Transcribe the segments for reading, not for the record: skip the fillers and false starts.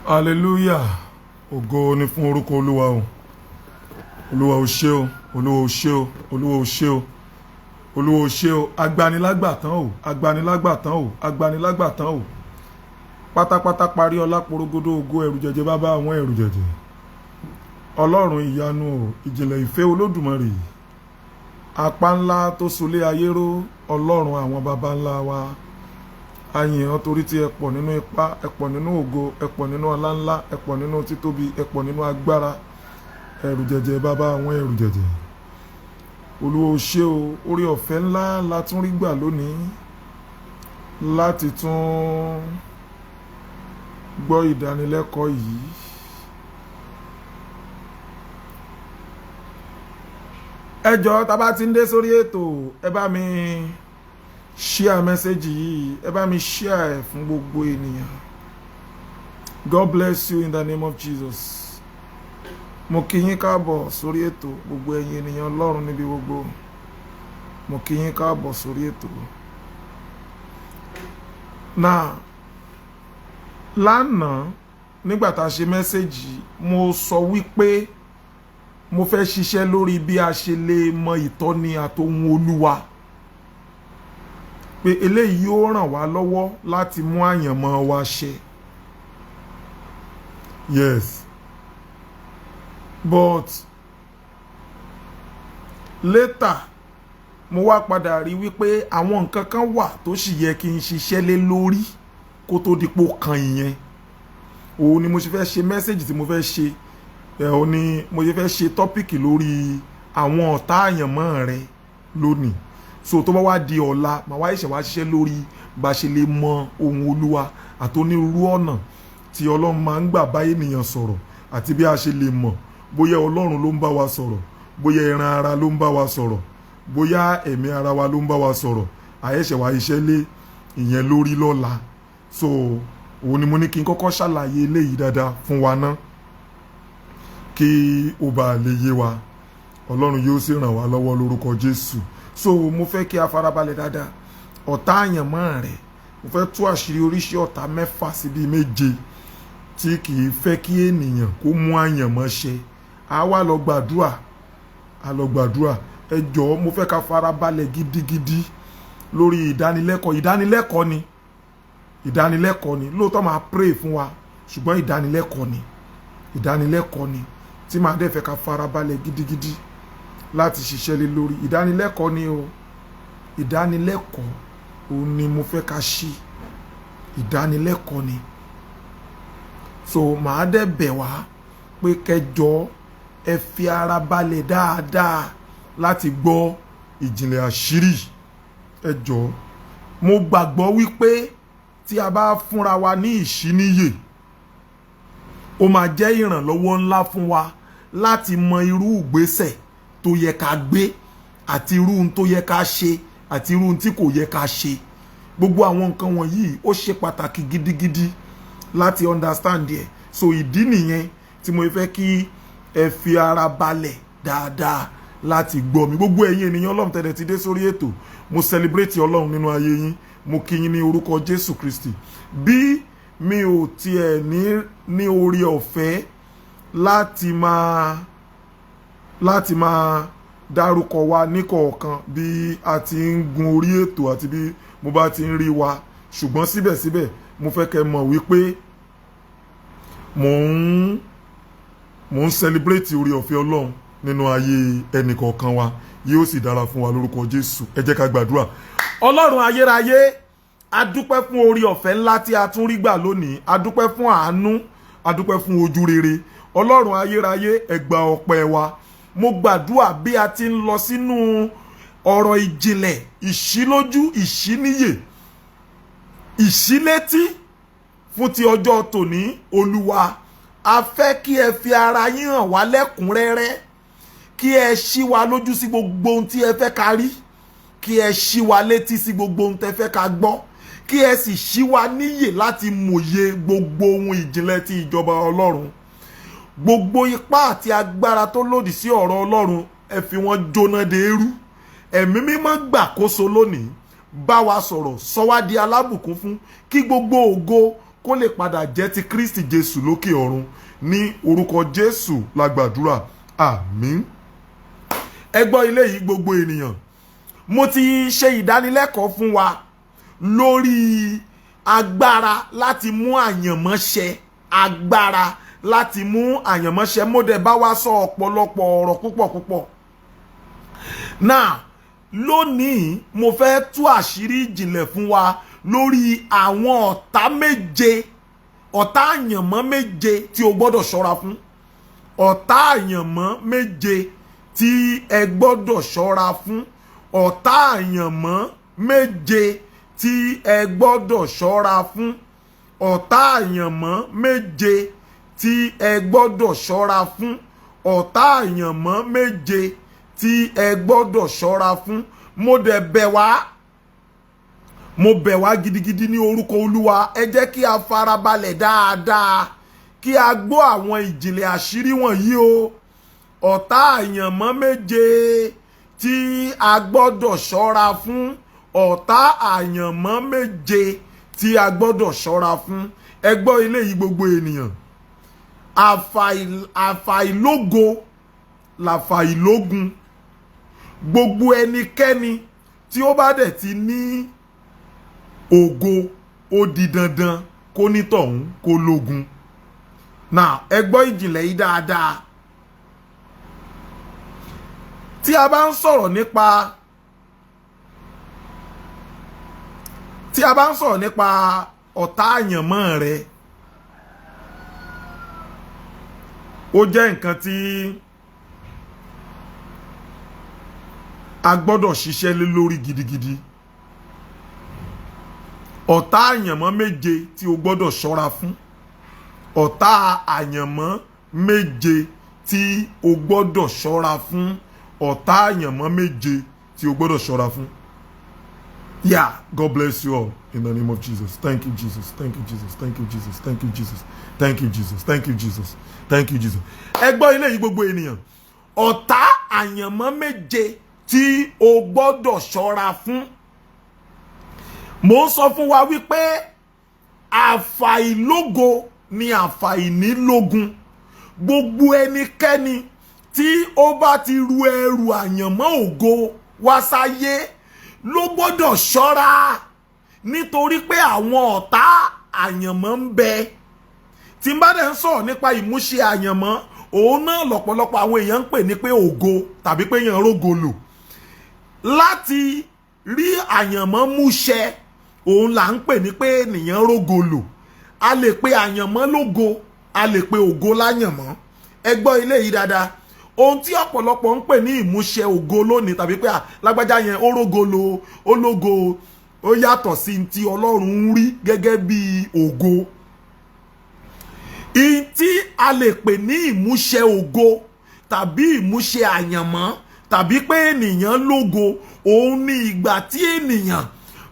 hallelujah, ògo ni fún orúkọ Olúwa o. Olúwa o ṣé o, Olúwa o ṣé o, Olúwa o ṣé o, Olúwa o ṣé o, agbanilágbàtán o, agbanilágbàtán o, agbanilágbàtán o. Pátápátá parí ọlá porogodo ògo ẹ̀rù jẹ̀jẹ̀ bàbá àwọn ẹ̀rù jẹ̀jẹ̀. Ọlọ́run ìyanu o, ìjìnlẹ̀ ìfẹ́ Olódùmarè. Apá ńlá tó solé ayé ró, Ọlọ́run àwọn baba ńlá wa. A yìn ọ́ torí tí ẹ pọ̀ nínú ipá, ẹ pọ̀ nínú ògo, ẹ pọ̀ nínú ọlá ńlá, ẹ pọ̀ nínú títóbi, ẹ pọ̀ nínú agbára. Ẹ̀rù jẹ̀jẹ̀ bàbá àwọn ẹ̀rù jẹ̀jẹ̀. Olúwa o ṣé o, orí ọ̀fẹ́ ńlá la tún rí gbà lónìí láti tún gbọ́ ìdánilẹ́kọ̀ọ́ yìí. Ẹ jọ̀ọ́ tá bá ti ń dé sórí ètò, ẹ bá mi share message yìí, ẹ bá mi share ẹ̀ fún gbogbo ènìyàn. God bless you in the name of Jesus. Mo kí yín káàbọ̀ sórí ètò gbogbo ẹ̀yin ènìyàn Ọlọ́run níbi gbogbo. Mo kí yín káàbọ̀ sórí ètò. Lánàá nígbà tá a ṣe mẹ́sẹ̀jì, mo sọ wípé mo fẹ́ ṣiṣẹ́ lórí bí a ṣe lè mọ ìtọ́ni àtohun Olúwa. Pé eléyìí yóò ràn wá lọ́wọ́ láti mú àyànmọ́ wa ṣẹ. Yes. But later mo wá padà rí wípé àwọn nǹkan kan wà tó sì yẹ kí n ṣiṣẹ́ lé lórí kó tó dípò kan ìyẹn. Òun ni mo ṣe fẹ́ ṣe mẹ́sẹ̀jì tí mo fẹ́ ṣe. Òun ni mo ṣe fẹ́ ṣe tọ́pìkì lórí àwọn ọ̀tá àyànmọ́ rẹ lónìí. So tó bá wá di ọ̀la, màá wá ṣe wá ṣiṣẹ́ lórí bá ṣe lè mọ ohun Olúwa àti onírúurú ọ̀nà tí Ọlọ́run máa ń gbà bá ènìyàn sọ̀rọ̀ àti bí a ṣe lè mọ̀ bóyá Ọlọ́run ló ń bá wa sọ̀rọ̀, bóyá ẹran ara ló ń bá wa sọ̀rọ̀, bóyá ẹ̀mí ara wa ló ń bá wa sọ̀rọ̀. Àyẹ̀ṣẹ̀ wá iṣẹ́ lé ìyẹn lórí lọ́la. So òun ni mo ní kí n kọ́kọ́ ṣàlàyé eléyìí dáadáa fún wa ná kí ó bá lè yé wa. Ọlọ́run yóò sì ràn wá lọ́wọ́ lórúkọ Jésù. So mo fẹ́ kí a farabalẹ̀ dáadáa. Ọ̀tá àyànmọ́ rẹ̀, mo fẹ́ tú àṣírí oríṣi ọ̀tá 6 sí 7 tí kì í fẹ́ kí ènìyàn kó mú àyànmọ́ ṣẹ. A wá lọ gbàdúrà, ẹ jọ̀ọ́ mo fẹ́ ká farabalẹ̀ gidigidi lórí ìdánilẹ́kọ̀ọ́ ni lóòótọ́ máa pray fún wa ṣùgbọ́n ìdánilẹ́kọ̀ọ́ ni tí màá dẹ̀ fẹ́ ká farabalẹ̀ gidigidi láti ṣiṣẹ́ lé lórí. Ìdánilẹ́kọ̀ọ́ ni o, ìdánilẹ́kọ̀ọ́ òun ni mo fẹ́ ká ṣí. Ìdánilẹ́kọ̀ọ́ ni. So màá dẹ̀ bẹ̀ wá pé kẹjọ ẹ fi ara balẹ̀ dáadáa láti gbọ́ ìjìnlẹ̀ àṣírí. Ẹ jọ̀ọ́ mo gbàgbọ́ wípé tí a bá fúnra wa ní ìṣíníyè, ó máa jẹ́ ìrànlọ́wọ́ ńlá fún wa láti mọ irú ìgbésẹ̀ tó yẹ ká gbé àti irú ohun tó yẹ ká ṣe àti irú ohun tí kò yẹ ká ṣe. Gbogbo àwọn nǹkan wọ̀nyí ó ṣe pàtàkì gidigidi láti understand ẹ̀. So ìdí nìyẹn tí mo fẹ́ kí ẹ fi ara balẹ̀ dáadáa láti gbọ́ mi. Gbogbo ẹ̀yin ènìyàn Ọlọ́run tẹ́lẹ̀ ti dé sórí ètò, mo celebrate Ọlọ́run nínú ayé yín. Mo kí yín ní orúkọ Jésù Kristi. Bí mi ò tiẹ̀ ní orí ọ̀fẹ́ láti máa dárúkọ wa níkọ̀ọ̀kan bí a ti ń gun orí ètò àti bí mo bá ti ń rí wa, ṣùgbọ́n síbẹ̀síbẹ̀ mo fẹ́ kẹ́ mọ̀ wípé mò ń celebrate orí ọ̀fẹ́ Ọlọ́run nínú ayé ẹnìkọ̀ọ̀kan wa. Yóò sì dára fún wa lórúkọ Jésù. Ẹ jẹ́ ká gbàdúrà. Ọlọ́run ayérayé, a dúpẹ́ fún orí ọ̀fẹ́ ńlá tí a tún rí gbà lónìí. A dúpẹ́ fún àánú, a dúpẹ́ fún ojú rere. Ọlọ́run ayérayé, ẹ gbà ọpẹ́ wa. Mo gbàdúrà bí a ti ń lọ sínú ọ̀rọ̀ ìjìnlẹ̀, ìṣílójú, ìṣíníyè, ìṣílétí fún ti ọjọ́ tòní. Olúwa, a fẹ́ kí ẹ fi ara yín hàn wá lẹ́kùnrẹ́rẹ́, kí ẹ ṣí wa lójú sí gbogbo ohun tí ẹ fẹ́ ká rí, kí ẹ ṣí wa létí sí gbogbo ohun tẹ́ fẹ́ ká gbọ́, kí ẹ sì ṣí wa níyè láti mòye gbogbo ohun ìjìnlẹ̀ ti ìjọba Ọlọ́run. Gbogbo ipá àti agbára tó lòdì sí ọ̀rọ̀ Ọlọ́run, ẹ fi wọ́n jóná de eérú. Ẹ̀mí mímọ́ gbàkóso lónìí, bá wa sọ̀rọ̀, sọ wá di alábùkún fún, kí gbogbo ògo kó lè padà jẹ́ ti Kristi Jésù lókè ọ̀run. Ní orúkọ Jésù la gbàdúrà, àmín. Ẹ gbọ́ ilé yìí gbogbo ènìyàn, mo ti ṣe ìdánilẹ́kọ̀ọ́ fún wa lórí agbára láti mú àyànmọ́ ṣẹ, agbára láti mú àyànmọ́ ṣẹ. Mo dẹ̀ bá wa sọ ọ̀pọ̀lọpọ̀ ọ̀rọ̀ púpọ̀. Now, lónìí mo fẹ́ tú àṣírí ìjìnlẹ̀ fún wa lórí àwọn ọ̀tá méje, ọ̀tá àyànmọ́ méje tí o gbọ́dọ̀ ṣọ́ra fún. Ọ̀tá àyànmọ́ méje tí ẹ gbọ́dọ̀ ṣọ́ra fún. Ọ̀tá àyànmọ́ méje tí ẹ gbọ́dọ̀ ṣọ́ra fún. Ọ̀tá àyànmọ́ méje tí ẹ gbọ́dọ̀ ṣọ́ra fún. Ọ̀tá àyànmọ́ méje tí ẹ gbọ́dọ̀ ṣọ́ra fún. Mo bẹ̀ wá gidigidi ní orúkọ Olúwa, ẹ jẹ́ kí a farabalẹ̀ dáadáa kí a gbọ́ àwọn ìjìnlẹ̀ àṣírí wọ̀nyí o. Ọ̀tá àyànmọ́ méje tí a gbọ́dọ̀ ṣọ́ra fún. Ọ̀tá àyànmọ́ méje tí a gbọ́dọ̀ ṣọ́ra fún. Ẹ gbọ́ ilé yìí gbogbo ènìyàn. Àfàìlógo làfàìlógun. Gbogbo ẹnikẹ́ni tí ó bá dẹ̀ ti ní ògo, ó di dandan kó nítọ̀hún kó lógun. Now, ẹ gbọ́ ìjìnlẹ̀ yìí dáadáa. Tí a bá ń sọ̀rọ̀ nípa ọ̀tá àyànmọ́ rẹ, ó jẹ́ nǹkan tí a gbọ́dọ̀ ṣiṣẹ́ lé lórí gidigidi. Ọ̀tá àyànmọ́ méje tí o gbọ́dọ̀ ṣọ́ra fún. Ọ̀tá àyànmọ́ méje tí o gbọ́dọ̀ ṣọ́ra fún. Ọ̀tá àyànmọ́ méje tí o gbọ́dọ̀ ṣọ́ra fún. Yeah, God bless you all in the name of Jesus. Thank you, Jesus. Thank you, Jesus. Thank you, Jesus. Thank you, Jesus. Thank you, Jesus. Thank you, Jesus. Thank you, Jesus. Ẹ gbọ́ ilé yìí gbogbo ènìyàn. Ọ̀tá àyànmọ́ méje tí o gbọ́dọ̀ ṣọ́ra fún. Mo ń sọ fún wa wípé àfàìlógo ni àfàìnílógun. Gbogbo ẹnikẹ́ni tí ó bá ti ru ẹrù àyànmọ́ ògo wá sáyé ló gbọ́dọ̀ ṣọ́ra, nítorí pé àwọn ọ̀tá àyànmọ́ ń bẹ. Tí n bá dẹ̀ ń sọ̀rọ̀ nípa ìmúṣẹ àyànmọ́, òun náà lọ́pọ̀lọpọ̀ àwọn èèyàn ń pè ní pé ògo tàbí pé èèyàn rógo lò. Láti rí àyànmọ́ múṣẹ, òun là ń pè ní pé ènìyàn rógo lò. A lè pe àyànmọ́ lógo, a lè pe ògo láyànmọ́. Ẹ gbọ́ ilé yìí dáadáa. Ohun tí ọ̀pọ̀lọpọ̀ ń pè ní ìmúṣẹ ògo lónìí, tàbí pé lágbájá yẹn ó rógo lò, ó lógo, ó yàtọ̀ sí ti Ọlọ́run ń rí gẹ́gẹ́ bí ògo. Ìyí tí a lè pè ní ìmúṣẹ ògo tàbí ìmúṣẹ àyànmọ́ tàbí pé ènìyàn lógo, òun ni ìgbà tí ènìyàn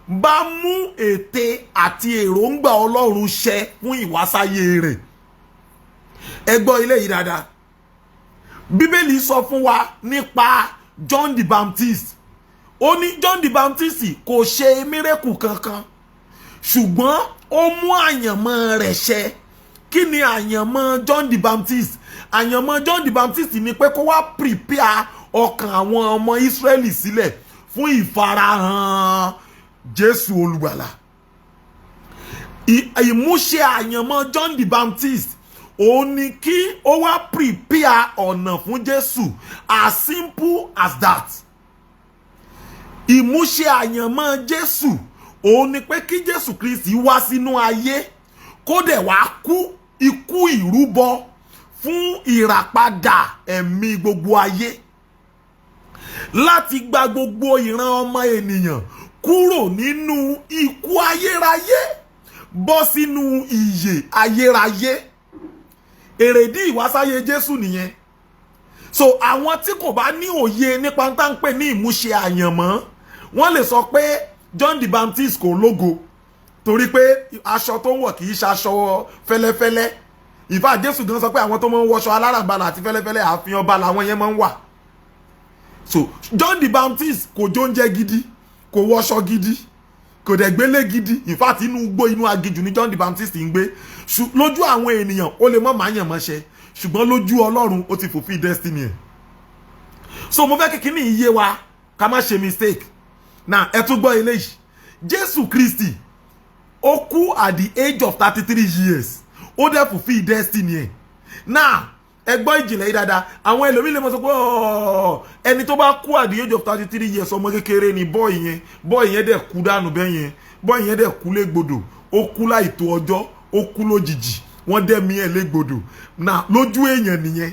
bá mú ète àti èròǹgbà Ọlọ́run ṣẹ fún ìwásáyé rẹ̀. Ẹ gbọ́ ilé yìí dáadáa. Bíbélì sọ fún wa nípa John the Baptist. Ó ní John the Baptist kò ṣe mírèkù kankan, ṣùgbọ́n ó mú àyànmọ́ rẹ̀ ṣẹ. Kí ni àyànmọ́ John the Baptist? Àyànmọ́ John the Baptist ni pé kó wá prepare ọkàn àwọn ọmọ Ísírẹ́lì sílẹ̀ fún ìfarahàn Jésù olùgbàlà. Ìmúṣẹ àyànmọ́ John the Baptist òun ni kí ó wá prepare ọ̀nà fún Jésù, as simple as that. Ìmúṣẹ àyànmọ́ Jésù òun ni pé kí Jésù Kristi wá sínú ayé, kó dẹ̀ wá kú ikú ìrúbọ fún ìràpadà ẹ̀mí gbogbo ayé, láti gba gbogbo ìran ọmọ ènìyàn kúrò nínú ikú ayérayé bọ́ sínú ìyè ayérayé. Èrèdí ìwásáyé Jésù nìyẹn. So àwọn tí kò bá ní òye nípa tá ń pè ní ìmúṣẹ àyànmọ́, wọ́n lè sọ pé John the Baptist kò lógo torí pé aṣọ tó ń wọ̀ kì í ṣaṣọ fẹ́lẹ́fẹ́lẹ́. Ìfà Jésù gan sọ pé àwọn tó máa ń wọṣọ alárànbarà àti fẹ́lẹ́fẹ́lẹ́ àfihàn ọba làwọn yẹn máa ń wà. So John the Baptist kò jóúnjẹ gidi, kò wọṣọ gidi, kò dẹ̀ gbélé gidi, in fact inú igbó inú aginjù ni John the Baptist ń gbé. Lójú àwọn ènìyàn ó lè mọ́ máa yàn mọ́ṣẹ́, ṣùgbọ́n lójú Ọlọ́run ó ti fulfill destiny ẹ̀. So mo fẹ́ kíkíní iye wa ká má ṣe mistake. Now ẹ tún gbọ́ eléyìí, Jésù Kristi ó kú at the age of 33 years, ó dẹ̀ fulfill destiny ẹ̀. Now ẹ gbọ́ ìjìnlẹ̀ yìí dáadáa, àwọn ẹlòmíì lè mọ̀ sọ pé ẹni tó bá kú at the age of 33 years ọmọ kékeré ni boy yẹn dẹ̀ kú dànù bẹ́ẹ̀ yẹn, boy yẹn dẹ̀ kú légbodò, ó kú láì tó ọjọ́, ó kú lójijì, wọ́n dẹ̀ mí ẹ̀ légbodò. Now lójú èèyàn nìyẹn,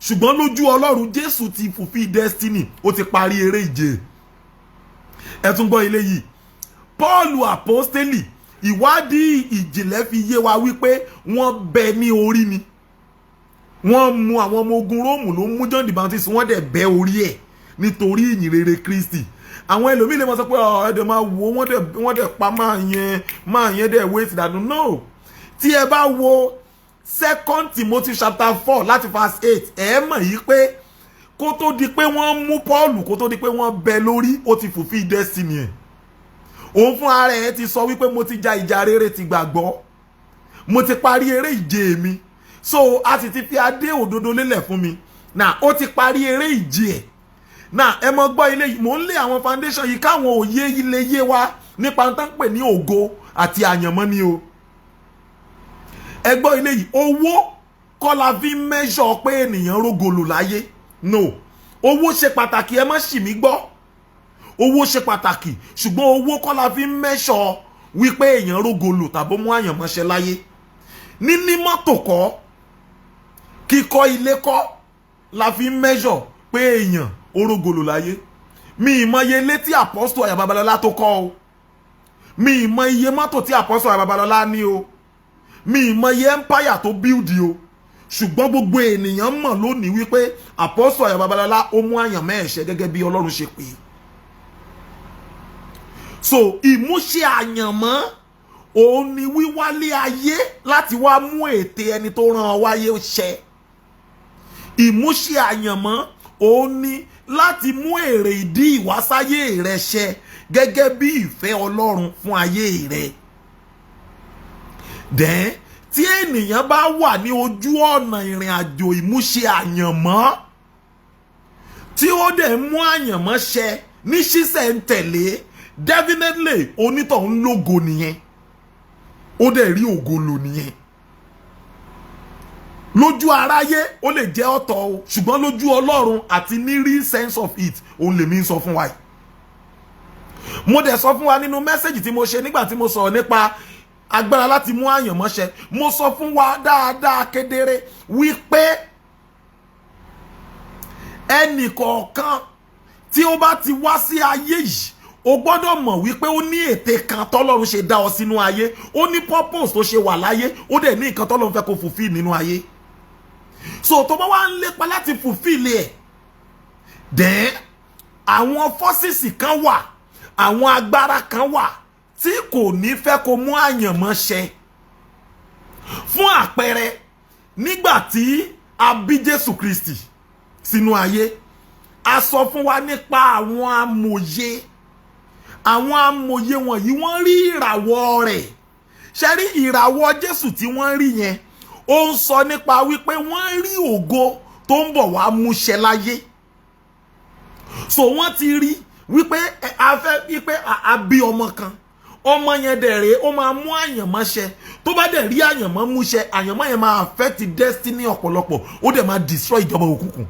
ṣùgbọ́n lójú Ọlọ́run Jésù ti fulfill destiny, ó ti parí eré ìje. Ẹ tún gbọ́ ilé yìí, Paul apostoli, ìwádìí ìjìnlẹ̀ fi yé wa wípé wọ́n bẹ́ ní orí ni, wọ́n mú àwọn ọmọ ogun Róòmù ló mú John the Baptist, wọ́n dẹ̀ bẹ́ orí ẹ̀ nítorí ìyìn rere Kristi. Àwọn ẹlòmíì lè máa sọ pé ẹ̀dẹ̀ máa wo wọ́n dẹ̀ pa máa yẹn dẹ̀ wait dànù. No, tí ẹ bá wo 2 Timothy chapter 4 láti verse 8, ẹ mọ̀ yìí pé kó tó di pé wọ́n mú Paul, kó tó di pé wọ́n bẹ́ lórí, ó ti fulfill destiny ẹ̀. Òun fún ara ẹ̀ ti sọ wípé mo ti ja ìjà rere ti gbàgbọ́, mo ti parí eré ìje mi, so a sì ti fi adé òdodo lélẹ̀ fún mi. Now ó ti parí eré ìje ẹ̀. Now ẹ mọ gbọ́ ilé yìí, mò ń lé àwọn foundation yìí káwọn òye ilé yé wa nípa tán pè ní ògo àti àyànmọ́ ni o. Ẹ gbọ́ ilé yìí, owó kọ́ la fi measure pé ènìyàn rógolò láyé. No, owó ṣe pàtàkì, ẹ má ṣì mí gbọ́, owó ṣe pàtàkì, ṣùgbọ́n owó kọ́ la fi measure wípé èèyàn rógolò tàbí mú àyànmọ́ṣẹ́ láyé. Níní mọ́tò kọ́, kíkọ́ ilé kọ́ la fi measure pé èèyàn orógolò láyé. Mi ìmọ̀ iye ilé tí Apostle Ayọ̀ Babalọ́lá tó kọ́ o, mi ìmọ̀ iye mọ́tò tí Apostle Ayọ̀ Babalọ́lá ní o, mi ìmọ̀ iye empire tó build o, ṣùgbọ́n gbogbo ènìyàn mọ̀ lónìí wípé Apostle Ayọ̀ Babalọ́lá ó mú àyànmọ́ ẹ̀ṣẹ̀ gẹ́gẹ́ bí Ọlọ́run ṣe pè. So ìmúṣẹ àyànmọ́ òun ni wíwálé ayé láti wá mú ète ẹni tó rán ọ wáyé ṣẹ. Ìmúṣẹ àyànmọ́ òun ni láti mú èrè ìdí ìwásáyé rẹ ṣẹ gẹ́gẹ́ bí ìfẹ́ Ọlọ́run fún ayé rẹ. Then tí ènìyàn bá wà ní ojú ọ̀nà ìrìn àjò ìmúṣẹ àyànmọ́ tí ó dẹ̀ mú àyànmọ́ ṣẹ ní ṣísẹ̀ntẹ̀lé, definitely onítọ̀hún lógo nìyẹn, ó dẹ̀ rí ògo lò nìyẹn. Lójú aráyé ó lè jẹ́ ọ̀tọ̀ o, ṣùgbọ́n lójú Ọlọ́run àti ní real sense of it òun lèmi ń sọ fún wa yìí. Mo dẹ̀ sọ fún wa nínú mẹ́sẹ̀jì tí mo ṣe nígbà tí mo sọ̀rọ̀ nípa agbára láti mú àyànmọ́ṣẹ, mo sọ fún wa dáadáa kedere wípé ẹnì kọ̀ọ̀kan tí ó bá ti wá sí ayé yìí, o gbọ́dọ̀ mọ̀ wípé ó ní ète kan tọ́lọ́run ṣe dá ọ sínú ayé, ó ní purpose tó ṣe wà láyé, ó dẹ̀ ní nǹkan tọ́lọ́run fẹ́ kó fulfill nínú ayé. So tó bá wá ń lépa láti fulfill ẹ̀, then àwọn forces kan wà, àwọn agbára kan wà tí kò ní fẹ́ kó mú àyànmọ́ ṣẹ. Fún àpẹẹrẹ, nígbà tí a bí Jésù Kristi sínú ayé, a sọ fún wa nípa àwọn amòye. Àwọn amòye wọ̀nyí wọ́n rí ìràwọ̀ rẹ̀. Ṣé rí ìràwọ̀ Jésù tí wọ́n rí yẹn, ó ń sọ nípa wípé wọ́n rí ògo tó ń bọ̀ wá múṣẹ láyé. So wọ́n ti rí wípé a fẹ́ wípé a bí ọmọ kan, ọmọ yẹn dẹ̀ rèé, ó máa mú àyànmọ́ ṣẹ. Tó bá dẹ̀ rí àyànmọ́ múṣẹ, àyànmọ́ yẹn máa affect destiny ọ̀pọ̀lọpọ̀, ó dẹ̀ máa destroy ìjọba òkùnkùn.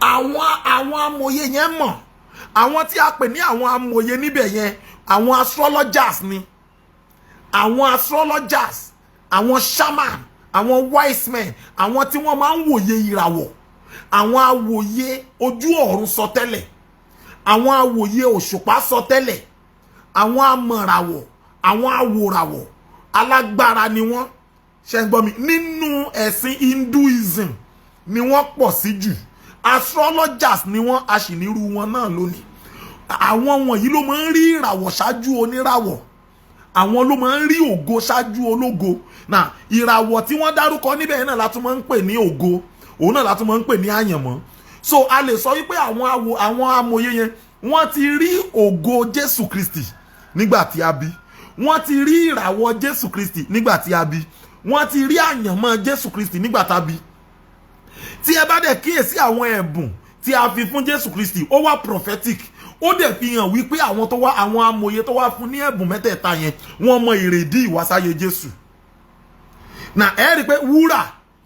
Àwọn amòye yẹn mọ̀, àwọn tí a pè ní àwọn amòye níbẹ̀ yẹn, àwọn astrologers ni, àwọn astrologers, àwọn shaman, àwọn wise men, àwọn tí wọ́n máa ń wòye ìràwọ̀, àwọn awòye ojú ọ̀run sọtẹ́lẹ̀, àwọn awòye òṣùpá sọtẹ́lẹ̀, àwọn amọ̀ràwọ̀, àwọn awòràwọ̀, alágbára ni wọ́n. Ṣé ń gbọ́ mi? Nínú ẹ̀sìn Hinduism ni wọ́n pọ̀ sí jù. Astrologers ni wọ́n, a sì nírú wọn náà lónìí. Àwọn wọ̀nyí ló máa ń rí ìràwọ̀ ṣáájú oníràwọ̀, àwọn ló máa ń rí ògo ṣáájú ológo. Now ìràwọ̀ tí wọ́n dárúkọ níbẹ̀ náà la tún máa ń pè ní ògo, òun náà la tún máa ń pè ní àyànmọ́. So a lè sọ wípé àwọn amòye yẹn wọ́n ti rí ògo Jésù Kristi nígbà tí a bí, wọ́n ti rí ìràwọ̀ Jésù Kristi nígbà tí a bí, wọ́n ti rí àyànmọ́ Jésù Kristi nígbà tá a bí. Tí ẹ bá dẹ̀ kíyèsí àwọn ẹ̀bùn tí a fi fún Jésù Kristi, ó wà prophetic, ó dẹ̀ fi hàn wípé àwọn amòye tó wá fún ní ẹ̀bùn mẹ́tẹ̀ẹ̀ta yẹn wọ́n mọ ìrèdí ìwásáyé Jésù. Nà ẹ rí i pé wúrà,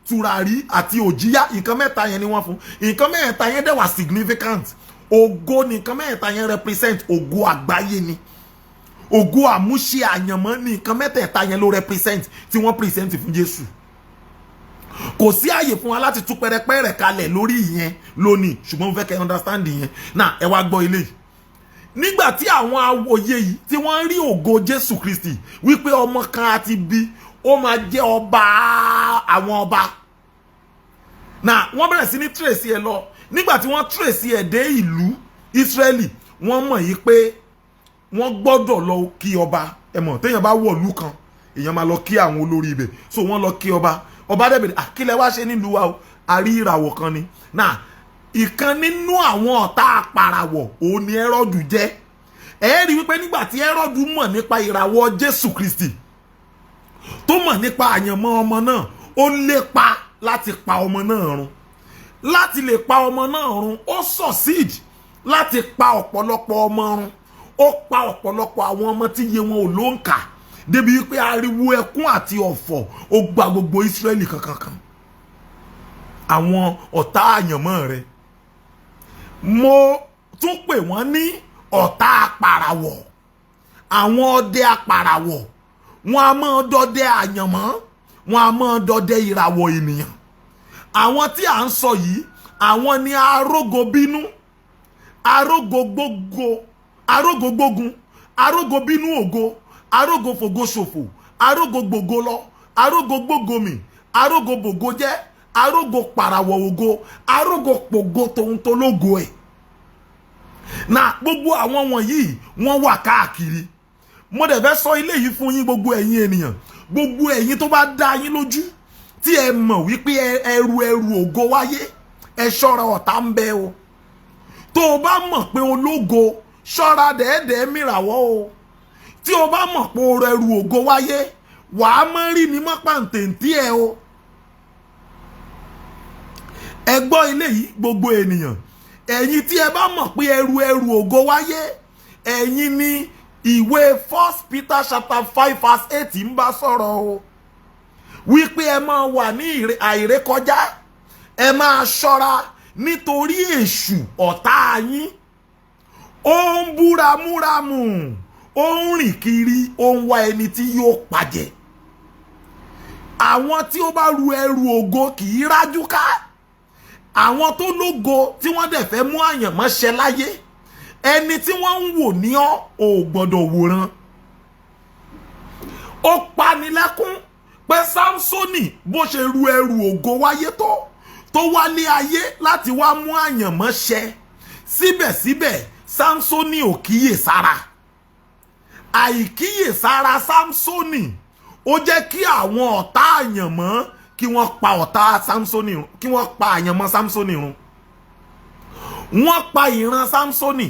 tùràrí àti òjíyá, nǹkan mẹ́ta yẹn ni wọ́n fún. Nǹkan mẹ́ta yẹn dẹ̀ wà significant. Ògo ni nǹkan mẹ́ta yẹn represent, ògo àgbáyé ni. Ògo àmúṣe àyànmọ́ ni nǹkan mẹ́tẹ̀ẹ̀ta yẹn ló represent tí wọ́n present fún Jésù. Kò sí àyè fún wa láti tú pẹrẹpẹrẹ kalẹ̀ lórí ìyẹn lónìí, ṣùgbọ́n mo fẹ́ kẹ́ understand ìyẹn. Náà ẹ wá gbọ́ ilé. Nígbà tí àwọn awòye yìí tí wọ́n rí ògo Jésù Kristi wípé ọmọ kan àti bí ó máa jẹ́ ọba àwọn ọba. Náà wọ́n bẹ̀rẹ̀ sí ní trace ẹ lọ. Nígbà tí wọ́n trace ẹ dé ìlú Ísírẹ́lì, wọ́n mọ̀ yìí pé wọ́n gbọ́dọ̀ lọ kí ọba. Ẹ mọ̀ téèyàn bá wọ̀ ìlú kan, èèyàn máa lọ kí àwọn olórí ibẹ̀. So wọ́n lọ kí ọba. Ọba dẹ̀ bẹ̀rẹ̀, àkílẹ̀ wá ṣe nílùú wa o, àrí ìràwọ̀ kan ni. Náà ìkan nínú àwọn ọ̀tá àpàràwọ̀ òun ni Hẹ́rọ́dù jẹ́. Ẹ rí wípé nígbà tí Hẹ́rọ́dù mọ̀ nípa ìràwọ̀ Jésù Kristi, tó mọ̀ nípa àyànmọ́ ọmọ náà, ó lépa láti pa ọmọ náà run. Láti lè pa ọmọ náà run, ó succeed láti pa ọ̀pọ̀lọpọ̀ ọmọ run. Ó pa ọ̀pọ̀lọpọ̀ àwọn ọmọ tí iye wọn ò lóǹkà, débi wípé ariwo ẹkún àti ọ̀fọ̀ ó gba gbogbo Ísírẹ́lì kankan. Àwọn ọ̀tá àyànmọ́ rẹ̀, mo tún pè wọ́n ní ọ̀tá àpàràwọ̀. Àwọn ọdẹ àpàràwọ̀, wọ́n a máa dọdẹ àyànmọ́, wọ́n a máa dọdẹ ìràwọ̀ ènìyàn. Àwọn tí à ń sọ yìí, àwọn ni arógobínú, arógogbógun, arógobínú ògo, arógofògoṣòfò, arógogbògo lọ, arógogbógomì, arógobògo jẹ́, arógopàràwọ̀ ògo, arógopògo tòun tó lógo ẹ̀. Náà gbogbo àwọn wọ̀nyí wọ́n wà káàkiri. Mo dẹ̀ fẹ́ sọ ilé yìí fún yín, gbogbo ẹ̀yin ènìyàn, gbogbo ẹ̀yin tó bá dá yín lójú tí ẹ mọ̀ wípé ẹrù ògo wáyé, ẹ ṣọ́ra, ọ̀tá ń bẹ o. Tó o bá mọ̀ pé ológo, ṣọ́ra dẹ̀ẹ́dẹ̀ẹ́ mìràwọ̀ o. Tí o bá mọ̀ pé ẹrù ògo wáyé, wàá mọ́ rí ni mọ́ pàǹtẹ̀ǹtì ẹ o. Ẹ gbọ́ ilé yìí gbogbo ènìyàn, ẹ̀yin tí ẹ bá mọ̀ pé ẹrù ògo wáyé, ẹ̀yin ni ìwé 1 Peter chapter 5 verse 8 ń bá sọ̀rọ̀ o. Wípé ẹ máa wà ní àìrékọjá, ẹ máa ṣọ́ra nítorí èṣù ọ̀tá yín. Ó ń búramúramù, ó ń rìn kiri, ó ń wá ẹni tí yóò pàjẹ́. Àwọn tí ó bá ru ẹrù ògo kì í rájú ká. Àwọn tó lógo tí wọ́n dẹ̀ fẹ́ mú àyànmọ́ ṣẹ láyé, ẹni tí wọ́n ń wò ní ọ́ ò gbọ́dọ̀ wòran. Ó panilẹ́kún pé Sámsónì bó ṣe ru ẹrù ògo wáyé tó wálé ayé láti wá mú àyànmọ́ ṣẹ, síbẹ̀síbẹ̀ Sámsónì ò kíyèsára. Àìkíyèsára Sámsónì ó jẹ́ kí àwọn ọ̀tá àyànmọ́ kí wọ́n pa ọ̀tá Sámsónì run, kí wọ́n pa àyànmọ́ Sámsónì run. Wọ́n pa ìran Sámsónì,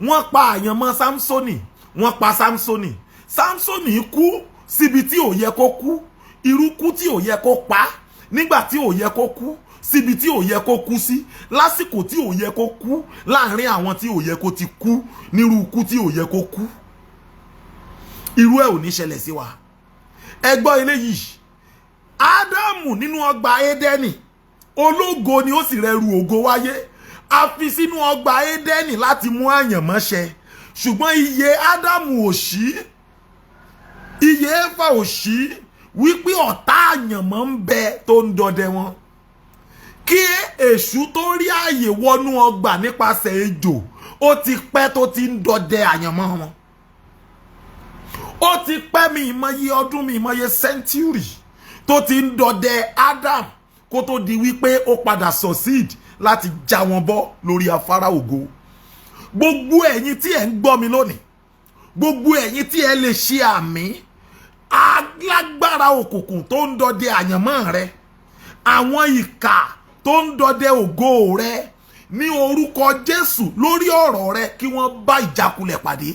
wọ́n pa àyànmọ́ Sámsónì, wọ́n pa Sámsónì. Sámsónì kú síbi tí ò yẹ kó kú, irú kú tí ò yẹ kó pa, nígbà tí ò yẹ kó kú, síbi tí ò yẹ kó kú sí, lásìkò tí ò yẹ kó kú, láàrin àwọn tí ò yẹ kó ti kú, nírú kú tí ò yẹ kó kú. Irú ẹ̀ ò ní ṣẹlẹ̀ sí wa. Ẹ gbọ́ eléyìí. Ádámù nínú ọgbà Édẹ́nì, ológo ni ó sì rẹrù ògo wáyé. A fi sínú ọgbà Édẹ́nì láti mú àyànmọ́ ṣẹ. Ṣùgbọ́n iye Ádámù ò ṣí, iye Éfà ò ṣí, wípé ọ̀tá àyànmọ́ ń bẹ tó ń dọdẹ wọn. Kí èṣù tó rí ààyè wọnú ọgbà nípasẹ̀ ejò, ó ti pẹ́ tó ti ń dọdẹ àyànmọ́ wọn. Ó ti pẹ́ mi ìmọye ọdún, mi ìmọye sẹ́ńtúrì tó ti ń dọdẹ Adam kó tó di wípé ó padà succeed láti já wọn bọ́ lórí afárá ògo. Gbogbo ẹ̀yin tí ẹ ń gbọ́ mi lónìí, gbogbo ẹ̀yin tí ẹ lè ṣe àmì, alágbára òkùnkùn tó ń dọdẹ àyànmọ́ rẹ, àwọn ìkà tó ń dọdẹ ògo rẹ, ní orúkọ Jésù lórí ọ̀rọ̀ rẹ kí wọ́n bá ìjákulẹ̀ pàdé.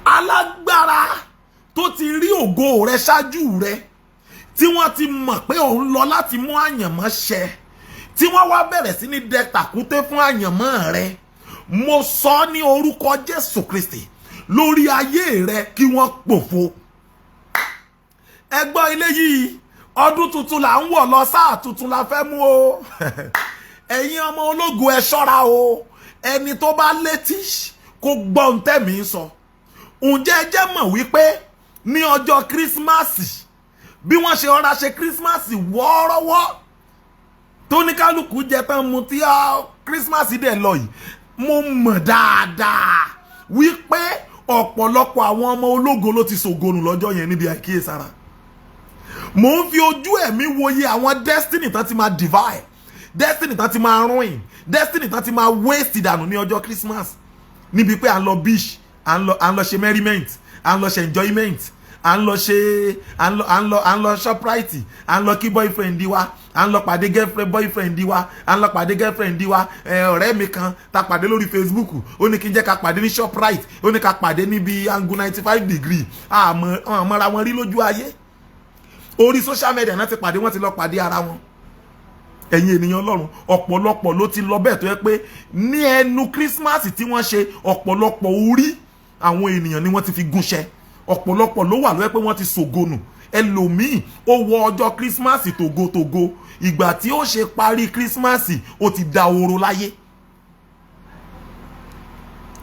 alágbára tó ti rí ògo rẹ ṣáájú rẹ, tí wọ́n ti mọ̀ pé òun lọ láti mú àyànmọ́ ṣẹ, tí wọ́n wá bẹ̀rẹ̀ sí ní dẹ tàkúté fún àyànmọ́ rẹ, mo sọ ní orúkọ Jésù Kristi lórí ayé rẹ kí wọ́n pòfo. Ẹ gbọ́ ilé yìí, ọdún tuntun là ń wọ̀ lọ, sáà tuntun la fẹ́ mú o. Ẹ̀yin ọmọ ológo ẹ ṣọ́ra o, ẹni tó bá létí kó gbọ́ ohun tẹ́mi ń sọ. Ǹjẹ́ ẹ jẹ́ mọ̀ wípé ní ọjọ́ kírísímàsì, bí wọ́n ṣe ọ̀rá ṣe kírísímàsì wọ́ọ́rọ́wọ́ tó ní kálukú jẹ tán mu tí kírísímàsì dẹ̀ lọ yìí, mo mọ̀ dáadáa wípé ọ̀pọ̀lọpọ̀ àwọn ọmọ ológo ló ti ṣògonù lọ́jọ́ yẹn níbi àìkíyèsára. Mo ń fi ojú ẹ̀mí wòye àwọn destiny tán ti máa divide, destiny tán ti máa ruin, destiny tán ti máa waste ìdànù ní ọjọ́ Christmas, níbi pé à ń lọ beach, à ń lọ ṣe merriment, à ń lọ ṣe enjoyment, à ń lọ shoprite, à ń lọ kí boyfriend wa, à ń lọ pàdé girlfriend boyfriend wa, à ń lọ pàdé girlfriend wa. Ọ̀rẹ́ mi kan ta pàdé lórí Facebook, ó ní kí n jẹ́ ká pàdé ní shoprite, ó ní ká pàdé níbi angle 95 degree. Àmọ́ra wọn rí lójú ayé, orí social media náà ti pàdé, wọ́n ti lọ pàdé ara wọn. Ẹ̀yin ènìyàn Ọlọ́run, ọ̀pọ̀lọpọ̀ ló ti lọ bẹ́ẹ̀ tó yẹ pé ní ẹnu Christmas tí wọ́n ṣe, ọ̀pọ̀lọpọ̀ orí àwọn ènìyàn ni wọ́n ti fi gúnṣẹ́. Ọ̀pọ̀lọpọ̀ ló wà lọ́wọ́ pé wọ́n ti ṣògonù. Ẹlòmíì ó wọ ọjọ́ Christmas tògótògó, ìgbà tí ó ṣe parí Christmas ó ti da oró láyé.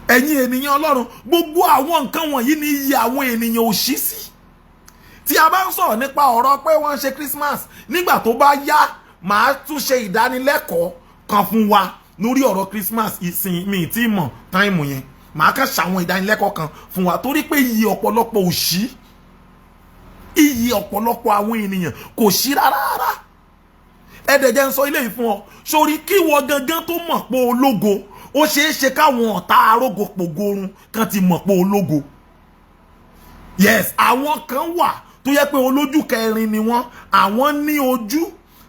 Ẹ̀yin ènìyàn Ọlọ́run, gbogbo àwọn nǹkan wọ̀nyí ni iye àwọn ènìyàn ò ṣí sí. Tí a bá ń sọ̀rọ̀ nípa ọ̀rọ̀ pé wọ́n ń ṣe Christmas, nígbà tó bá yá màá tún ṣe ìdánilẹ́kọ̀ọ́ kan fún wa lórí ọ̀rọ̀ Christmas ìsìn mi tí mọ̀ táìmù yẹn. Màá kàn ṣàwọn ìdánilẹ́kọ̀ọ́ kan fún wa torí pé iye ọ̀pọ̀lọpọ̀ ò ṣí, iye ọ̀pọ̀lọpọ̀ àwọn ènìyàn kò ṣí rárá. Ẹ̀dẹ̀jẹ̀ ń sọ ilé yìí fún ọ, sórí kí wọ́n gangan tó mọ̀ pé ológo, ó ṣeé ṣe káwọn ọ̀tá arógo pògorun kan ti mọ̀ pé ológo. Yes, àwọn kan wà tó yẹ pé olójú kẹrin ni wọ́n, àwọn ní ojú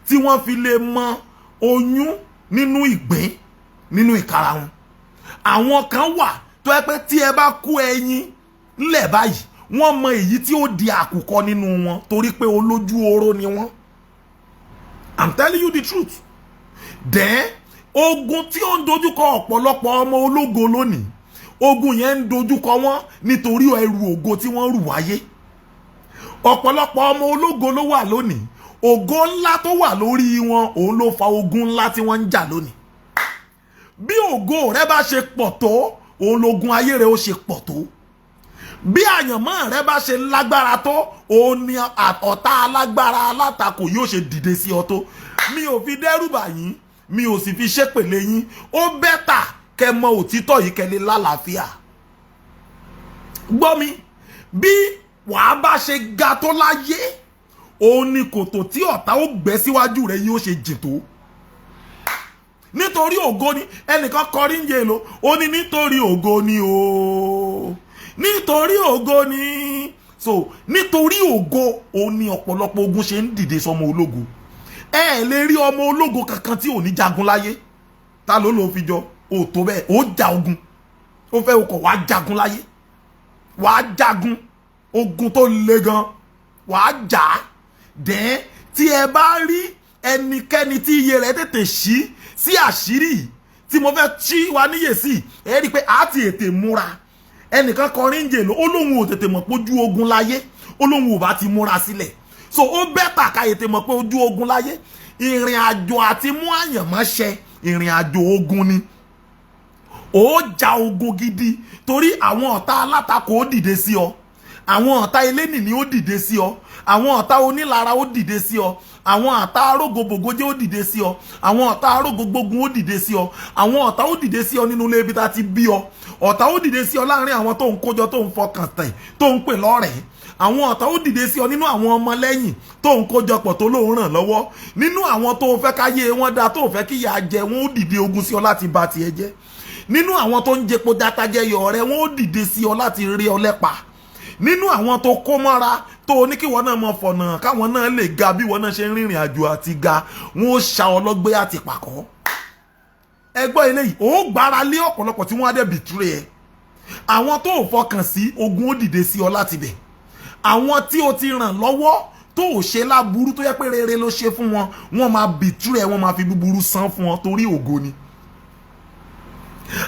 tí wọ́n fi lè mọ oyún nínú ìgbín nínú ìkara wọn. Àwọn kan wà tó yẹ pé tí ẹ bá kó ẹyin ńlẹ̀ báyìí, wọ́n mọ èyí tí ó di àkùkọ nínú wọn torí pé olójú oró ni wọ́n. I'm telling you the truth. Then ogun tí ó ń dojúkọ ọ̀pọ̀lọpọ̀ ọmọ ológo lónìí, ogun yẹn ń dojúkọ wọn nítorí ẹrù ògo tí wọ́n rù wáyé. Ọ̀pọ̀lọpọ̀ ọmọ ológo ló wà lónìí, ògo ńlá tó wà lórí wọn òun ló fa ogun ńlá tí wọ́n ń jà lónìí. Bí ògo rẹ bá ṣe pọ̀ tó, òun lógun ayé rẹ ó ṣe pọ̀ tó. Bí àyànmọ́ rẹ bá ṣe lágbára tó, òun ni ọ̀tá alágbára alátakò yóò ṣe dìde sí ọ tó. Mi ò fi dẹ́rùbà yín, mi ò sì fi ṣépèlé yín. Ó bẹ́tà kẹ́ mọ òtítọ́ yìí kẹ́ lè lálàáfíà. Gbọ́ mi, bí wàá bá ṣe ga tó láyé, òun ni kòtò tí ọ̀tá ó gbẹ́ síwájú rẹ̀ yóò ṣe jìn tó. Nítorí ògo ni, ẹnìkan kọrin ń yé lo, ó ní nítorí ògo ni o, nítorí ògo ni. So nítorí ògo òun ni ọ̀pọ̀lọpọ̀ ogun ṣe ń dìde sọmọ ológo. Ẹ lè rí ọmọ ológo kankan tí ò ní jagun láyé. Ta ló ló fi jọ? Ó tó bẹ́ẹ̀, ó ja ogun. Ó fẹ́ okọ̀ wá jagun láyé. Wàá jagun, ogun tó le gan, wàá jà á. Dẹ̀ tí ẹ bá rí ẹnikẹ́ni tí iye rẹ̀ tètè ṣí sí àṣírí tí mo fẹ́ ṣí wa níyè sí, ẹ rí pé a ti ètè múra. Ẹnìkan kọrin ń jèlò, ó lóun ò tètè mọ̀ pé ojú ogun láyé, ó lóun ò bá ti múra sílẹ̀. So ó bẹ́tà ká ètè mọ̀ pé ojú ogun láyé. Ìrìn àjò àti mú àyànmọ́ ṣẹ, ìrìn àjò ogun ni. Ó ja ogun gidi torí àwọn ọ̀tá alátakò ó dìde sí ọ, àwọn ọ̀tá elénìní ó dìde sí ọ, àwọn ọ̀tá onílara ó dìde sí ọ, àwọn ọ̀tá arógbogbògójé ó dìde sí ọ, àwọn ọ̀tá arógbogbògun ó dìde sí ọ, àwọn ọ̀tá ó dìde sí ọ nínú ilé ibi tá ti bí ọ, ọ̀tá ó dìde sí ọ láàrin àwọn tó ń kójọ tó ń fọkàn tẹ̀ tó ń pè lọ́rẹ̀ẹ́, àwọn ọ̀tá ó dìde sí ọ nínú àwọn ọmọ lẹ́yìn tó ń kójọpọ̀ tó lóun ràn lọ́wọ́, nínú àwọn tó fẹ́ káyé wọn dá tó fẹ́ kíyà jẹ, wọn ó dìde ogun sí ọ láti bà tiẹ̀ jẹ́, nínú àwọn tó ń jẹpo dátajẹyọ rẹ, wọn ó dìde sí ọ láti rí ọ lẹ́pa, nínú àwọn tó kó mọ́ra tó ní kí wọn náà mọ fọ̀nà káwọn náà lè ga bí wọn náà ṣe ń rìnrìn àjò àti ga, wọn ó ṣa ọlọ́gbé àti pàkọ́. Ẹgbọ́ eléyìí ó gbára lé ọ̀pọ̀lọpọ̀ tí wọ́n á dẹ̀ bìtúrẹ̀ ẹ̀. àwọn tó ò fọkàn sí ogun ó dìde sí ọ láti bẹ̀. Àwọn tí o ti ràn lọ́wọ́ tó ò ṣe láburú tó yẹ pé rere ló ṣe fún wọn, wọ́n máa betray, wọ́n máa fi búburú san fún wọn torí ògo ni.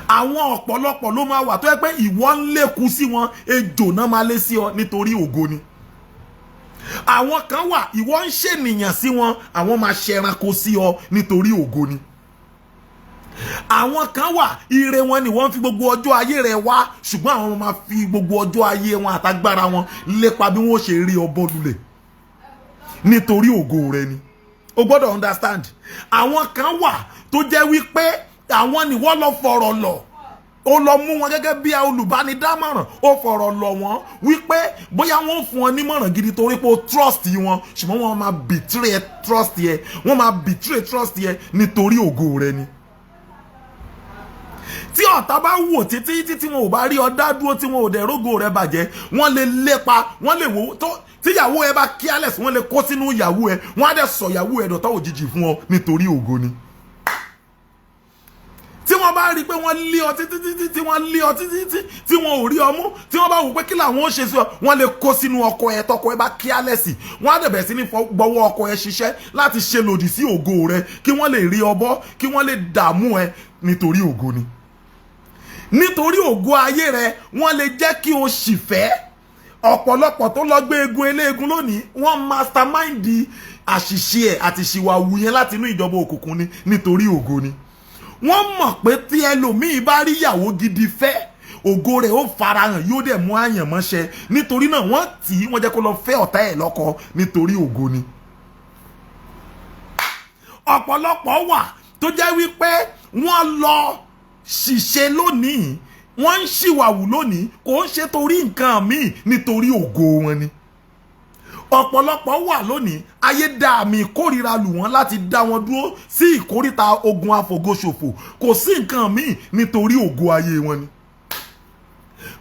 Àwọn ọ̀pọ̀lọpọ̀ ló máa wà tó yẹ pé ìwọ ń lékú sí wọn, ejò náà máa lé sí ọ nítorí ògo ni. Àwọn kan wà ìwọ ń ṣènìyàn sí wọn, àwọn máa ṣẹranko sí ọ nítorí ògo ni. Àwọn kan wà ire wọn ni wọ́n fi gbogbo ọjọ́ ayé rẹ̀ wá, ṣùgbọ́n àwọn máa fi gbogbo ọjọ́ ayé wọn àtagbára wọn lépa bí wọ́n ṣe rí ọbọ̀ lulẹ̀ nítorí ògo rẹ̀ ni. O gbọ́dọ̀ understand. Àwọn kan wà tó jẹ́ wípé àwọn ni wọ́n lọ fọ̀rọ̀ lọ, ó lọ mú wọn gẹ́gẹ́ bí olùbánidámọ̀ràn, ó fọ̀rọ̀ lọ wọn wípé bóyá wọ́n fún wọn nímọ̀ràn gidi torí pé ó trust wọn, ṣùgbọ́n wọ́n máa betray trust yẹ, wọ́n máa betray trust yẹ nítorí ògo rẹ̀ ni. Tí ọ̀tá bá wò títí tí wọn ò bá rí ọ dá dúró, tí wọn ò dẹ̀ rógo rẹ̀ bàjẹ́, wọ́n lè lépa, wọ́n lè wò tó tí ìyàwó ẹ bá careless, wọ́n lè kó sínú ìyàwó ẹ, wọ́n á dẹ̀ sọ ìyàwó ẹ dọ̀tá òjijì fún ọ nítorí ògo ni. Tí wọ́n bá rí pé wọ́n lé ọ títí tí wọ́n lé ọ títí tí wọ́n ò rí ọ mú, tí wọ́n bá wò pé kí làwọn ó ṣe sí ọ, wọ́n lè kó sínú ọkọ ẹ, tọkọ ẹ bá careless, wọ́n á dẹ̀ bẹ̀rẹ̀ sí ní gbọ́wọ́ ọkọ ẹ ṣiṣẹ́ láti ṣe lòdì sí ògo rẹ, kí wọ́n lè rí ọ bọ́, kí wọ́n lè dààmú ẹ nítorí ògo ni. Nítorí ògo ayé rẹ, wọ́n lè jẹ́ kí o sì fẹ́. Ọ̀pọ̀lọpọ̀ tó lọ gbé egun eléegun lónìí, wọ́n mastermind àṣìṣe ẹ̀ àti ìṣìwàwù yẹn láti inú ìjọba òkùnkùn ni nítorí ògo ni. Wọ́n mọ̀ pé tí ẹlòmíì bá rí ìyàwó gidi fẹ́, ògo rẹ̀ ó farahàn, yóò dẹ̀ mú àyànmọ́ṣẹ. Nítorí náà wọ́n tì í, wọ́n jẹ́ kó lọ fẹ́ ọ̀tá ẹ̀ lọ́kọ nítorí ògo ni. Ọ̀pọ̀lọpọ̀ wà tó jẹ́ wípé wọ́n lọ ṣìṣe lónìí, wọ́n ń ṣìwàwù lónìí, kò ń ṣe torí nǹkan míì, nítorí ògo wọn ni. Ọ̀pọ̀lọpọ̀ wà lónìí, ayé dá àmì ìkórìíra lù wọ́n láti dá wọn dúró sí ìkórìíta ogun àfògoṣòfò, kò sí nǹkan míì nítorí ògo ayé wọn ni.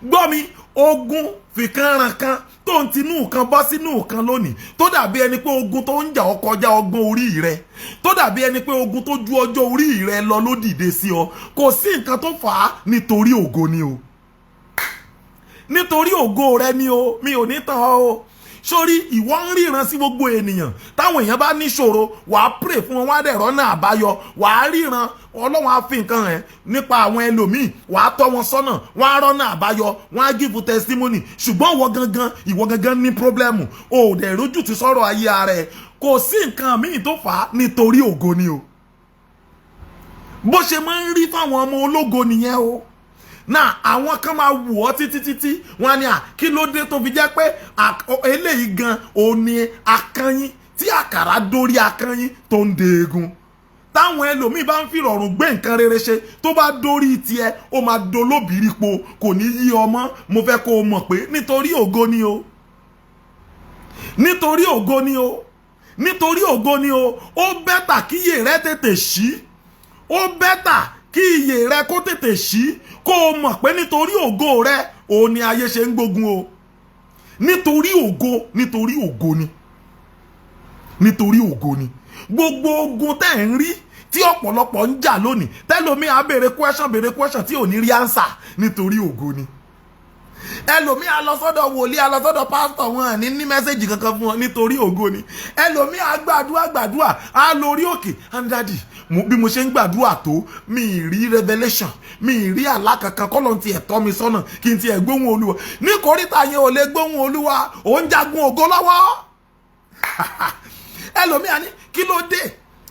Gbọ́ mi, ogun fìkanrankan tó ń tinú nǹkan bọ́ sínú nǹkan lónìí, tó dàbí ẹni pé ogun tó ń jà ọ kọjá ọgbọ́n orí rẹ, tó dàbí ẹni pé ogun tó ju ọjọ́ orí rẹ lọ ló dìde sí ọ, kò sí nǹkan tó fà á, nítorí ògo ni o. Nítorí ògo rẹ ni o, mi ò ní tàn ọ́ o. Sórí ìwọ ń ríran sí gbogbo ènìyàn, táwọn èèyàn bá níṣòro, wàá pray fún wọn, wá dẹ̀ rọ́nà àbáyọ, wàá ríran, Ọlọ́run á fi nǹkan rẹ̀ nípa àwọn ẹlòmíì, wàá tọ́ wọn sọ́nà, wọ́n á rọ́nà àbáyọ, wọ́n á give testimony. Ṣùgbọ́n ìwọ gangan ní problem, o ò dẹ̀ rójú ti sọ̀rọ̀ ayé ara ẹ̀, kò sí nǹkan míì tó fà á, nítorí ògo ni o. Bó ṣe máa ń rí fáwọn ọmọ ológo nìyẹn o. Náà àwọn kan máa wù ọ́ títí wọ́n ní kí ló dé tó fi jẹ́ pé eléyìí gan òní akányín tí àkàrà dórí akányín tó ń de egun. Táwọn ẹlòmíì bá ń fi rọrùn gbé nǹkan rere ṣe, tó bá dórí tiẹ̀ ó máa dolóbìrípo, kò ní yí ọmọ. Mo fẹ́ kó o mọ̀ pé nítorí ògo ni o. Nítorí ògo ni o. Nítorí ògo ni o. Ó bẹ́tà kí iyè rẹ tètè ṣí. Ó bẹ́tà kí iyè rẹ kó tètè ṣí, kó o mọ̀ pé nítorí ògo rẹ òun ni ayé ṣe ń gbógun o. Nítorí ògo ni. Nítorí ògo ni. Gbogbo ogun tẹ́ ń rí tí ọ̀pọ̀lọpọ̀ ń jà lónìí, tẹ́lòmíì á béèrè question tí ò ní rí answer, nítorí ògo ni. Ẹlòmíì á lọ sọ́dọ̀ wòlíì, á lọ sọ́dọ̀ pásítọ̀, wọn ní mẹ́sẹ̀jì kankan fún wọn, nítorí ògo ni. Ẹlòmíì á gbàdúrà, á lórí òkè, and daddy bí mo ṣe ń gbàdúrà tó, mi ì rí revelation, mi ì rí àlá kankan, kọ́lọ́n ti ẹ̀ tọ́ mi sọ́nà kí n ti ẹ̀ gbóhùn Olúwa. Ní kòríta yẹn ò lè gbóhùn Olúwa, ò ń jagun ògo lọ́wọ́. Ẹlòmíì á ní kí ló dé,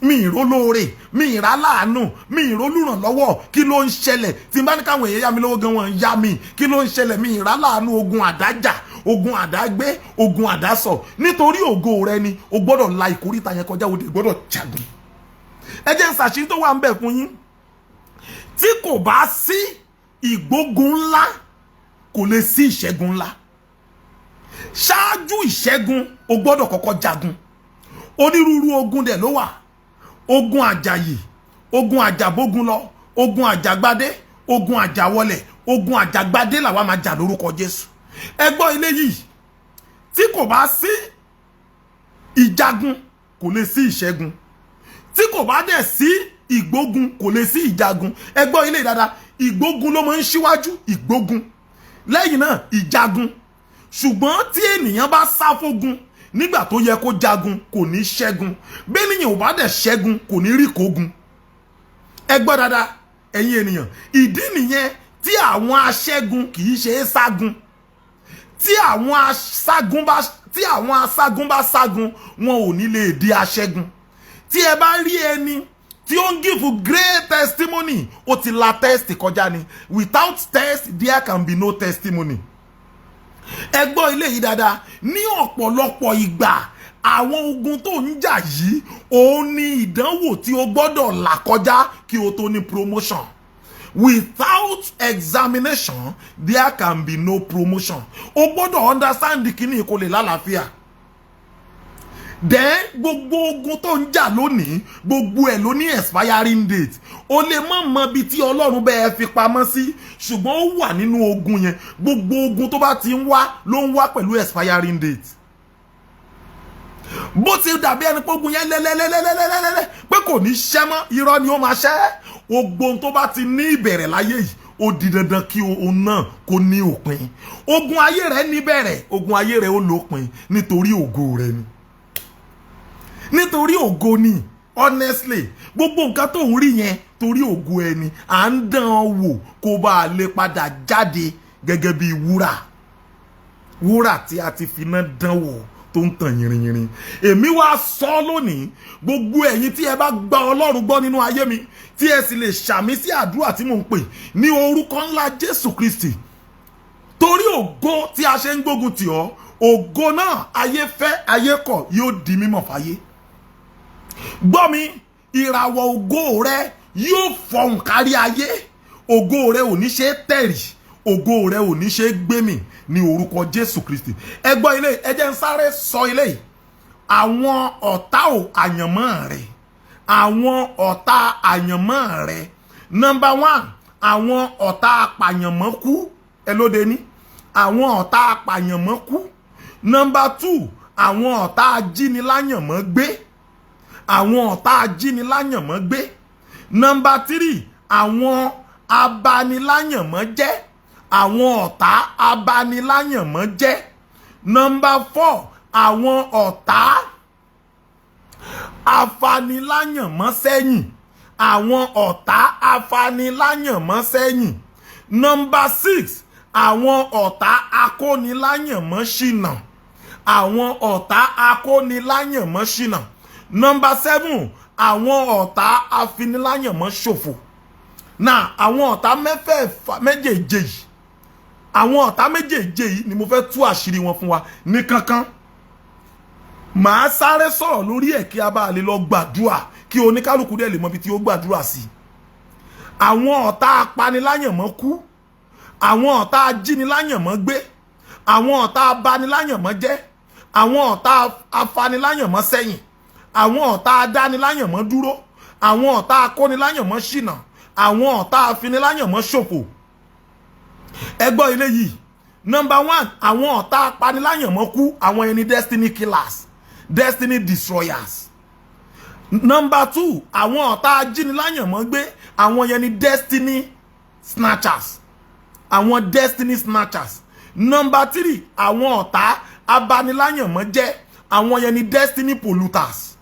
mi ì rólóore, mi ì ráláàánú, mi ì rólùrànlọ́wọ́, kí ló ń ṣẹlẹ̀? Tí n bá ní káwọn èèyàn yá mi lówó gan, wọn ń yá mi, kí ló ń ṣẹlẹ̀? Mi ì ráláàánú, ogun àdájà, ogun àdágbé, ogun àdásọ. Nítorí ògo rẹ ni o gbọ́dọ̀ la ìkóríta yẹn kọjá, o dẹ̀ gbọ́dọ̀ jagun. Ẹ jẹ́ n ṣàṣírí tó wà ń bẹ̀ fún yín. Tí kò bá sí ìgbógun ńlá, kò lè sí ìṣẹ́gun ńlá. Ṣáájú ìṣẹ́gun, o gbọ́dọ̀ kọ́kọ́ jagun. Onírúurú ogun dẹ̀ ló wà. Ogun àjàyè, ogun àjàbógun lọ, ogun àjàgbádé, ogun àjàwọlẹ̀, ogun àjàgbádé làwa máa jà lórúkọ Jésù. Ẹ gbọ́ ilé yìí, tí kò bá sí ìjagun, kò lè sí ìṣẹ́gun. Tí kò bá dẹ̀ sí ìgbógun, kò lè sí ìjagun. Ẹ gbọ́ ilé dáadáa, ìgbógun ló máa ń ṣíwájú ìgbógun. lẹ́yìn náà ìjagun. Ṣùgbọ́n tí ènìyàn bá sá fógun nígbà tó yẹ kó jagun kò ní ṣẹ́gun, bẹ́nìyàn ò bá dẹ̀ ṣẹ́gun kò ní rí kógun. Ẹ gbọ́ dáadáa ẹ̀yin ènìyàn, ìdí nìyẹn tí àwọn aṣẹ́gun kì í ṣe é ságun. Tí àwọn aṣágun bá ságun wọn ò ní lè di aṣẹ́gun. Tí ẹ bá rí ẹni tí ó ń give great testimony, ó ti la test kọjá ni. Without test there can be no testimony. Ẹ gbọ́ ilé yìí dáadáa, ní ọ̀pọ̀lọpọ̀ ìgbà àwọn ogun tó ń jà yìí òun ni ìdánwò tí o gbọ́dọ̀ là kọjá kí o tó ní promotion. Without examination there can be no promotion. O gbọ́dọ̀ understand kíní kó lè lálàáfíà. Then gbogbo ogun tó ń jà lónìí gbogbo ẹ̀ ló ní expiring date. O lè mọ̀ bí tí Ọlọ́run bẹ́ẹ̀ fi pamọ́ sí, ṣùgbọ́n ó wà nínú ogun yẹn. Gbogbo ogun tó bá ti ń wá ló ń wá pẹ̀lú expiring date. Bó ti dàbí ẹni pé ogun yẹn lẹ́lẹ́lẹ́lẹ́lẹ́lẹ́lẹ́ pé kò ní ṣẹ́ mọ́, irọ́ ni ó máa ṣẹ́. Ogun tó bá ti ní ìbẹ̀rẹ̀ láyé yìí ó di dandan kí òun náà kó ní òpin. Ogun ayé rẹ̀ ní bẹ̀rẹ̀, ogun ayé rẹ̀ ó lópin nítorí ògo rẹ̀ ni. Nítorí ògo ni, honestly, gbogbo nǹkan tó ń rí yẹn torí ògo ẹni, à ń dán wò kó bá lè padà jáde gẹ́gẹ́ bí wúrà. Wúrà tí a ti fi iná dán wò tó ń tàn yìnrìnyìnrìn. Èmi wá sọ lónìí, gbogbo ẹ̀yin tí ẹ bá gba Ọlọ́run gbọ́ nínú ayé mi, tí ẹ sì lè ṣàmì sí àdúrà tí mò ń pè ní orúkọ ńlá Jésù Kristi. Torí ògo tí a ṣe ń gbógun tì ọ́, ògo náà ayé fẹ́ ayé kọ̀ yóò di mímọ̀ fáyé. Gbọ́ mi, ìràwọ̀ ògo rẹ yóò fọhùn kárí ayé. Ògo rẹ ò ní ṣe tẹ̀rì, ògo rẹ ò ní ṣe gbémì ní orúkọ Jésù Kristi. Ẹ gbọ́ ilé, ẹ jẹ́ n sáré sọ ilé. Àwọn ọ̀tá àyànmọ́ rẹ, àwọn ọ̀tá àyànmọ́ rẹ. Number 1, àwọn ọ̀tá apàyànmọ́kú. Ẹ lóde ní àwọn ọ̀tá apàyànmọ́kú. Number 2, àwọn ọ̀tá ajíniláyànmọ́ gbé. Àwọn ọ̀tá ajíniláyànmọ́ gbé. Number 3, àwọn abaniláyànmọ́ jẹ́. Àwọn ọ̀tá abaniláyànmọ́ jẹ́. Number 4, àwọn ọ̀tá afaniláyànmọ́ sẹ́yìn. Àwọn ọ̀tá afaniláyànmọ́ sẹ́yìn. Number 6, àwọn ọ̀tá akóniláyànmọ́ ṣìnà. Àwọn ọ̀tá akóniláyànmọ́ ṣìnà. Number 7, àwọn ọ̀tá afiniláyànmọ́ ṣòfò. Now, àwọn ọ̀tá méjèèjì yìí, àwọn ọ̀tá méjèèjì yìí ni mo fẹ́ tú àṣírí wọn fún wa ní kankan. Màá sáré sọ̀rọ̀ lórí ẹ̀ kí a bá lè lọ gbàdúrà kí oníkálukú dẹ̀ lè mọ ibi tí ó gbàdúrà sí. Àwọn ọ̀tá apaniláyànmọ́ kú. Àwọn ọ̀tá ajíniláyànmọ́ gbé. Àwọn ọ̀tá abaniláyànmọ́ jẹ́. Àwọn ọ̀tá afaniláyànmọ́ sẹ́yìn. Àwọn ọ̀tá adániláyànmọ́ dúró. Àwọn ọ̀tá akóniláyànmọ́ ṣìnà. Àwọn ọ̀tá afiniláyànmọ́ ṣòfò. Ẹ gbọ́ ilé yìí. Number 1, àwọn ọ̀tá apaniláyànmọ́ kú. Àwọn ẹni destiny killers, destiny destroyers. Number 2, àwọn ọ̀tá ajíniláyànmọ́ gbé. Àwọn ẹni destiny snatchers. Àwọn destiny snatchers. Number 3, àwọn ọ̀tá abaniláyànmọ́ jẹ́. Àwọn ẹni destiny polluters.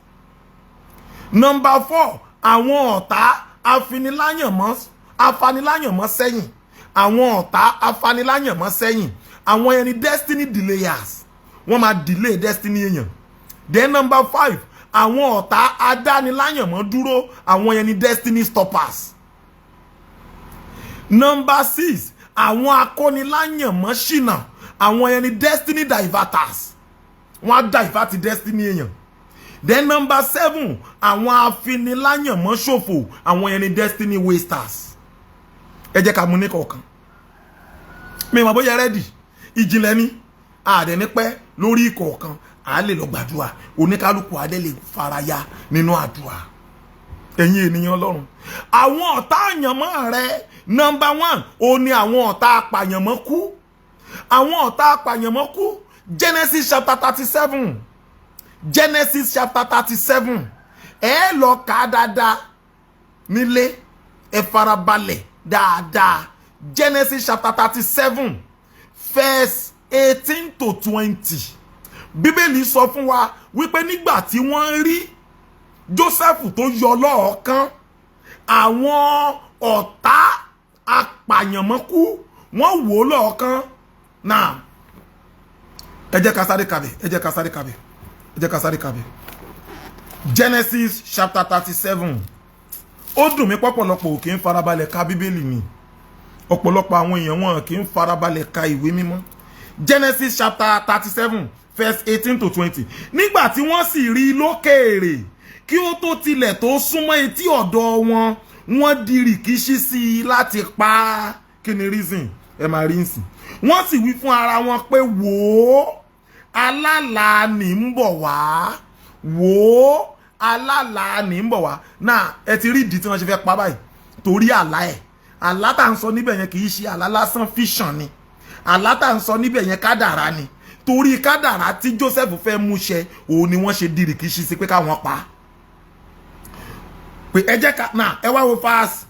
Number 4, àwọn ọ̀tá afaniláyànmọ́ sẹ́yìn. Àwọn ọ̀tá afaniláyànmọ́ sẹ́yìn. Àwọn ẹni destiny delayers. Wọ́n máa delay destiny èèyàn. Then number 5, àwọn ọ̀tá adániláyànmọ́ dúró. Àwọn ẹni destiny stoppers. Number 6, àwọn akóniláyànmọ́ ṣìnà. Àwọn ẹni destiny diverters. Wọ́n á divert destiny èèyàn. Then number 7, àwọn afiniláyànmọ́ ṣòfò. Àwọn ẹni destiny wasters. Ẹ jẹ́ ká mú ní kọ̀ọ̀kan. Mi mọ̀ bóyá ready. Ìjìnlẹ̀ ni àdẹ̀ ní pẹ́ lórí ìkọ̀ọ̀kan. A lè lọ gbàdúrà. Oníkálukú adé lè faraya nínú àdúrà. Ẹ̀yin ènìyàn Ọlọ́run. Àwọn ọ̀tá àyànmọ́ rẹ. Number 1, ó ní àwọn ọ̀tá apàyànmọ́ kú. Àwọn ọ̀tá apàyànmọ́ kú. Genesis chapter 37. Genesis chapter 37. Ẹ lọ kà dáadáa nílé. Ẹ farabalẹ̀ dáadáa. Genesis chapter 37. verse 18 to 20 bíbélì sọ fún wa wípé nígbà tí wọ́n rí Jósẹ́fù tó yọ lọ́ọ̀kan àwọn ọ̀tá apàyànmọ́kú wọ́n wò lọ́ọ̀kan náà ẹ jẹ́ ká sáré kàbẹ̀ Genesis chapter 37 ó dùn mí pọ̀pọ̀lọpọ̀ kì í farabalẹ̀ ka bíbélì ni ọ̀pọ̀lọpọ̀ àwọn èèyàn wọn kì í farabalẹ̀ ka ìwé mímọ́ Genesis chapter 37 verse 18 to 20 nígbà tí wọ́n sì rí lókèèrè kí ó tó tilẹ̀ tó súnmọ́ etí ọ̀dọ̀ wọn wọ́n di rìkíṣí sí i láti pa á. Kí ni reason ẹ máa rí nsìn wọ́n sì wí fún ara wọn pé wò ó alálàá ní ń bọ̀ wá wò ó alálàá ní ń bọ̀ wá náà ẹ ti rí ìdí tí wọ́n ṣe fẹ́ pa báyìí torí àlá ẹ̀ àlá tá ń sọ níbẹ̀ yẹn kì í ṣe àlá lásán fiction ni àlá tá ń sọ níbẹ̀ yẹn kádàrá ni torí kádàrá tí Joseph fẹ́ mú ṣẹ òun ni wọ́n ṣe di rìkíṣí sí pé káwọn pa á. Pé ẹ jẹ́ ká náà ẹ wá wo verse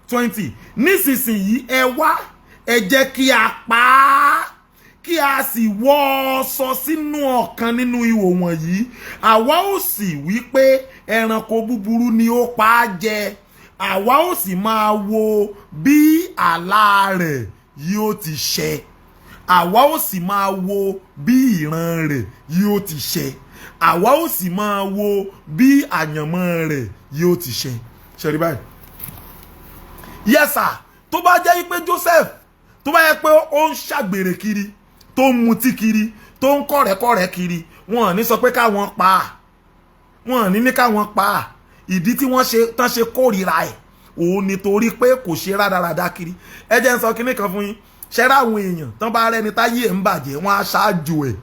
20 nísinsìnyí ẹ wá ẹ jẹ́ kí a pa á kí a sì wọ́ ọ sọ sínú ọ̀kan nínú ihò wọ̀nyí àwa ó sì wí pé ẹranko búburú ni ó pa á jẹ àwa ó sì máa wo bí àlá rẹ̀ yóò ti ṣẹ àwa ó sì máa wo bí ìran rẹ̀ yóò ti ṣẹ àwa ó sì máa wo bí àyànmọ́ rẹ̀ yóò ti ṣẹ. Ṣé rí báyìí? Yes sir, tó bá jẹ́ pé Joseph tó bá yẹ pé ó ń ṣàgbèrè kiri tó ń mutí kiri tó ń kọ̀rẹ́kọ̀rẹ́ kiri wọn ò ní sọ pé káwọn pa á wọn ò ní káwọn pa á ìdí tí wọ́n tán ṣe kórìíra ẹ̀ òun nítorí pé kò ṣe rádaràda kiri. Ẹ jẹ́ n sọ kinní kan fún yín ṣẹ́ra àwọn èèyàn tán bá rẹ́ni táyé ẹ̀ ń bàjẹ́ wọ́n á ṣáájú ẹ̀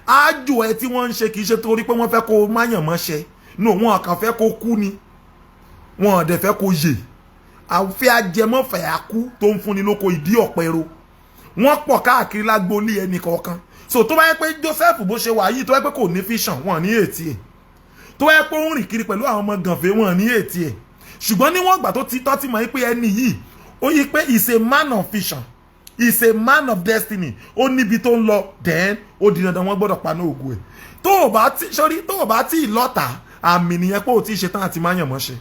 ájò ẹ̀ tí wọ́n ń ṣe kì í ṣe torí pé wọ́n fẹ́ kó máyàn mọ́ṣẹ́ no wọn kàn fẹ́ kó kú ni wọn ò dẹ̀ fẹ́ kó yè àfẹ́ ajẹmọ́fẹ́ àkú tó ń fúnni lóko ìdí ọ̀pẹ̀rọ wọ́n pọ̀ káàkiri lágbólé ẹnì kọ̀ọ̀kan so tó bá yẹ pé Joseph bó ṣe wà yìí tó bá yẹ pé kò ní fiction wọn ní ètí ẹ̀ tó bá yẹ pé ó ń rìn kiri pẹ̀lú àwọn ọmọ gànfẹ́ wọn ní ètí ẹ̀ ṣùgbọ́n níwọ̀n ìgbà tó ti tọ́ ti mọ̀ pé ẹni yìí ó yí pé is a man of vision is a man of destiny ó níbi tó ń lọ then ó di dandan wọ́n gbọ́dọ̀ paná ògùn ẹ̀ tó o bá tí ìlọ́ta àmì nìyẹn pé o ti ṣe tán àti máa yàn mọ́ṣẹ́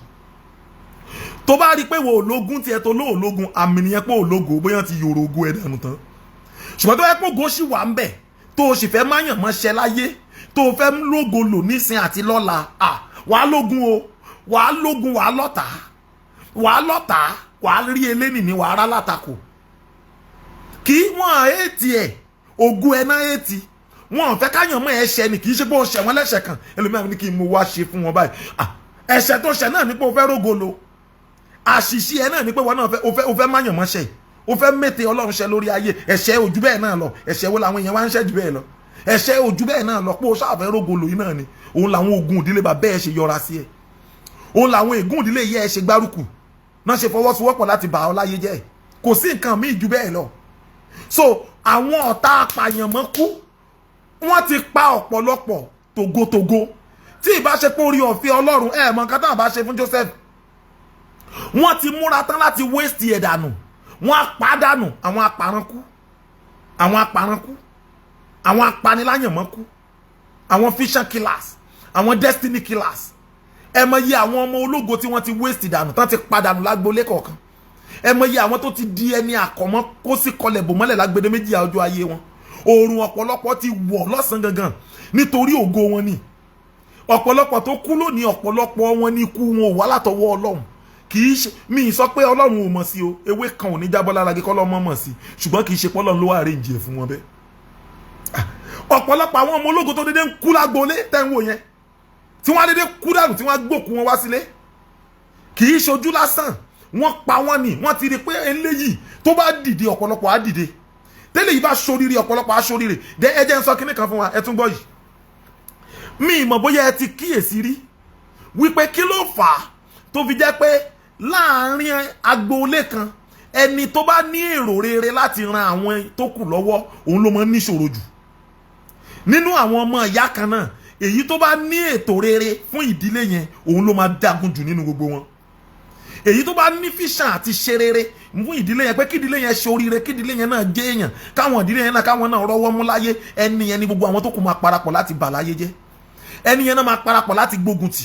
tó bá rí pé wo ológun tiẹ̀ tó lóòlógun àmì nìyẹn pé ológo bóyá ti yòrò ogun ẹ̀ dànù tán ṣùgbọ́n tó yẹ pé ògo ṣì wà ń bẹ̀ tó o sì fẹ́ máa yàn mọ́ṣẹ́ láyé tó o fẹ́ lógo lò nísìn àti lọ́la wàá lógun o wàá lógun wàá lọ́ta wàá rí elénìní wàá rá látakò kí wọ́n ètì ẹ̀ ògùn ẹ̀ náà ètì wọ́n fẹ́ káyàn mọ́ ẹ̀ṣẹ̀ ni kì í ṣe pé ó ṣẹ̀ wọ́n lẹ́ṣẹ̀ kan ẹlòmíràn ní kí n mo wá ṣe fún wọn báyìí ẹ̀ṣẹ̀ tó ṣẹ̀ náà ní pé o fẹ́ rógolo àṣìṣe ẹ̀ náà ní pé wọn náà o fẹ́ máyàn mọ́ṣẹ́ o fẹ́ mẹ́tẹ̀ Ọlọ́run ṣẹ lórí ayé ẹ̀ṣẹ̀ ojú bẹ́ẹ̀ náà lọ ẹ̀ṣẹ̀ wo làwọn èèyàn wá ń ṣẹ́ jù bẹ́ẹ̀ lọ ẹ̀ṣẹ̀ ojú bẹ́ẹ̀ náà lọ pé o ṣáà fẹ́ rógolo yìí náà ni òun làwọn ogun ìdílé bàbá ẹ̀ ṣe yọra sí ẹ̀ òun làwọn ègún ìdílé yẹ ẹ̀ ṣe gbárùkù náà ṣe fọwọ́sowọ́pọ̀ láti bà ọ́ láyé jẹ́ kò sí nǹkan míì ju bẹ́ẹ̀ lọ so àwọn ọ̀tá apàyànmọ́kú wọ́n ti pa ọ̀pọ̀lọpọ̀ tògótògó tí ìbá ṣe pé orí ọ̀fẹ́ Ọlọ́run ẹ̀ mọ̀ nǹkan táwọn bá ṣe fún Joseph wọ́n ti múra tán láti waste ẹ̀ dànù wọ́n á pa dànù àwọn apàránkú àwọn apaniláyànmọ́kú àwọn fisher killers àwọn destiny killers ẹ mọ̀ iye àwọn ọmọ ológo tí wọ́n ti waste dànù tán ti pa dànù lágbolé kọ̀ọ̀kan ẹ mọ̀ iye àwọn tó ti di ẹni àkọ́mọ́ kó sì kọlẹ̀ bò mọ́lẹ̀ lágbede méjì ọjọ́ ayé wọn oòrùn ọ̀pọ̀lọpọ̀ ti wọ̀ lọ́sàn gangan nítorí ògo wọn ni ọ̀pọ̀lọpọ̀ tó kú lónìí ọ̀pọ̀lọpọ̀ wọn ní ikú wọn ò wá látọwọ́ Ọlọ́run kì í ṣe mi sọ pé Ọlọ́run ò mọ̀ sí o ewé kan ò ní jábọ́ lára gé kọ́lọ́ mọ̀ sí ṣùgbọ́n kì í ṣe pọ́lọ́run ló wà arrange fún wọn bẹ́ẹ̀ ọ̀pọ̀lọpọ̀ àwọn ọmọ ológo tó dédé ń kú lágbolé tẹ́ ń wò yẹn tí wọ́n á dédé kú dànù tí wọ́n á gbòkú wọn wá sílé kì í ṣojú lásán wọ́n pa wọ́n ni wọ́n ti rí pé eléyìí tó bá dìde ọ̀pọ̀lọpọ̀ á dìde tẹ́lẹ̀ yìí bá ṣoríire ọ̀pọ̀lọpọ̀ á ṣoríire dé ẹ jẹ́ ń sọ kinní kan fún wa ẹ tún gbọ́ yìí mi ìmọ̀ bóyá ẹ ti kíyèsí rí wípé kí ló fà á tó fi jẹ́ pé láàárín agboolé kan ẹni tó bá ní èrò rere láti ran àwọn tó kù lọ́wọ́ òun ló máa ń níṣòro jù nínú àwọn ọmọ ìyá kan náà èyí tó bá ní ètò rere fún ìdílé yẹn òun ló máa dágun jù nínú gbogbo wọn èyí tó bá ní fíṣàn àti ṣe rere fún ìdílé yẹn pé kí ìdílé yẹn ṣe oríire, kí ìdílé yẹn náà jẹ́ èèyàn, káwọn ìdílé yẹn náà káwọn náà rọ́wọ́ mú láyé, ẹni yẹn ni gbogbo àwọn tó kù máa parapọ̀ láti bà láyé jẹ́, ẹni yẹn náà máa parapọ̀ láti gbógun tì,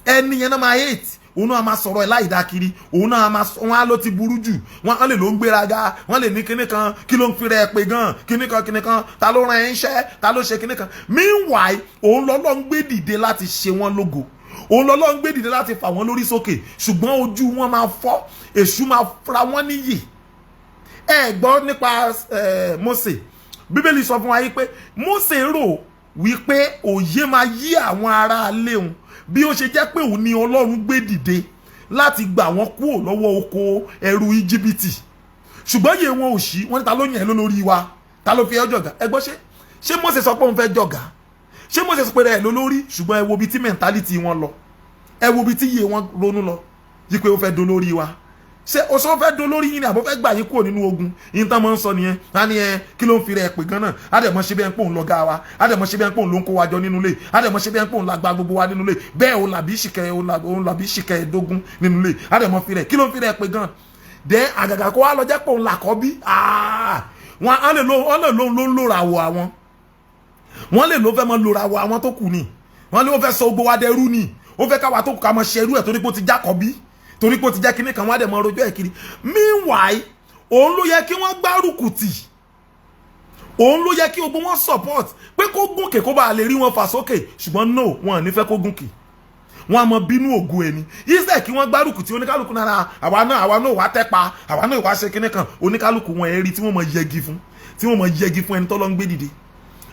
ẹni yẹn náà máa hate, òun náà máa sọ̀rọ̀ ẹ̀ láì dá kiri, òun náà máa wọn á ló ti burú jù, wọn á lè ló ń gbéraga, wọn lè ní kinní kan, kí ló ń fi rẹ̀ pé gan, kinní kan, ta ló rán ẹ iṣẹ́, ta ló ṣe kinní kan. Meanwhile òun lọ́lọ́ ń gbé dìde láti ṣe wọ́n lógo, òun lọ́lọ́ ń gbé dìde láti fà wọ́n lórí sókè, ṣùgbọ́n ojú wọn máa fọ́, èṣù máa fura wọ́n níyì. Ẹ gbọ́ nípa Mósè, Bíbélì sọ fún wa yìí pé Mósè rò wípé òye máa yí àwọn ará ilé òun bí ó ṣe jẹ́ pé òun ni Ọlọ́run gbé dìde láti gbà wọ́n kúrò lọ́wọ́ oko ẹrú Íjíbítì, ṣùgbọ́n yẹ wọn ò ṣí, wọ́n ní ta ló yàn lórí wa, ta ló fi ẹ́ jọ̀gá. Ẹ gbọ́, ṣé Mósè sọ pé òun fẹ́ jọ̀gá, ṣé Mósè sọ pé rẹ̀ lólórí, ṣùgbọ́n ẹ wo bí tí mentality wọn lọ, ẹ wo bí tí iye wọn ronú lọ yí pé ó fẹ́ dolórí wa. Ṣé o sọ fẹ́ dolórí yín ni àbọ̀ fẹ́ gbà yín kúrò nínú ogun? Yín tán máa ń sọ nìyẹn, á ní kí ló ń fi rẹ̀ pè gan náà, á dẹ̀ mọ́ ṣe bẹ́ẹ̀ ń pòun lọ́gá wa, á dẹ̀ mọ́ ṣe bẹ́ẹ̀ ń pòun ló ń kó wa jọ nínú ilé, á dẹ̀ mọ́ ṣe bẹ́ẹ̀ ń pòun lágbá gbogbo wa nínú ilé, bẹ́ẹ̀ òun làbí ṣìkẹ́ ẹ̀dógún nínú ilé, á dẹ̀ mọ́ fi rẹ̀, kí ló ń fi rẹ̀ pè gan? Dẹ́ àgàgà kó wá lọ jẹ́ pòun làkọ́bí, wọn á lè ló ń lòrà wọ àwọn, wọ́n lè ló fẹ́ mọ́ lòrà wọ àwọn tó kù ni, wọ́n lè ó fẹ́ sọ gbogbo wa dẹrú ni, ó fẹ́ káwa tó kù ká mọ́ ṣerú ẹ̀ torí pé ó ti jákọ́bí, torí pé ó ti jẹ́ kíní kan wọ́n á dẹ̀ mọ́ rojọ́ ẹ̀ kiri. Meanwhile òun ló yẹ kí wọ́n gbárùkù tì, òun ló yẹ kí gbogbo wọn support pé kó gùnkè kó bá lè rí wọn fà sókè, ṣùgbọ́n no, wọn ò ní fẹ́ kó gùnkè, wọn á mọ bínú ògo ẹni. Iṣẹ́ kí wọ́n gbárùkù tì oníkálukú náà, àwa náà wá tẹ́pa, àwa náà wá ṣe kíní kan, oníkálukú wọn ẹ̀rí tí wọ́n mọ yẹgi fún, tí wọ́n mọ yẹgi fún ẹni tọ́lọ́ ń gbé dìde.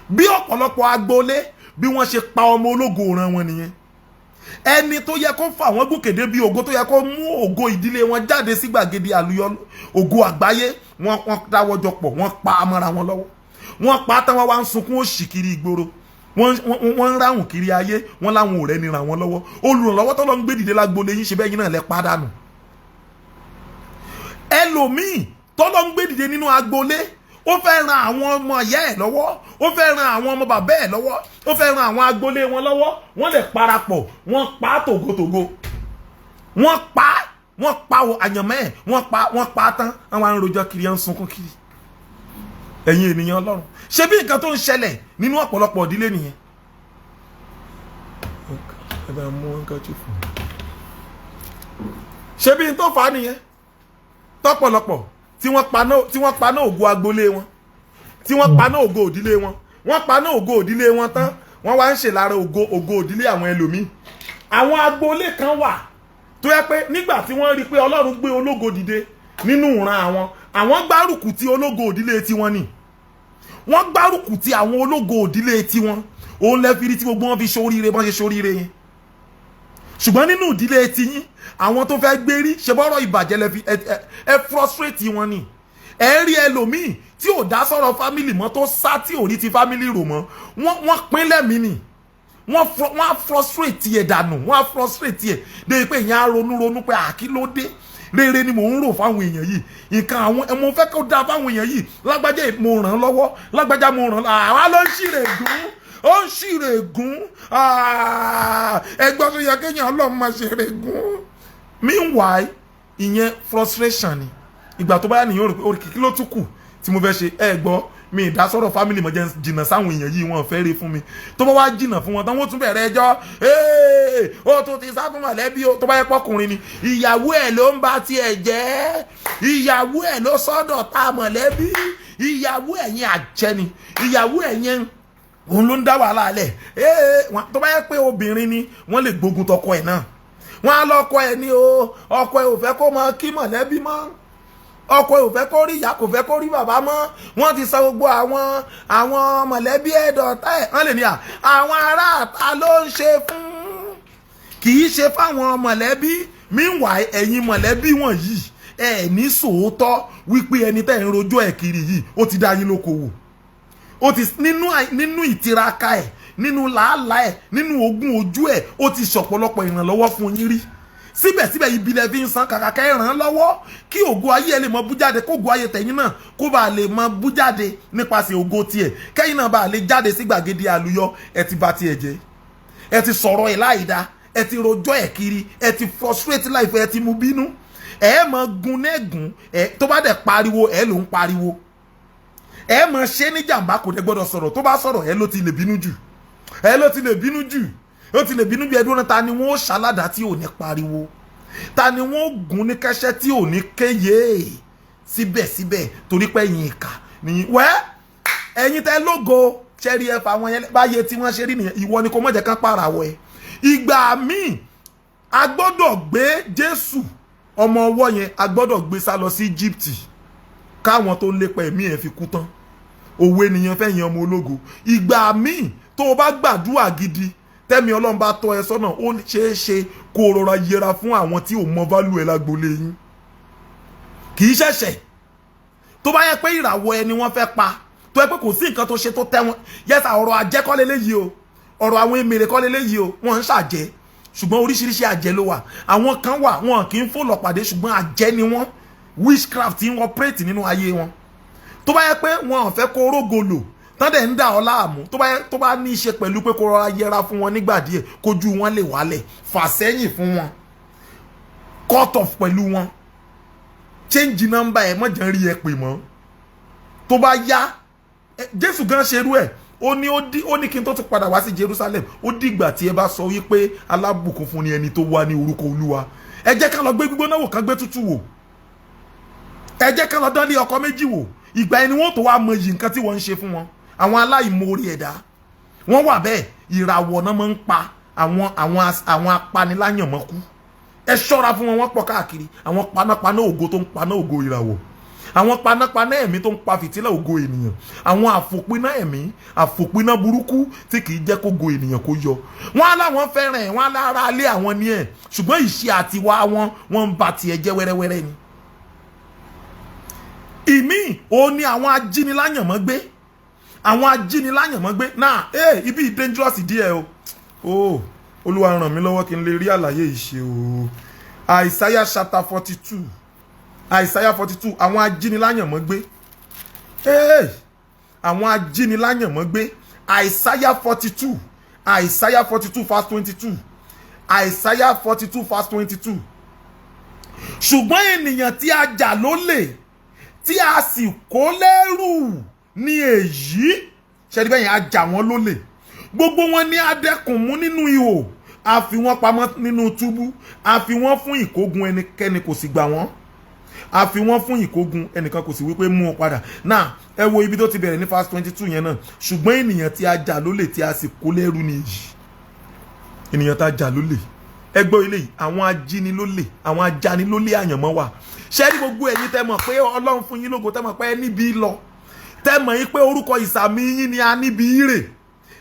Bí ọ̀pọ̀lọpọ̀ agboolé bí wọ́n ṣe pa ọmọ ológo ran wọn nìyẹn. Ẹni tó yẹ kó fà wọ́n gòkèdè bí ògo, tó yẹ kó mú ògo ìdílé wọn jáde sí gbàgede àlùyọ ògo àgbáyé, wọ́n dáwọ́jọ pọ̀, wọ́n pa amọ́ra wọn lọ́wọ́, wọ́n pa tán, wọ́n wá ń sunkún òṣì kiri ìgboro, wọ́n ń ráhùn kiri ayé, wọ́n láwọn ò rẹ́ni ràn wọ́n lọ́wọ́. Olùrànlọ́wọ́ tó lọ ń gbé dìde lágbolé yín ṣe bẹ́ẹ̀ yín náà lẹ pàdánù. Ẹlòmíì tó lọ ń gbé dìde nínú agbolé, ó fẹ́ ran àwọn ọmọ ìyá ẹ̀ lọ́wọ́, ó fẹ́ ran àwọn ọmọ bàbá ẹ̀ lọ́wọ́, ó fẹ́ ran àwọn agbolé wọn lọ́wọ́, wọ́n lè parapọ̀, wọ́n pa tògótògó, wọ́n pa àyànmọ́ ẹ̀, wọ́n pa tán, àwọn arìnrìnjọ kiri ń sunkún kiri. Ẹ̀yin ènìyàn Ọlọ́run, ṣé bí nǹkan tó ń ṣẹlẹ̀ nínú ọ̀pọ̀lọpọ̀ ìdílé nìyẹn? Ṣé bí n tó fà á nìyẹn tọ́pọ̀lọpọ̀ tí wọ́n paná ògo agbolé wọn, tí wọ́n paná ògo òdílé wọn, wọ́n paná ògo òdílé wọn tán, wọ́n wá ń ṣe lára ògo òdílé àwọn ẹlòmíì. Àwọn agbolé kan wà tó yẹ pé nígbà tí wọ́n rí pé Ọlọ́run gbé ológo dìde nínú ìran àwọn gbárùkù ti ológo òdílé tiwọn ni, wọ́n gbárùkù ti àwọn ológo òdílé tiwọn, òun lẹ́fìrí tí gbogbo wọn fi ṣoríire bọ́n ṣe ṣoríire yẹn. Ṣùgbọ́n nínú ìdílé tiyín, àwọn tó fẹ́ gbérí ṣe bọ́rọ̀ ìbàjẹ́ lẹ́fi ẹ frustrate wọn ni. Ẹ rí ẹlòmíì tí ò dá sọ̀rọ̀ fámìlì mọ́, tó sá tí ò rí ti fámìlì rò mọ́, wọ́n pín lẹ́mìí ni, wọ́n á frustrate ẹ̀ dànù, wọ́n á frustrate ẹ̀ dé pé ìyẹn á ronú pé kí ló dé, rere ni mò ń rò fáwọn èèyàn yìí, nǹkan àwọn mo fẹ́ kó dáa fáwọn èèyàn yìí, lágbájá mo ràn án lọ́wọ́, lágbájá mo ràn án, àwa ló ń ṣìrè gún, ó ń ṣìrè gún, ẹgbọ́n tó yẹ kéèyàn Ọlọ́run máa ṣèrè gún. Meanwhile ìyẹn frustration ni. Ìgbà tó bá yà nìyẹn rò pé kí ló tún kù tí mo fẹ́ ṣe. Ẹ gbọ́, mi ìdá sọ̀rọ̀ family mọ̀ jẹ́ jìnnà sáwọn èèyàn yìí, wọn fẹ́ rí fún mi. Tó bá wá jìnnà fún wọn tán, wọ́n tún bẹ̀rẹ̀ ẹjọ́, ó tún ti sá fún mọ̀lẹ́bí o. Tó bá yẹ pọ́kùnrin ni, ìyàwó ẹ̀ ló ń bá tiẹ̀ jẹ́, ìyàwó ẹ̀ ló sọ́dọ̀ ta mọ̀lẹ́bí, ìyàwó ẹ̀ yẹn àjẹni, ìyàwó ẹ̀ yẹn òun ló ń dá wàhálà lẹ̀. Tó bá yẹ pé obìnrin ni, wọ́n lè gbógun tọkọ ẹ̀ náà, wọ́n á lọ́kọ ẹ̀ ní o, ọkọ ẹ̀ ò fẹ́ kó mọ kí mọ̀lẹ́bí mọ́, ọkọ ẹ̀ ò fẹ́ kó rí ìyá, kò fẹ́ kó rí bàbá mọ́, wọ́n ti sọ gbogbo àwọn mọ̀lẹ́bí ẹ̀dọ̀tá ẹ̀, wọ́n lè ní àwọn ará àta ló ń ṣe fún, kì í ṣe fáwọn mọ̀lẹ́bí. Meanwhile ẹ̀yin mọ̀lẹ́bí wọ̀nyí ẹ̀ ní sòótọ́ wípé ẹni tẹ́ ń rojọ́ ẹ̀ kiri yìí ó ti dá yín lókòwò, ó ti nínú ìtiraka ẹ̀, nínú làálàá ẹ̀, nínú ogún ojú ẹ̀, ó ti ṣọ̀pọ̀lọpọ̀ ìrànlọ́wọ́ fún yín rí. Síbẹ̀síbẹ̀ ibi lẹ fi ń san kàkà kẹ́ ràn án lọ́wọ́ kí ògo ayé ẹ lè mọ bú jáde, kó ògo ayé tẹ̀yìn náà kó bá lè mọ bú jáde nípasẹ̀ ògo tiẹ̀, kẹ́yìn náà bá lè jáde sí gbàgede àlùyọ. Ẹ ti bà tiẹ̀ jẹ́, ẹ ti sọ̀rọ̀ ẹ̀ láìda, ẹ ti rojọ́ ẹ̀ kiri, ẹ ti frustrate life, ẹ ti mú bínú, ẹ mọ gun nẹ́gùn tó bá dẹ̀ pariwo ẹ ló ń pariwo ẹ mọ ṣe ní jàǹbá kò dẹ̀ gbọ́dọ̀ sọ̀rọ̀ tó bá sọ̀rọ̀ ẹ ló ti lè bínú jù ó ti lè bínú bí ẹdún náà. ta ni wọ́n ṣàládà tí ò ní pariwo, ta ni wọ́n gun ní kẹ́sẹ́ tí ò ní kéye síbẹ̀síbẹ̀ torí pé ẹ̀yin ìkà nìyí. ẹ̀yin tẹ́ lógo ṣẹ́rí ẹ fà wọn yẹn báyé tí wọ́n ṣe rí nìyẹn. ìwọ ni kò mọ̀ jẹ́ kán pàràwọ̀ ẹ. ìgbà míì a gbọ́dọ̀ gbé Jésù ọmọ ọwọ́ yẹn a gbọ́dọ̀ gbé sá lọ sí Egypt káwọn tó ń lépa ẹ̀mí ẹ̀ fi kú tán. òwe nìyẹn fẹ́ yan ọmọ ológo. ìgbà míì tó o bá gbàdúrà gidi tẹ́mi Ọlọ́run bá tọ́ ẹ sọ́nà ó ṣeé ṣe kó o rọra yẹra fún àwọn tí ò mọ value ẹ lágbolé yín. kì í ṣẹ̀ṣẹ̀ tó bá yẹ pé ìràwọ̀ ẹni wọ́n fẹ́ pa tó yẹ pé kò sí nǹkan tó ṣe tó tẹ́ wọn. yẹ́sà ọ̀rọ̀ àjẹ́ kọ́ leléyìí o, ọ̀rọ̀ àwọn èmèrè kọ́ leléyìí o, wọ́n ń ṣàjẹ́ ṣùgbọ́n oríṣiríṣi àjẹ́ ló wà. àwọn kan wà wọn kì í fò lọ pàdé ṣùgbọ́n àjẹ́ ni wọ́n, witchcraft ń operate nínú ayé wọn. tó bá yẹ pé wọn ò fẹ́ kó rógo lò tán dẹ̀ ń dà ọ́ láàmú, tó bá ní í ṣe pẹ̀lú pé kó rọra yẹra fún wọn nígbà díẹ̀ kójú wọn lè wálẹ̀, fà sẹ́yìn fún wọn, cut off pẹ̀lú wọn, change number ẹ̀ mọ̀jẹ̀ rí ẹ pè mọ́. tó bá yá Jésù gan ṣerú ẹ̀ ó ní kí n tó tún padà wá sí Jerusalem ó dìgbà tí ẹ bá sọ wípé alábùkún fún ni ẹni tó wá ní orúkọ Olúwa. ẹ jẹ́ ká lọ gbé gbígbóná wò kán gbé tútù wò, ẹ jẹ́ ká lọ dán lé ọkọ méjì wò. ìgbà ẹni wọn tó wá mọ yìí nǹkan tí wọ́n ń ṣe fún wọn. àwọn aláìmoore ẹ̀dá wọ́n wà bẹ́ẹ̀. ìràwọ̀ náà máa ń pa àwọn apaniláyànmọ́kú. ẹ ṣọ́ra fún wọn, wọ́n pọ̀ káàkiri. àwọn panápaná ògo tó ń paná ògo ìràwọ̀, àwọn panápaná ẹ̀mí tó ń pa fìtílà ògo ènìyàn, àwọn àfòpiná ẹ̀mí, àfòpiná burúkú tí kì í jẹ́ kó go ènìyàn kó yọ. wọ́n á láwọn fẹ́ràn ẹ̀, wọ́n á lára alé àwọn ní ẹ̀, ṣùgbọ́n ìṣe àtiwá wọ́n ń ba tiẹ̀ jẹ́ wẹ́rẹ́wẹ́rẹ́ ni. ìmí òun ni àwọn ajíniláyànmọ́ gbé, àwọn ajíniláyànmọ́ gbé náà ibi dangerous díẹ̀ o. Olúwa ràn mí lọ́wọ́ kí n lè rí àlàyé ìṣe o. Isaiah chapter 42, Isaiah 42, àwọn ajíniláyànmọ́ gbé, àwọn ajíniláyànmọ́ gbé. Isaiah 42, Isaiah 42 verse 22, Isaiah 42 verse 22. ṣùgbọ́n ènìyàn tí a jà lólè tí a sì kó lẹ́rù ní èyí, ṣe níbẹ̀ yẹn a jà wọ́n lólè, gbogbo wọn ní adẹ́kùn mú nínú ihò, a fi wọ́n pamọ́ nínú túbú, a fi wọ́n fún ìkógun, ẹnikẹ́ni kò sì gbà wọ́n, a fi wọ́n fún ìkógun, ẹnìkan kò sì wípé mú wọn padà. náà ẹ wo ibi tó ti bẹ̀rẹ̀ ní verse 22 yẹn náà. ṣùgbọ́n ènìyàn tí a jà lólè tí a sì kó lẹ́rù ní èyí, ènìyàn tá a jà lólè. ẹ gbọ́ ilé yìí, àwọn ajínilólè, àwọn ajánilólè àyànmọ́ wà. ṣé ní gbogbo ẹ̀yin tẹ́ mọ̀ pé Ọlọ́run fún yín lógo, tẹ́ mọ̀ pé ẹ níbi lọ, tẹ́ mọ̀ yín pé orúkọ ìsàmì yín ni a níbi ire,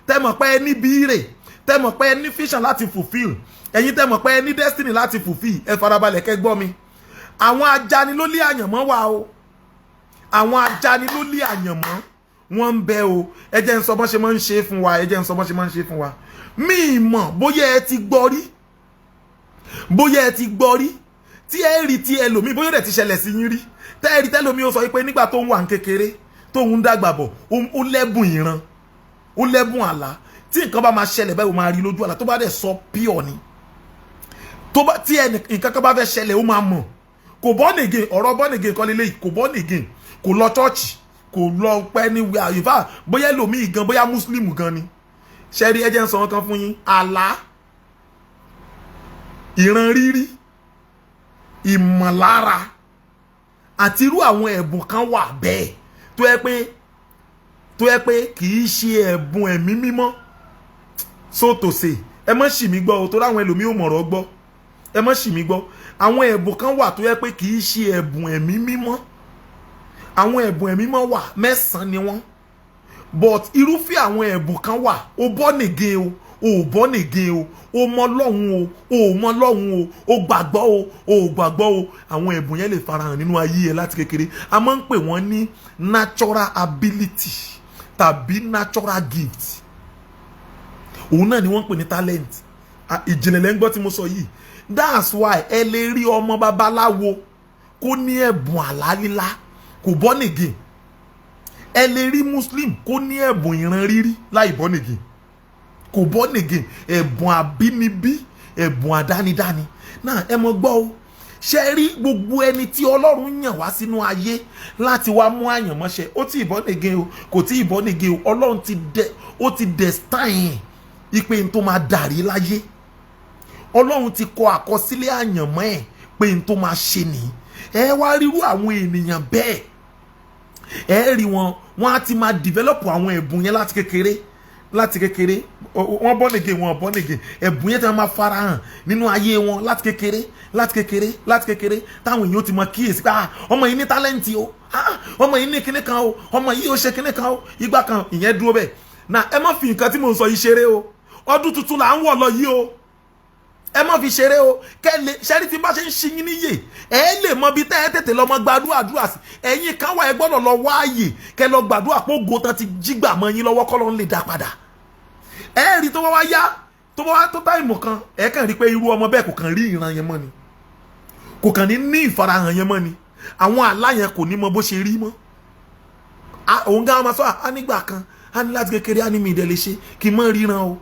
tẹ́ mọ̀ pé ẹ níbi ire, tẹ́ mọ̀ pé ẹ ní vision láti fulfill, ẹ̀yin tẹ́ mọ̀ pé ẹ ní destiny láti fulfill, ẹ farabalẹ̀ kẹ́ gbọ́ mi. àwọn ajánilólè àyànmọ́ wà o, àwọn ajánilólè àyànmọ́ wọ́n ń bẹ o. ẹ jẹ́ n sọ bọ́n ṣe máa ń ṣe fún wa, ẹ jẹ́ n sọ bọ́n ṣe máa ń ṣe fún wa. mi mọ̀ bóyá ẹ ti gbọ́ rí, bóyá ẹ ti gbọ́ rí tí ẹ rí tí ẹlòmíì bóyá ẹ ti ṣẹlẹ̀ sí yín rí tẹ́ ẹ rí tẹ́lòmíì ó sọ pé nígbà tó ń wà ń kékeré tó ń dàgbà bọ̀ ó lẹ́bùn ìran, ó lẹ́bùn àlá. tí nǹkan bá máa ṣẹlẹ̀ báyìí ó máa rí lójú àlá, tó bá dẹ̀ sọ pure ni. tí nǹkan kan bá fẹ́ ṣẹlẹ̀ ó máa mọ̀. kò born again, ọ̀rọ̀ born again kọ́ lélẹ́yìí, kò born again, kò lọ chọ́ọ̀chì, kò lọ pẹ́ ní àyíká, bóyá ẹlòmíì gan, bóyá muslim gan ni. ṣẹ́rí ẹ jẹ́ ń sọ wọn kan fún yín. àlá, ìran rírí, ìmọ̀lára àti irú àwọn ẹ̀bùn kan wà bẹ́ẹ̀ tó yẹ pé kì í ṣe ẹ̀bùn ẹ̀mí mímọ́. so to say, ẹ má ṣì mí gbọ́ o, tó láwọn ẹlòmíì ò mọ̀rọ̀ gbọ́, ẹ má ṣì mí gbọ́. àwọn ẹ̀bùn kan wà tó yẹ pé kì í ṣe ẹ̀bùn ẹ̀mí mímọ́. àwọn ẹ̀bùn ẹ̀mí mímọ́ wà, 9 ni wọ́n. but irúfẹ́ àwọn ẹ̀bùn kan wà, o born again o born again o mọ Ọlọ́run o mọ Ọlọ́run o gbàgbọ́ o gbàgbọ́ o. àwọn ẹ̀bùn yẹn lè farahàn nínú ayé ẹ láti kékeré. a máa ń pè wọ́n ní natural ability tàbí natural gift. òun náà ni wọ́n ń pè ní talent. ìjìnlẹ̀ lẹ́ ń gbọ́ tí mo sọ yìí. that's why ẹ lè rí ọmọ babaláwo kó ní ẹ̀bùn àlá lílá, kò born again. ẹ lè rí muslim kó ní ẹ̀bùn ìran rírí láì born again, kò born again. ẹ̀bùn àbínibí, ẹ̀bùn àdánidání. náà ẹ mọ gbọ́ o, ṣe rí gbogbo ẹni tí Ọlọ́run yàn wá sínú ayé láti wá mú àyànmọ́ṣẹ ó ti born again o kò tí born again o Ọlọ́run ti destine ipe n tó máa dàrí láyé Ọlọ́run ti kọ àkọsílẹ̀ àyànmọ́ ẹ̀ pé n tó máa ṣe nìyí ẹ wá ríru àwọn ènìyàn bẹ́ẹ̀ ẹ rí wọn á ti máa develop àwọn ẹ̀bùn yẹn láti kékeré wọ́n born again wọ́n born again ẹ̀bùn yẹn ti máa farahàn nínú ayé wọn láti kékeré táwọn èèyàn ti mọ kíyèsí pé ọmọ yìí ní tálẹ́ǹtì o ọmọ yìí ní kíní kan o ọmọ yìí ó ṣe kíní kan o ìgbà kan ìyẹn dúró bẹ́ẹ̀ náà ẹ má fi nǹkan tí mò ń sọ yìí ṣeré o ọdún tuntun là ń wọ̀ lọ yìí o ẹ má fi ṣeré o kẹ́lẹ́ ṣẹ́rí tí bá ṣe ń ṣiyín níyè ẹ lè mọ bí tẹ́ ẹ tètè lọ mọ gbàdúrà sí ẹ̀yin kan wà ẹ gbọ́dọ̀ lọ wáàyè kẹ́ lọ gbàdúrà pé ògo tán ti jígbà mọ́ yín lọ́wọ́ kọ́lọ́ ń lè dá padà ẹ rí tó bá wá yá tó bá wá tó táìmù kan ẹ kàn rí pé irú ọmọ bẹ́ẹ̀ kò kàn rí ìran yẹn mọ́ ni kò kàn ní ìfarahàn yẹn mọ́ ni àwọn àlá yẹn kò ní mọ bó ṣe rí mọ́ òun gan máa sọ á nígbà kan á ní láti kékeré á ní mi ìdẹ̀ lè ṣe kí n mọ́ ríran o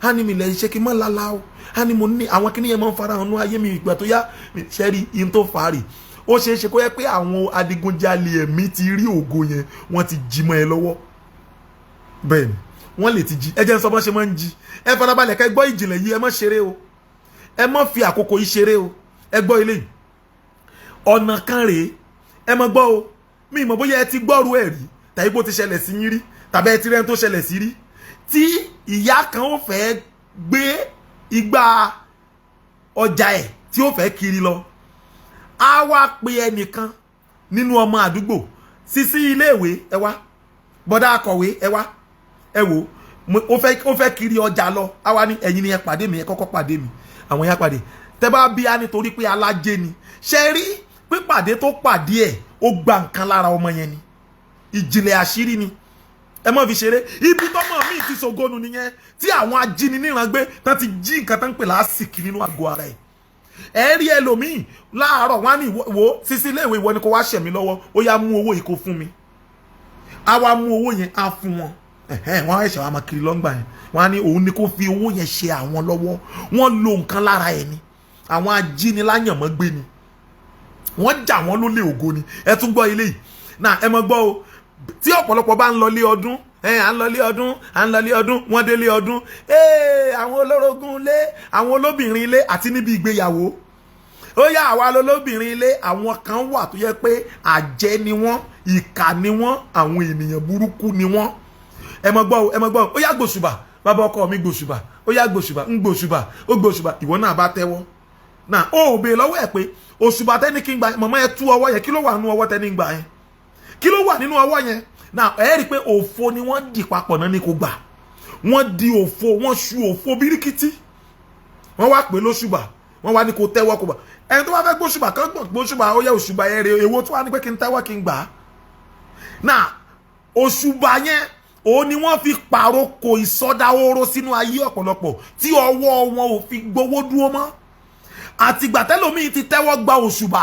á ní mi lè ṣe kí n mọ́ lálá o á ní mo ní àwọn kíní yẹn máa ń farahàn nú ayé mi ìgbà tó yá ṣẹ́rí in tó fà á rè ó ṣeé ṣe kó yẹ pé àwọn adigunjalè ẹ̀mí ti rí ògo yẹn wọ́n ti jí mọ́ ẹ lọ́wọ́ bẹ́ẹ̀ ni wọ́n lè ti jí ẹ jẹ́ ń sọ bọ́n ṣe máa ń jí ẹ farabalẹ̀ kẹ́ gbọ́ ìjìnlẹ̀ yìí ẹ má ṣeré o ẹ má fi àkókò yìí ṣeré o ẹ gbọ́ ilé ọ̀nà kan rèé ẹ má gbọ́ o mi ìmọ̀ bóyá ẹ ti gbọ́rú ẹ̀ rí tàbí bó ti ṣẹlẹ̀ sí yín rí tàbí ẹ ti rẹ́ni tó ṣẹlẹ̀ sí rí tí ìyá kan ó fẹ́ gbé igbá ọjà ẹ̀ tí ó fẹ́ kiri lọ á wá pe ẹnìkan nínú ọmọ àdúgbò sísí iléèwé ẹ wá bọ́dá akọ̀wé ẹ wá ẹ wò ó fẹ́ kiri ọjà lọ á wá ní ẹ̀yin ni ẹ pàdé mi ẹ kọ́kọ́ pàdé mi àwọn yẹn pàdé tẹ́ bá bí a nítorí pé alájẹ ni ṣe rí pípàdé tó pàdé ẹ̀ ó gba nǹkan lára ọmọ yẹn ni ìjìnlẹ̀ àṣírí ni ẹ má fi ṣeré ibi tọ́mọ mi ti sògónù nìyẹn tí àwọn ajíniníran gbé tán ti jí nǹkan tán ń pè lásìkò nínú àgọ́ ara ẹ̀ ẹ rí ẹlòmíì láàárọ̀ wọn á ní wo sísí iléèwé ìwọ ni kò wá ṣẹ̀mí lọ́wọ́ ó yá mú owó yìí kó fún mi á wá mú owó yẹn á fún wọn wọn á ṣe àwọn amakiri lọ́ngbà yẹn wọn á ní òun ni kó fi owó yẹn ṣe àwọn lọ́wọ́ wọn lo nǹkan lára ẹ̀ ni àwọn ajíniláyànmọ́ gbé ni wọ́n jà wọ́n lólè ògo ni ẹ tún gbọ́ ilé yìí náà ẹ mọ gbọ́ o tí ọ̀pọ̀lọpọ̀ bá ń lọ lé ọdún à ń lọ lé ọdún wọ́n dé lé ọdún àwọn olórogún ilé àwọn olóbìnrin ilé àti níbi ìgbéyàwó ó yá àwa lolóbìnrin ilé àwọn kan wà tó yẹ pé àjẹ́ ni wọ́n ìkà ni wọ́n àwọn ènìyàn burúkú ni wọ́n ẹ mọ gbọ́ ó yá gbòṣùbà bàbá ọkọ mi gbòṣùbà ó yá gbòṣùbà ń gbòṣùbà ó gbòṣùbà ìwọ náà bá tẹ́wọ́ náà ó bèè lọ́wọ́ ẹ̀ pé òṣùbà tẹ́ni kí n gbà mọ̀mọ́ ẹ tú ọwọ́ yẹn kí ló wà nínú ọwọ́ tẹ́ni gbà yẹn kí ló wà nínú ọwọ́ yẹn náà ẹ rí i pé òfo ni wọ́n dì papọ̀ náà ní kò gbà wọ́n di òfo wọ́n ṣu òfo bíríkítí wọ́n wá pè lóṣùbà wọ́n wá ní kò tẹ́wọ́ kò gbà ẹni tó wá fẹ́ gbóṣùbà kan gbóṣùbà ó yẹ òṣùbà yẹn rè èwo tó wá ní pé kí n tẹ́wọ́ kí n gbà á náà òṣùbà yẹn òun ni wọ́n fi pàrokò ìsọdáwóró sínú ayé ọ̀pọ̀lọpọ̀ tí ọwọ́ wọn ò fi gbowó dúró mọ́ àtìgbà tẹ́lòmíì ti tẹ́wọ́ gba òṣùbà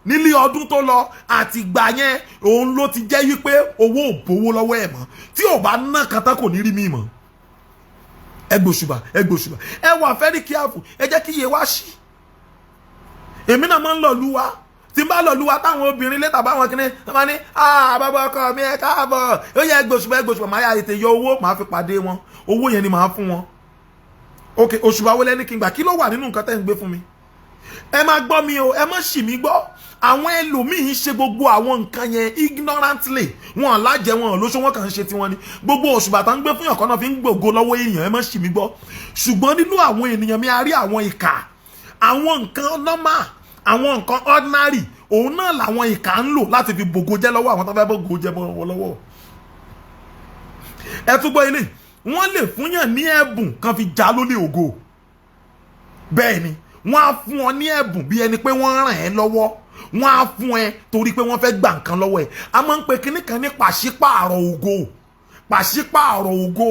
nílé ọdún tó lọ àtìgbà yẹn òun ló ti jẹ́ wípé owó ò bówó lọ́wọ́ ẹ̀ mọ́ tí ò bá ná kan tán kò ní rí mi mọ́ ẹ gbòṣùbà ẹ wà very careful ẹ jẹ́ kí iye wá sí èmi náà máa ń lọ lúwa tí n bá lọ lúwa táwọn obìnrin létà báwọn kìíní wọn máa ní bàbá ọkọ mi ẹ káàbọ̀ ó yẹ gbòṣùbà máa yà ètè yọ owó máa fi pàdé wọn owó yẹn ni máa fún wọn ok òṣùbà wo lẹ́ni kí n gbà kí ló wà nínú nǹkan tẹ́ ń gbé fún mi ẹ máa gbọ́ mi o ẹ má ṣì mí gbọ́ àwọn ẹlòmíín ṣe gbogbo àwọn nǹkan yẹn ignorantly wọn lájẹ wọn lóṣù wọn kàn ń ṣe tiwọn ni gbogbo òṣùbà tá ń gbé fún yànkan náà fi ń gbògo lọ́wọ́ èèyàn ẹ má ṣì mí gbọ́ ṣùgbọ́n nínú àwọn ènìyàn mi a rí àwọn ìkà àwọn nǹkan normal àwọn nǹkan ordinary òun náà làwọn ìkà ń lò láti fi bògo jẹ́ lọ́wọ́ àwọn tó fẹ́ bògo jẹ́ wọn lọ́wọ́ ẹ tún gbọ́ ilé wọ́n lè fún yàn ní ẹ̀bùn kan fi já lólè ògo bẹ́ẹ̀ ni wọ́n á fún ọ ní ẹ̀bùn bí ẹni pé wọ́n ràn ẹ́ lọ́wọ́ wọ́n á fún ẹ torí pé wọ́n fẹ́ gbà nǹkan lọ́wọ́ ẹ̀ a máa ń pe kinní kan ní pàṣípààrọ̀ ògo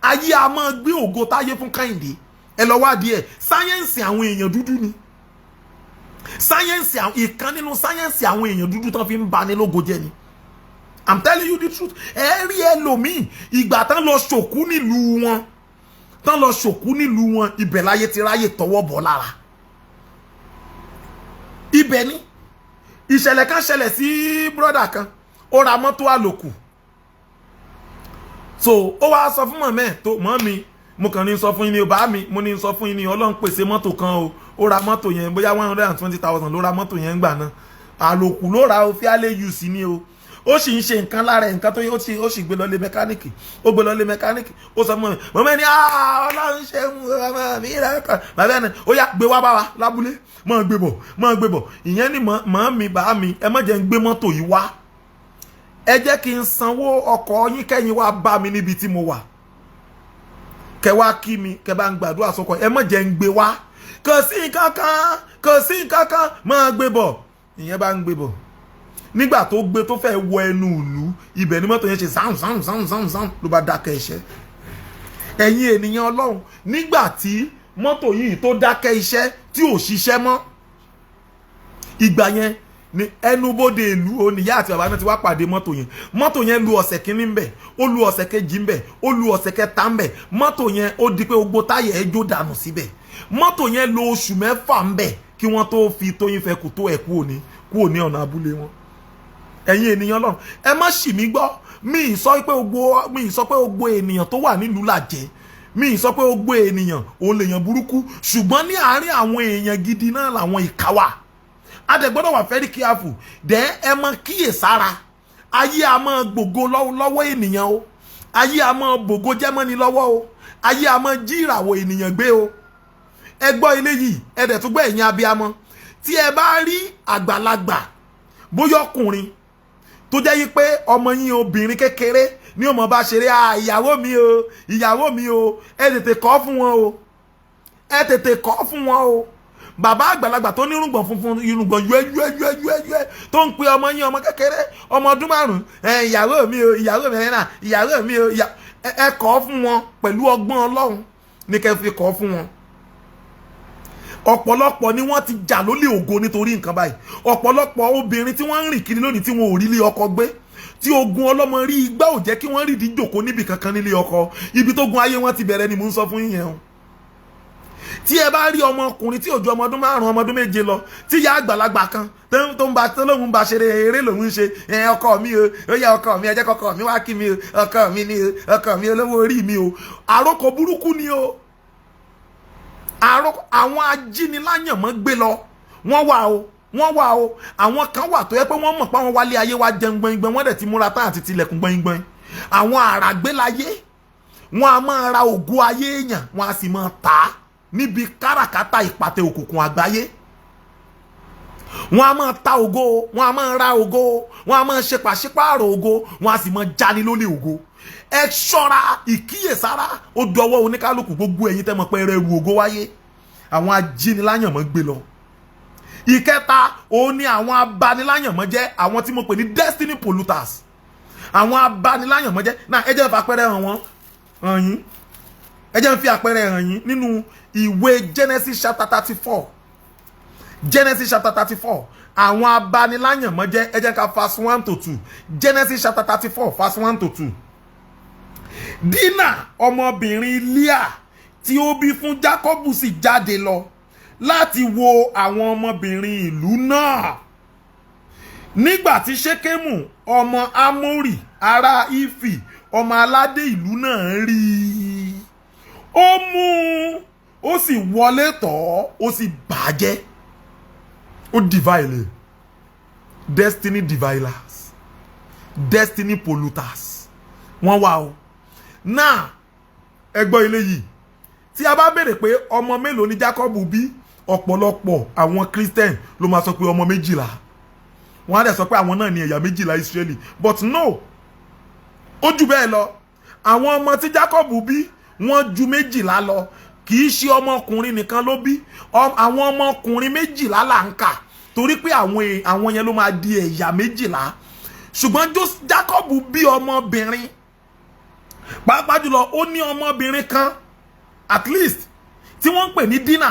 ayé a máa gbé ògo táyé fún Kẹ́hìndé ẹ lọ wádìí ẹ̀ sáyẹ́ǹsì àwọn èèyàn dúdú ni ìkan nínú sáyẹ́ǹsì àwọn èèyàn dúdú tán fi ń bani lógo jẹ́ ni I'm telling you the truth ẹ rí ẹlòmíì ìgbà tán lọ ṣòkú nílùú wọn ibẹ̀ láyé ti ráyè tọwọ́ bọ̀ lára ibẹ̀ ni ìṣẹ̀lẹ̀ kan ṣẹlẹ̀ sí brother kan ó ra mọ́tò àlòkù so ó wá sọ fún mọ̀mẹ́ tó mọ́ mi mo kàn ní sọ fún yín ní bá mi mo ní sọ fún yín ní Ọlọ́run pèsè mọ́tò kan o ó ra mọ́tò yẹn bóyá 120,000 ló ra mọ́tò yẹn gbà náà àlòkù ló ra o fíálẹ̀ yù sí ni o ó sì ń ṣe nǹkan lára ẹ̀ nǹkan tó yẹ ó sì gbé lọ lé mẹkáníìkì ó gbé lọ lé mẹkáníìkì ó sọ fún mi mọ̀mọ́ ní Ọlọ́run ṣe ọmọ mi rẹ̀ kàn bàbá ẹni ó yá gbé wá bá wa lábúlé mọ̀ gbé bọ̀ ìyẹn ni mọ̀ mi bá mi ẹ má jẹ́ ń gbé mọ́tò yìí wá ẹ jẹ́ kí n sanwó ọkọ̀ yín kẹ́yìn wá bá mi níbi tí mo wà kẹ wá kí mi kẹ bá ń gbàdúrà sọkọ ẹ má jẹ́ ń gbé wá kò sí nǹkan kan máa gbé bọ̀ ìyẹn bá ń gbé bọ̀ nígbà tó gbé tó fẹ́ wọ ẹnu ìlú ibẹ̀ ni mọ́tò yẹn ṣe zam ló bá dákẹ́ iṣẹ́ ẹ̀yin ènìyàn Ọlọ́run nígbà tí mọ́tò yìí tó dákẹ́ iṣẹ́ tí ò ṣiṣẹ́ mọ́ ìgbà yẹn ni ẹnubodè ìlú oníyá àti bàbá náà ti wá pàdé mọ́tò yẹn lu ọ̀sẹ̀ kínní ń bẹ̀ ó lu ọ̀sẹ̀ kejì ń bẹ̀ ó lu ọ̀sẹ̀ kẹta ń bẹ̀ mọ́tò yẹn ó di pé gbogbo táyà ẹ̀ jó dànù síbẹ̀ mọ́tò yẹn lo oṣù 6 ń bẹ̀ kí wọ́n tó fi Tóyìn fẹ́ kù tó ẹ̀ kú òní ọ̀nà abúlé wọn ẹ̀yin ènìyàn Ọlọ́run ẹ má ṣì mí gbọ́ mi ì sọ pé gbogbo ènìyàn tó wà nílùú làjẹ́ mi ì sọ pé gbogbo ènìyàn òun lèèyàn burúkú ṣùgbọ́n ní àárín àwọn èèyàn gidi náà làwọn ìkà wà adẹ̀gbọ́dọ̀ wà very careful dẹ̀ ẹ mọ kíyèsára ayé a máa gbògo lọ́wọ́ ènìyàn o ayé a máa gbògo jẹ́mọ́ni lọ́wọ́ o ayé a máa jí ìràwọ̀ ènìyàn gbé o ẹ gbọ́ ilé yìí ẹ dẹ̀ tún gbọ́ ẹ̀yin abiyamọ tí ẹ bá rí àgbàlagbà bóyá ọkùnrin tó jẹ́ yí pé ọmọ yín obìnrin kékeré ní ọmọ bá ṣeré ìyàwó mi o ẹ tètè kọ́ fún wọn o bàbá àgbàlagbà tó ní irùngbọ̀n funfun irùngbọ̀n yúẹ́yúẹ́yúẹ́yúẹ́ tó ń pe ọmọ yín ọmọ kékeré ọmọ ọdún 5 ìyàwó mi náà ìyàwó mi o ẹ kọ́ fún wọn pẹ̀lú ọgbọ́n Ọlọ́run ní kẹ́ fi kọ́ fún wọn ọ̀pọ̀lọpọ̀ ni wọ́n ti jà lólè ògo nítorí nǹkan báyìí ọ̀pọ̀lọpọ̀ obìnrin tí wọ́n ń rìn kiri lónìí tí wọn ò rí ilé ọkọ gbé tí ogun ọlọ́mọ rí igbá ò jẹ́ kí wọ́n rí ìdíjòkó níbi kankan nílé ọkọ ibi tó gun ayé wọn ti bẹ̀rẹ̀ ni mò ń sọ fún yín o tí ẹ bá rí ọmọkùnrin tí ò ju ọmọ ọdún 5 ọmọ ọdún 7 lọ tí ìyá àgbàlagbà kan tó ń bá lóun bá ṣeré eré lòun ń ṣe ọkọ mi o ó yẹ ọkọ mi ẹ jẹ́ kọ́kọ́ mi wá kí mi o ọkọ mi ni o ọkọ mi olówó orí mi o àròkọ burúkú ni o àwọn ajíniláyànmọ́ gbé lọ wọ́n wà o àwọn kan wà tó yẹ pé wọ́n mọ̀ pé àwọn wálé ayé wa jẹun gbọ̀ngbọ̀n wọ́n dẹ̀ ti múra tán àti tilẹ̀kùn gbọ̀ngbọ̀n àwọn àràgbélayé wọ́n a máa ra ògo ayé èèyàn wọ́n a sì máa tà á níbi káràkátà ìpàtẹ òkùnkùn àgbáyé wọ́n a máa ta ògo wọ́n a máa ra ògo wọ́n a máa ṣe pàṣípààrọ̀ ògo wọ́n a sì máa jáni lólè ògo ẹ ṣọ́ra ìkíyèsára ó dọwọ́ oníkálukú gbogbo ẹ̀yin tẹ́ mọ̀ pé ẹrẹ ru ògo wáyé àwọn ajíniláyànmọ́ gbé lọ ìkẹta òun ni àwọn abaniláyànmọ́ jẹ́ àwọn tí mo pè ní destiny polluters àwọn abaniláyànmọ́ jẹ́ náà ẹ jẹ́ fi àpẹẹrẹ hàn yín ẹ jẹ́ fi àpẹẹrẹ hàn yín nínú ìwé Genesis chapter 34 Genesis chapter 34 àwọn abaniláyànmọ́ jẹ́ ẹ jẹ́ ká verse 1 to 2 Genesis chapter 34 verse 1 to 2 Dínà ọmọbìnrin Leah tí ó bí fún Jákọ́bù sì jáde lọ láti wo àwọn ọmọbìnrin ìlú náà nígbà tí Ṣékémù ọmọ Ámórì ará Ífì ọmọ aládé ìlú náà rí i ó mú ó sì wọlé tọ̀ ó sì bàjẹ́ ó divile destiny divilers destiny polluters wọ́n wà o náà ẹ gbọ́ ilé yìí tí a bá béèrè pé ọmọ mélòó ni Jákọ́bù bí ọ̀pọ̀lọpọ̀ àwọn Christian ló máa sọ pé ọmọ 12 wọ́n á dẹ̀ sọ pé àwọn náà ni ẹ̀yà 12 Israeli but no ó jù bẹ́ẹ̀ lọ àwọn ọmọ tí Jákọ́bù bí wọ́n ju 12 lọ kì í ṣe ọmọkùnrin nìkan ló bí àwọn ọmọkùnrin 12 là ń kà torí pé àwọn yẹn ló máa di ẹ̀yà 12 ṣùgbọ́n Jákọ́bù bí ọmọbìnrin pàápàá jùlọ ó ní ọmọbìnrin kan at least tí wọ́n ń pè ní Dínà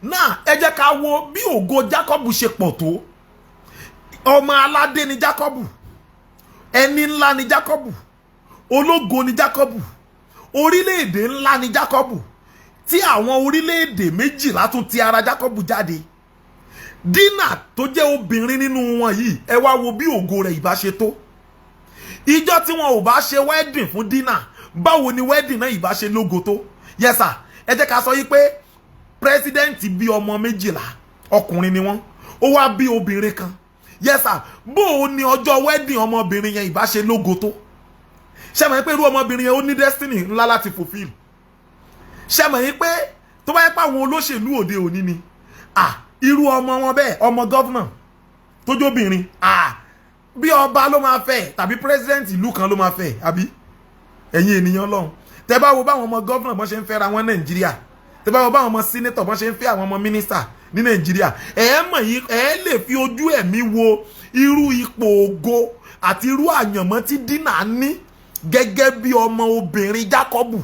náà ẹ jẹ́ ká wo bí ògo Jákọ́bù ṣe pọ̀ tó ọmọ aládé ni Jákọ́bù ẹni ńlá ni Jákọ́bù ológo ni Jákọ́bù orílẹ̀-èdè ńlá ni Jákọ́bù tí àwọn orílẹ̀-èdè 12 tún ti ara Jákọ́bù jáde Dina tó jẹ́ obìnrin nínú wọn yìí ẹ wá wo bí ògo rẹ̀ ìbá ṣe tó. Ìjọ tí wọn ò bá ṣe wedding fún Dina báwo ni wedding náà ìbá ṣe lógo tó. Yes sir, ẹ jẹ́ ká sọ yìí pé president bí ọmọ 12 ọkùnrin ni wọ́n ó wá bí obìnrin kan. Yes sir, bó ni ọjọ́ wedding ọmọbìnrin yẹn ìbá ṣe lógo tó. Ṣé mọ̀ pé irú ọmọbìnrin yẹn ó ní destiny ńlá láti fulfill. Ṣé mọ̀ pé tó bá yẹ pé àwọn olóṣèlú òde òní ni irú ọmọ wọn bẹ́ẹ̀ ọmọ governor tó jóbìnrin bí ọba ló máa fẹ́ tàbí president ìlú kan ló máa fẹ́ àbí ẹ̀yin ènìyàn lọ́hùn. Tẹ́ bá wo báwọn ọmọ governor bọ́n ṣe ń fẹ́ra wọn Nàìjíríà, tẹ́ bá wo báwọn ọmọ senator bọ́n ṣe ń fẹ́ àwọn ọmọ minister ní Nàìjíríà, mọ̀ yìí lè fi ojú ẹ̀mí wo irú ipò ògo àti irú àyànmọ́ tí Dina ní gẹ́gẹ́ bí ọmọ obìnrin Jákọ́bù.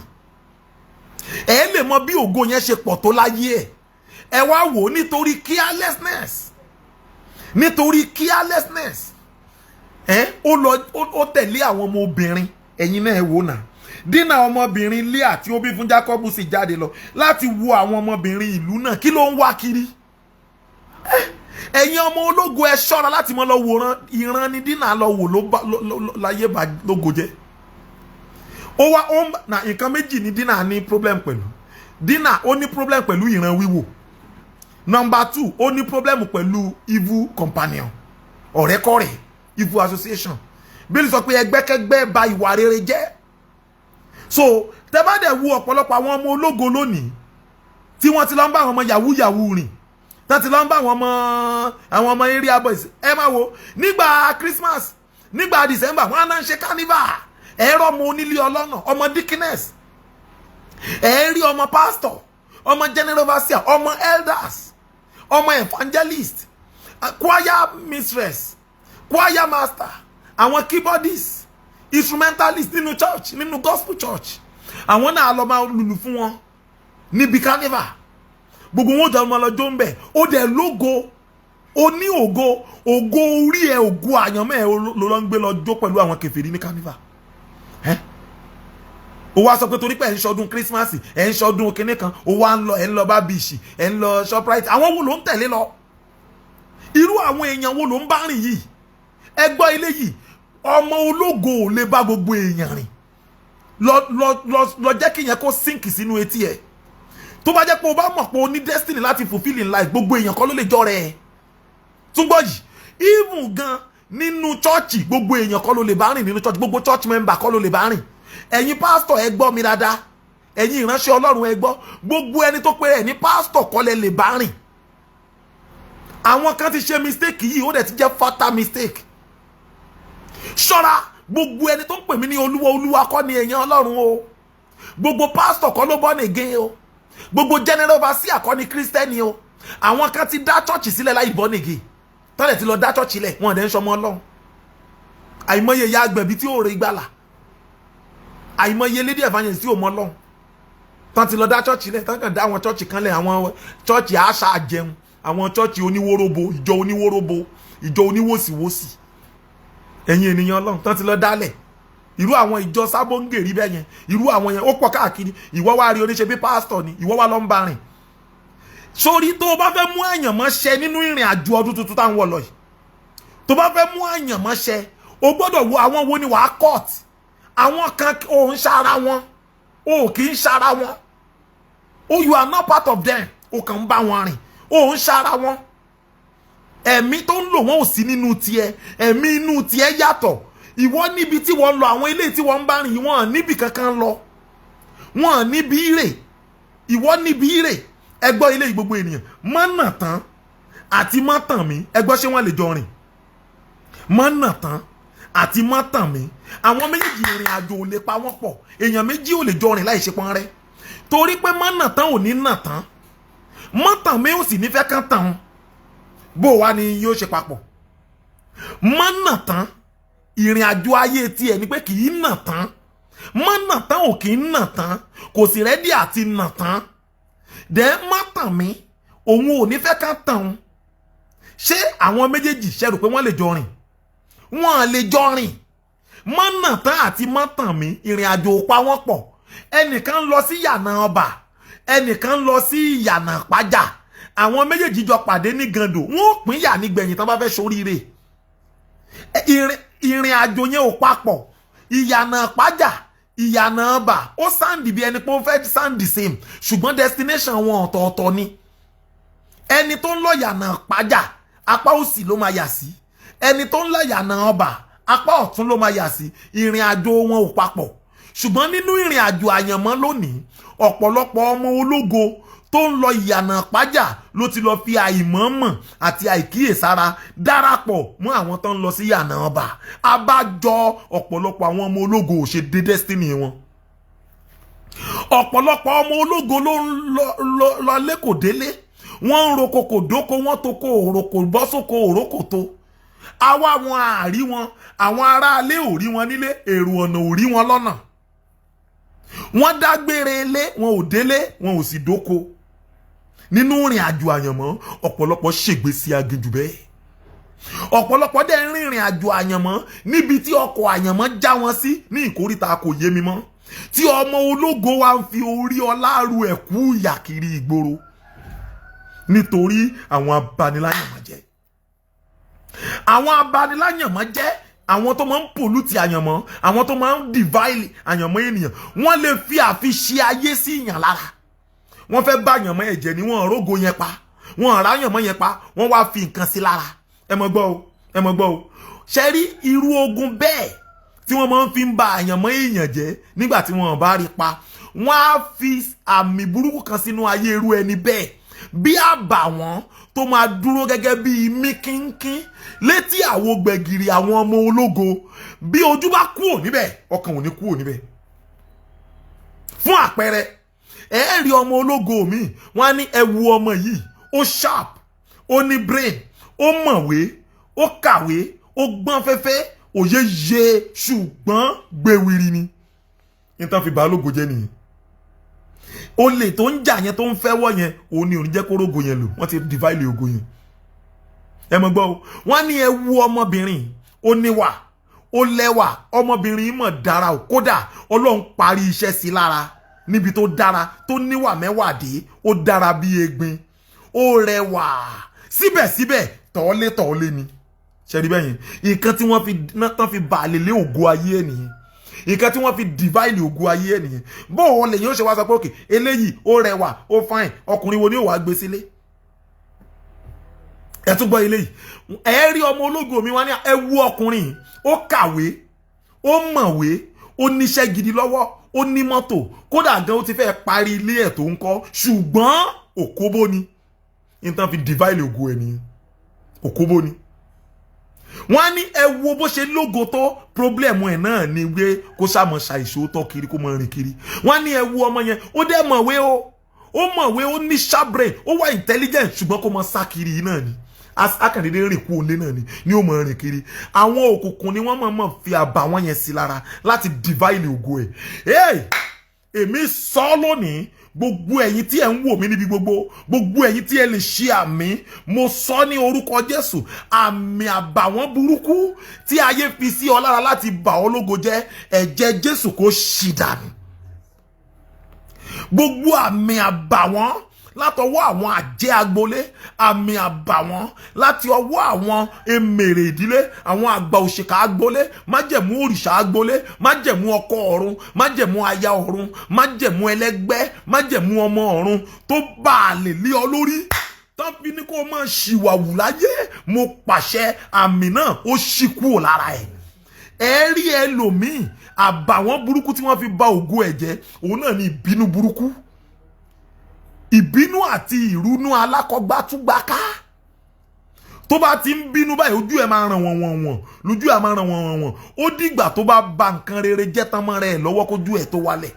Lè mọ bí ògo yẹn ṣe pọ̀ tó láyé ẹ̀. Ẹ wá wò nítorí carelessness ó tẹ̀lé àwọn ọmọ obìnrin. Ẹ̀yin náà ẹ wò náà Dina ọmọbìnrin Leah tí ó bí fún Jákọ́bù sì jáde lọ láti wo àwọn ọmọbìnrin ìlú náà kí ló ń wá kiri. Ẹ̀yin ọmọ ológo ẹ ṣọ́ra láti mọ́ lọ wòran ìran ni Dina lọ wò láyé bá lógo jẹ́. Na nǹkan méjì ni Dina ní problem pẹ̀lú. Dina ó ní problem pẹ̀lú ìran wíwò. Number 2, ó ní problem pẹ̀lú evil companion, ọ̀rẹ́kọ̀rẹ́, evil association. Bíbélì sọ pé ẹgbẹ́kẹ́gbẹ́ ba ìwà rere jẹ́. So tẹ́ bá dẹ̀ wo ọ̀pọ̀lọpọ̀ àwọn ọmọ ológo lónìí tí wọ́n ti lọ ń bá àwọn ọmọ yahoo rìn, tán ti lọ ń bá àwọn ọmọ area boys. Ẹ máa wo nígbà Christmas, nígbà December wọ́n á náà ń ṣe carnival. Ẹ̀rọ ọmọ onílé ọlọ́nà, ọmọ deaconess, ẹ̀rí ọmọ pastor, ọmọ general overseer, ọmọ elders, ọmọ evangelist, choir mistress, choir master, àwọn keyboardist, instrumentalist nínú church, nínú gospel church. Àwọn náà lọ máa lùlù fún wọn níbi carnival. Gbogbo wọn jọ máa lọ jó ń bẹ̀. Ó dẹ̀ lógo, ó ní ògo orí ẹ̀, ògo àyànmọ́ ẹ̀ ló lọ ń gbé lọ jó pẹ̀lú àwọn kèfèrí ní carnival. Ó wá sọ pé torí pé ẹ̀ ń ṣọdún Christmas, ẹ̀ ń ṣọdún kinní kan, ó wá ẹ̀ ń lọ bá bíṣì, ẹ̀ ń lọ Shoprite. Àwọn wo ló ń tẹ̀lé lọ? Irú àwọn èèyàn wo ló ń bá rìn yìí? Ẹ gbọ́ ilé yìí, ọmọ ológo ò lè bá gbogbo èèyàn rìn. Lọ jẹ́ kí yẹn kó sink sínú etí ẹ̀. Tó bá jẹ́ pé o bá mọ̀ pé o ní destiny láti fulfill in life, gbogbo èèyàn kọ́ ló lè jọ rẹ̀. Túngbọ́ yìí, even gan nínú church, gbogbo èèyàn kọ́ ló lè bá rìn nínú church, gbogbo church member kọ́ ló lè bá rìn. Ẹ̀yin pastor ẹ gbọ́ mi dáadáa, ẹ̀yin ìránṣẹ́ Ọlọ́run ẹ gbọ́, gbogbo ẹni tó pé ẹ̀ ní pastor kọ́ lẹ lè bá rìn. Àwọn kan ti ṣe mistake yìí, ó dẹ̀ ti jẹ́ fatal mistake. Ṣọ́ra, gbogbo ẹni tó ń pè mí ní Olúwa kọ́ ni èèyàn Ọlọ́run o. Gbogbo pastor kọ́ ló born again o. Gbogbo general overseer kọ́ ni Christian o. Àwọn kan ti dá church sílẹ̀ láì born again. Tọ́lẹ̀ ti lọ dá church sílẹ̀, wọ́n dẹ̀ ń ṣọmọ Ọlọ́run. Àìmọye ya agbẹ̀bí tí ó rẹ̀ ìgbàlà. Àìmọye lady evangelist tí ó mọ Ọlọ́run. Tán ti lọ dá church sílẹ̀, tán kàn dá àwọn church kan lẹ̀, àwọn church àṣà àjẹun, àwọn church oníwóróbo, ìjọ oníwóróbo, ìjọ oníwòsíwòsí. Ẹ̀yin ènìyàn Ọlọ́run tán ti lọ dálẹ̀. Irú àwọn ìjọ sábóngèrì bẹ́ẹ̀ yẹn, irú àwọn yẹn ó pọ̀ káàkiri. Ìwọ wá rí oníṣe bí pastor ni, ìwọ wá lọ ń bá rìn. Sórí tó bá fẹ́ mú àyànmọ́ ṣẹ nínú ìrìn àjò ọdún tuntun táwọn wọ̀ lọ yìí. Tó bá fẹ́ mú àyànmọ́ ṣẹ, o gbọ́dọ̀ wo àwọn wo ni wàá court. Àwọn kan ò ń ṣara wọn, o kì í ṣara wọn. You are not part of them. O kàn ń bá wọn rìn, o ń ṣara wọn. Ẹ̀mí tó ń lò wọ́n ò sí nínú tiẹ̀, ẹ̀mí inú tiẹ̀ yàtọ̀. Ìwọ níbi tí wọ́n lọ, àwọn ilé tí wọ́n ń bá rìn, wọ́n níbi kankan lọ. Wọ́n níbi ire. Ìwọ níbi ire. Ẹ gbọ́ ilé gbogbo ènìyàn. Mọ́nà tán àti mọ́tàn mi. Ẹ gbọ́ ṣé wọ́n lè jọ rìn? Mọ́nà tán àti mọ́tàn mi. Àwọn méjèèjì ìrìn àjò ò lè pa wọ́n pọ̀. Èèyàn méjì ò lè jọ rìn láì ṣe pọ́n rẹ́. Torí pé mọ́nà tán ò ní nà tán. Mọ́tàn mi ò sì ní fẹ́ kán tàn. Bó wá ni yóò ṣe papọ̀? Mọ́nà tán ìrìn àjò ayé tiẹ̀ ni pé kì í nà tán. Mọ́nà tán ò kì í nà tán. Kò sì rẹ́dí àti nà tán. Dẹ̀ mọ́tàn mi òun ò ní fẹ́ kán tàn. Ṣé àwọn méjèèjì ṣe rò pé wọ́n lè jọ rìn? Wọ́n lè jọ rìn. Mọ́nà tán àti mọ́tàn mi ìrìn àjò ò pa wọ́n pọ̀. Ẹnìkan lọ sí yànà ọba, ẹnìkan lọ sí yànà pàjá. àwọn méjèèjì jọ pàdé ní gando wọ́n pín yà nígbẹ̀yìn tán bá fẹ́ ṣoríire ìrìn àjò yẹn ò papọ̀ ìyànà pàjà ìyànà ọba ó sáǹdì bí ẹni pé ó fẹ́ sáǹdì same ṣùgbọ́n destination wọn ọ̀tọ̀ọ̀tọ̀ ni ẹni tó ń lọ yànà pàjà apá òsì ló máa yà sí ẹni tó ń lọ yànà ọba apá ọ̀tún ló máa yà sí ìrìn àjò wọn ò papọ̀ ṣùgbọ́n nínú ìrìn àjò àyànmọ́ lónìí ọ̀pọ̀lọpọ̀ ọmọ ológo tó ń lọ ìyànà pàjà ló ti lọ fi àìmọ̀ọ́mọ̀ àti àìkíyèsára darapọ̀ mọ́ àwọn tó ń lọ sí yànà ọba abájọ ọ̀pọ̀lọpọ̀ àwọn ọmọ ológo ò ṣe dé destiny wọn ọ̀pọ̀lọpọ̀ ọmọ ológo ló ń lọ lẹ́kọ̀ọ́ délé wọ́n ń roko kò dóko wọ́n tó kó òrokò bọ́ sóko òrókò tó àwa wọn àárí wọn àwọn aráalé ò rí wọn nílé èrò ọ̀nà ò rí wọn lọ́nà wọ́n dágbére ilé wọn ò délé wọn ò sì dóko nínú ìrìn àjò àyànmọ́ ọ̀pọ̀lọpọ̀ ṣègbè sí aginjù bẹ́ẹ̀ ọ̀pọ̀lọpọ̀ dẹ̀ ń rìnrìn àjò àyànmọ́ níbi tí ọkọ̀ àyànmọ́ já wọn sí ní ìkóríta kò yé mi mọ́ tí ọmọ ológo wa ń fi orí ọláru ẹ̀kú ìyà kiri ìgboro nítorí àwọn abaniláyànmọ́ jẹ́ àwọn abaniláyànmọ́ jẹ́ àwọn tó máa ń pòlùtì àyànmọ́ àwọn tó máa ń divide àyànmọ́ ènìyàn wọ́n lè fi àfiṣe ayé sí ìyàn lára wọ́n fẹ́ bá àyànmọ́ ẹ̀jẹ̀ ní wọ́n rógo yẹn pa wọ́n rà àyànmọ́ yẹn pa wọ́n wá fi nǹkan sí lára ẹ mọ̀ gbọ́ o ṣe rí irú ogun bẹ́ẹ̀ tí wọ́n máa ń fi ń ba àyànmọ́ èèyàn jẹ́ nígbà tí wọ́n bá rí pa wọ́n á fi àmì burúkú kan sínú ayé irú ẹni bẹ́ẹ̀ bí àbàwọ́n tó máa dúró gẹ́gẹ́ bí imí kínkín létí àwo gbẹ̀gìrì àwọn ọmọ ológo bí ojú bá kúrò níbẹ̀ ọkàn ò ní kúrò níbẹ̀ fún àpẹẹrẹ ẹ rí ọmọ ológo mi wọ́n á ní ẹ wo ọmọ yìí ó sharp ó ní brain ó mọ̀wé ó kàwé ó gbọ́n fẹ́fẹ́ òye yé ṣùgbọ́n gbèwìrì ni nítorí fi bá lógo jẹ́ nìyẹn olè tó ń jà yẹn tó ń fẹ́ wọ́ yẹn òun ni òun jẹ́ kó rógo yẹn lò wọ́n ti divide ògo yẹn ẹ mọ̀ gbọ́ o wọ́n ní ẹ wo ọmọbìnrin ó níwà ó lẹ́wà ọmọbìnrin mọ̀ dára o kódà ọlọ́run parí iṣẹ́ sí lára níbi tó dára tó níwà mẹ́wàá dé ó dára bí egbin ó rẹwà síbẹ̀síbẹ̀ tọ́lé ni ṣẹ́rí bẹ́yìn nǹkan tí wọ́n fi bàálẹ̀ lé ògo ayé ẹ̀ nìyẹn nǹkan tí wọ́n fi divide ògo ayé ẹ̀ nìyẹn bó wọn lè yóò ṣe wá sọ pé òkè eléyìí ó rẹwà ó fine ọkùnrin wo ni ó wàá gbé sílé ẹ tún gbọ́ eléyìí ẹ rí ọmọ ológo mi wá ní ẹ wú ọkùnrin ó kàwé ó mọ̀wé ó níṣẹ́ gidi lọ́wọ́ ó ní mọ́tò kódà gan ó ti fẹ́ parí ilé ẹ̀ tó ń kọ́ ṣùgbọ́n òkóbó ni nítorí fi divide ògo ẹ̀ nìyẹn òkóbó ni wọ́n ní ẹ wo bó ṣe lógo tó problem ẹ̀ náà ni pé kó sàmọ̀ ṣàìṣòótọ́ kiri kó mọ̀ rìn kiri wọ́n ní ẹ wo ọmọ yẹn ó dẹ̀ mọ̀wé ó mọ̀wé ó ní sharp brain ó wà intelligent ṣùgbọ́n kó mọ̀ sá kiri náà ni akàndédé rìn kú olé náà ni ó mọ̀ rìn kiri àwọn òkùnkùn ni wọ́n mọ̀ fi àbàwọ́n yẹn sí lára láti divide ògo ẹ̀ èmi sọ lónìí gbogbo ẹ̀yin tí ẹ ń wò mí níbi gbogbo ẹ̀yin tí ẹ lè ṣe àmì mo sọ ní orúkọ Jésù àmì àbàwọ́n burúkú tí ayé fi sí ọ lára láti bà ọ́ lógo jẹ́ ẹ̀jẹ̀ Jésù kó ṣì dànù gbogbo àmì àbàwọ́n látọwọ́ àwọn àjẹ́ agbolé àmì àbàwọ́n láti ọwọ́ àwọn emèrè ìdílé àwọn àgbà òṣìkà agbolé májẹ̀mú òrìṣà agbolé májẹ̀mú ọkọ ọ̀run májẹ̀mú aya ọ̀run májẹ̀mú ẹlẹ́gbẹ́ májẹ̀mú ọmọ ọ̀run tó bá a lè lé ọ lórí tán fi ní kó máa ṣìwàwù láyé mo pàṣẹ àmì náà ó ṣí kúrò lára ẹ̀ ẹ rí ẹlòmíì àbàwọ́n burúkú tí wọ́n fi bà ògo ẹ̀ jẹ́ òun náà ní ìbínú burúkú ìbínú àti ìrúnú alákọ̀gbátúgbáká tó bá ti ń bínú báyìí ojú ẹ̀ máa ràn wọ̀n lójú ẹ̀ máa ràn wọ̀n ó dìgbà tó bá ba nǹkan rere jẹ́ tán mọ́ rẹ̀ lọ́wọ́ kójú ẹ̀ tó wálẹ̀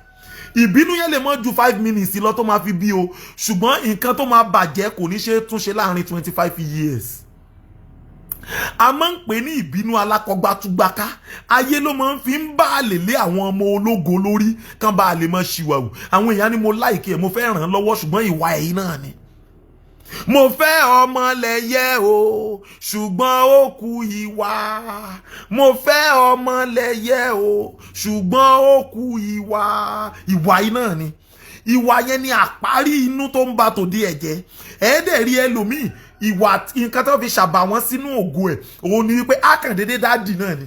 ìbínú yẹn lè mọ́ ju 5 minutes lọ tó máa fi bí o ṣùgbọ́n nǹkan tó máa bàjẹ́ kò ní ṣe túnṣe láàrin 25 years a máa ń pè ní ìbínú alákọ̀gbátúgbáká ayé ló máa ń fi ń bá a lè lé àwọn ọmọ ológo lórí kán bá a lè mọ ṣìwàwù àwọn èèyàn ni mo láìkí ẹ mo fẹ́ ràn án lọ́wọ́ ṣùgbọ́n ìwà ẹ̀yìn náà ni mo fẹ́ ọmọ lẹ́yẹ o ṣùgbọ́n ó kù ìwà mo fẹ́ ọmọ lẹ́yẹ o ṣùgbọ́n ó kù ìwà yìí náà ni ìwà yẹn ni àparí inú tó ń ba tòde ẹ̀jẹ̀ ẹ̀ẹ́dẹ̀ rí ẹlòmíì ìwà nǹkan tó fi ṣàbà wọn sínú ògo ẹ̀ òun ni wípé ákàndédé dáàdì náà ni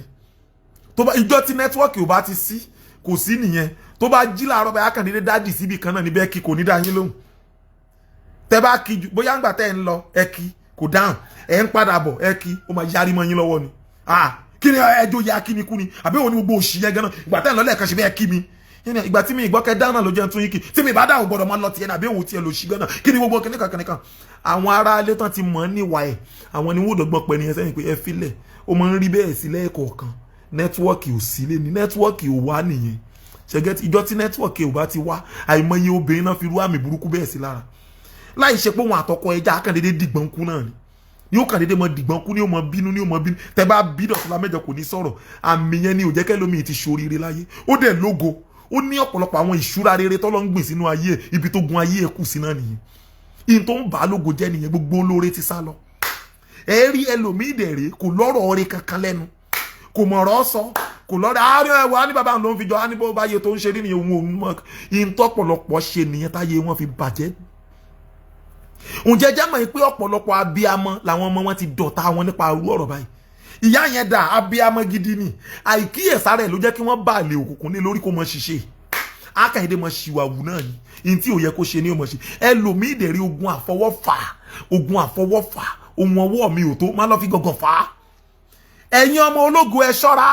tó bá ìjọ tí nẹ́tíwọ́ọ̀kì ò bá ti sí kò sí nìyẹn tó bá jí láàárọ̀ bá ákàndédé dáàdì síbi kan náà níbẹ̀ kí kò ní dá yín lóhùn tẹ́ bá kí bóyá ńgbà tẹ́ ń lọ ẹ kí kò dáhùn ẹ ń padà bọ̀ ẹ kí ó máa yarí mọ́ yín lọ́wọ́ ni kí ni ẹjọ́ ya kí ni kú ni àbí òun ni gbogbo òṣì yẹn gan-an ìgbà tẹ́ ń lọ lẹ́ẹ̀kan ṣe bẹ́ẹ̀ kí mi ìgbà tí mi ìgbọ́kẹ́ dáná ló jẹ́ tún yín kí tí mi bá dáhùn gbọ́dọ̀ máa lọ tiẹ̀ náà àbí òun tiẹ̀ lò sí gan-an kí ni gbogbo kìnìkan àwọn ará ilé tán ti mọ̀ níwà ẹ̀ àwọn ni wọ́n dọ̀gbọ́n pẹ̀ nìyẹn sẹ́yìn pé ẹ filẹ̀ ó máa ń rí bẹ́ẹ̀ sí lẹ́ẹ̀kọ̀ọ̀kan nẹ́tíwọ́ọ̀kì ò sí lé ní nẹ́tíwọ́ọ̀kì ò wá nìyẹn ṣẹ́gẹ́ ìjọ tí nẹ́tíwọ́ọ̀kì ò bá ti wá àìmọye obìnrin náà fi rú àmì burúkú bẹ́ẹ̀ sí lára láì ṣe pé wọn àtọkọ ẹja akàndédé dìgbọ́n kú náà ni yóò kàndédé mọ dìgbọ́n kú ní ó mọ bínú tẹ bá bí dọ̀tún lámẹ́jọ kò ní sọ̀rọ̀ àmì yẹn ni ò jẹ́ kẹ́lómi ti ṣoríire láyé ó dẹ̀ lógo ó ní ọ̀pọ̀lọpọ̀ àwọn ìṣúra rere tọ́lọ́ ń gbìn sínú ayé ẹ̀ ibi tó gun ayé ẹ̀ kù sí náà nìyẹn ìyẹn tó ń bá lógo jẹ́ nìyẹn gbogbo olóore ti sá lọ ẹ rí ẹlòmíì dẹ̀rẹ̀ kò lọ́rọ̀ ọ̀rẹ́ kankan lẹ́nu kò mọ̀rọ̀ sọ kò lọ́rọ̀ àárẹ̀ ẹ̀wọ̀ á ní bàbá ló ń fi jọ á ní bó bá yẹ tó ń ṣe nínú òun mọ̀ ìyẹn tọ́pọ̀lọpọ̀ ṣe nìyẹn táyé wọn fi bàjẹ́ ǹjẹ́ jẹ́ mọ̀ pé ọ̀pọ̀lọpọ̀ abiyamọ làwọn ọmọ wọn ti dọ̀tá wọn nípa irú ọ̀rọ̀ báyìí ìyá yẹn dà abiyamọ gidi ni àìkíyèsára ẹ̀ ló jẹ́ kí wọ́n bá àlè òkùnkùn ní lórí kó mọ ṣiṣẹ́ akàyédè mọ ṣìwàwù náà ni ìyẹn tí ò yẹ kó ṣe ní ọmọ ṣe ẹlòmíì dẹ̀rí ogun àfọwọ́fà ohun ọwọ́ mi ò tó má lọ́ fi gọ̀gọ̀ fà á ẹ̀yin ọmọ ológo ẹ ṣọ́ra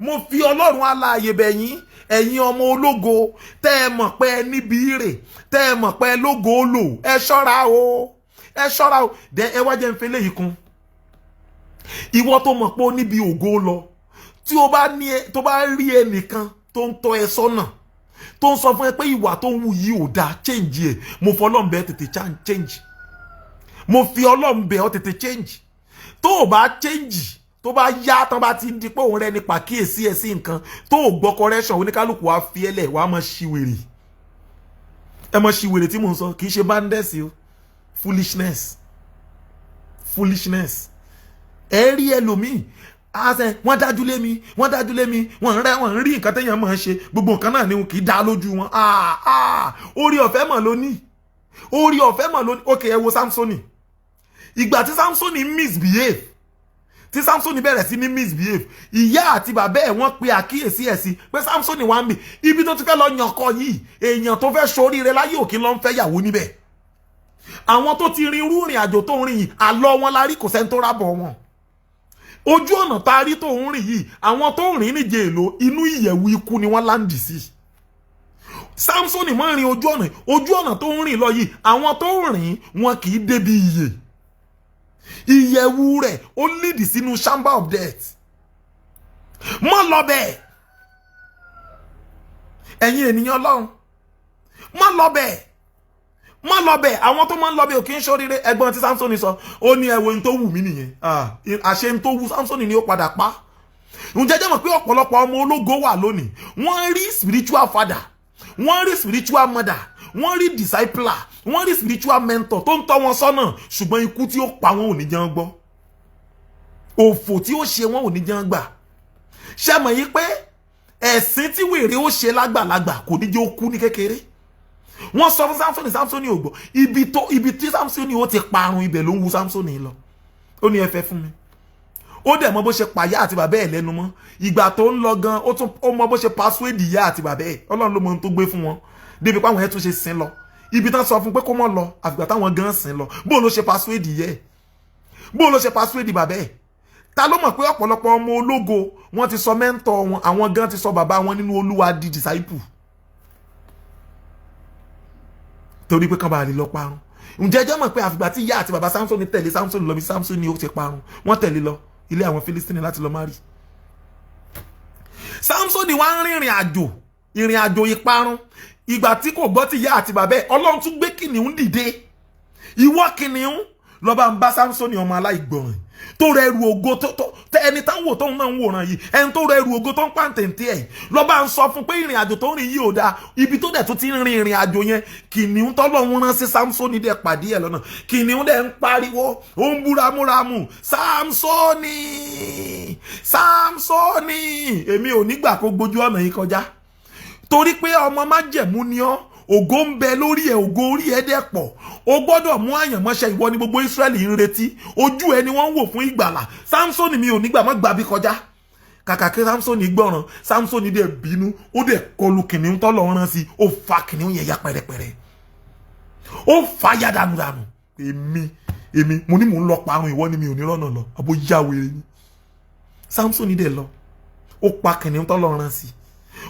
mo fi ọlọ́run alààyè bẹ̀yìn ẹ̀yin ọmọ ológo tẹ́ ẹ mọ̀ pé ẹ níbi ire tẹ́ ẹ mọ̀ pé ẹ lógo ó lò ẹ ṣọ́ra o dẹ ẹ wá jẹ́ ń fẹ́lẹ́ yìí kún ìwọ tó mọ̀ pé ó níbi ògo lọ tí o bá rí ẹnìkan tó ń tọ́ ẹ sọ́nà tó ń sọ fún ẹ pé ìwà tó ń wù yìí ò dáa change ẹ mo fi Ọlọ́run bẹ̀ tètè change mo fi Ọlọ́run bẹ̀ ọ tètè change tó o bá change tó bá yá tán bá ti di pé òun rẹ nípa kíyèsí ẹ sí nǹkan tó o gbọ́ correction oníkálukú wa fi ẹlẹ̀ wàá mọ̀ ṣìwèrè ẹ mọ̀ ṣìwèrè tí mò ń sọ kì í ṣe bandesi o foolishness ẹ rí ẹlòmíì àṣẹ wọ́n dájú lé mi wọ́n rí nǹkan téèyàn máa ń ṣe gbogbo nǹkan náà ni kì í dá lójú wọn orí ọ̀fẹ́ mọ̀ lónìí ókè ẹ wo Samsoni ìgbà tí Samsoni misbehave tí Samsoni bẹ̀rẹ̀ sí ní misbehave ìyá àti bàbá ẹ̀ wọ́n pe àkíyèsí ẹ̀ sí pé Samsoni wá ń bì ibi tó ti fẹ́ lọ yàn kọ yìí èèyàn tó fẹ́ ṣoríire láyé òkè ló ń fẹ́ yàwó níbẹ̀ àwọn tó ti rin irú ìrìn àjò tó ń rìn yìí àlọ́ wọn la rí kò sẹ́ni tó rábọ̀ wọn ojú ọ̀nà tá a rí tó ń rìn yìí àwọn tó ń rìn níje èlò inú ìyẹ̀wù ikú ni wọ́n láǹdì sí Samsoni máa ń rin ojú ọ̀nà tó ń rìn lọ yìí àwọn tó ń rìn wọn kì í débi iyè ìyẹ̀wù rẹ̀ ó lead sínú chamber of death mọ́ lọ bẹ́ẹ̀ ẹ̀yin ènìyàn Ọlọ́run mọ́ lọ bẹ́ẹ̀ àwọn tó máa ń lọ bẹ́ẹ̀ ò kí ń ṣoríire ẹgbọ́n tí Samsoni sọ ó ní ẹwọ ní tó wù mí nìyẹn àṣẹ ní tó wù Samsoni ni ó padà pa ǹjẹ́ jẹ́ mọ̀ pé ọ̀pọ̀lọpọ̀ ọmọ ológo wà lónìí wọ́n rí spiritual father wọ́n rí spiritual mother wọ́n rí discipler wọ́n rí spiritual mentor tó ń tọ́ wọn sọ́nà ṣùgbọ́n ikú tí ó pa wọn ò ní jẹun gbọ́ òfò tí ó ṣe wọn ò ní jẹun gbà ṣe mọ̀ yí pé ẹ̀sìn tí wèrè ó ṣe lágbàlagbà kò ní jẹ́ ó kú ní kékeré wọ́n sọ fún Samsoni ò gbọ́ ibi tí Samsoni ó ti parun ibẹ̀ ló ń wu Samsoni lọ ó ní ẹ fẹ́ fún mi ó dẹ̀ mọ bó ṣe pàyà àti bàbá ẹ̀ lẹ́nu mọ́ ìgbà tó ń lọ gan ó mọ bó ṣe persuade ìyá àti bàbá ẹ̀ Ọlọ́run ló mọ ohun tó gbé fún wọn débi pé àwọn ẹ̀ tún ṣe sin lọ ibi tán sọ fún pé kó mọ́ lọ àfìgbà táwọn gan sin lọ bó ló ṣe persuade ìyá ẹ̀ bó ló ṣe persuade bàbá ẹ̀ ta ló mọ̀ pé ọ̀pọ̀lọpọ̀ ọmọ ológo wọ́n ti sọ mẹ́ńtọ̀ wọn àwọn gan ti sọ bàbá wọn nínú Olúwa di disciple torí pé kán bá lè lọ parun ǹjẹ́ jẹ́ mọ̀ pé àfìgbà tí ìyá àti bàbá Samsoni tẹ̀lé Samsoni lọ bí Samsoni ó ti parun wọ́n tẹ̀lé lọ ilé àwọn Filistini láti lọ márì Samsoni wá ń ìrìn àjò ìparun ìgbà tí kò gbọ́ ti ìyá àti bàbá ẹ̀ Ọlọ́run tún gbé kìnìún dìde ìwọ kìnìún ló bá ń bá Samsoni ọmọ aláìgbọràn tó rẹrù ògo tó ẹni tá ń wò tó ń náà ń wòran yìí ẹni tó rẹrù ògo tó ń pàǹtẹ̀ǹtẹ̀ ẹ̀ ló bá ń sọ fún pé ìrìn àjò tó ń rìn yìí ò dáa ibi tó dẹ̀ tó ti ń rin ìrìn àjò yẹn kìnìún tọ́lọ́run rán sí Samsoni dẹ̀ pàdé ẹ̀ lọ́nà kìnìún dẹ̀ ń pariwo ó ń búramúramù Samsoni èmi ò nígbà kó gbójú ọ̀nà yìí kọjá torí pé ọmọ májẹ̀mú ni ọ́ ògo ń bẹ lórí ẹ, ògo orí ẹ dẹ̀ pọ̀, o gbọ́dọ̀ mú àyànmọ́ṣẹ́, ìwọ ni gbogbo Ísírẹ́lì ń retí, ojú ẹni wọ́n ń wò fún ìgbàlà. Sámsónì mi ò nígbà mọ́ gbàbí kọjá, kàkà kí Sámsónì gbọ́ràn, Sámsónì dẹ̀ bínú, ó dẹ̀ kọlù kìnìún tọ́lọ̀ rán sí, ó fa kìnìún yẹn ya pẹ̀rẹ̀pẹ̀rẹ̀, ó fa ya dànùdànù. èmi mo ní mò ń lọ parun, ìwọ ni mi ò ní rọ́nà lọ, àbó yá wèrè ni. Sámsónì dẹ̀ lọ, ó pa kìnìún tọ́lọ̀ rán sí.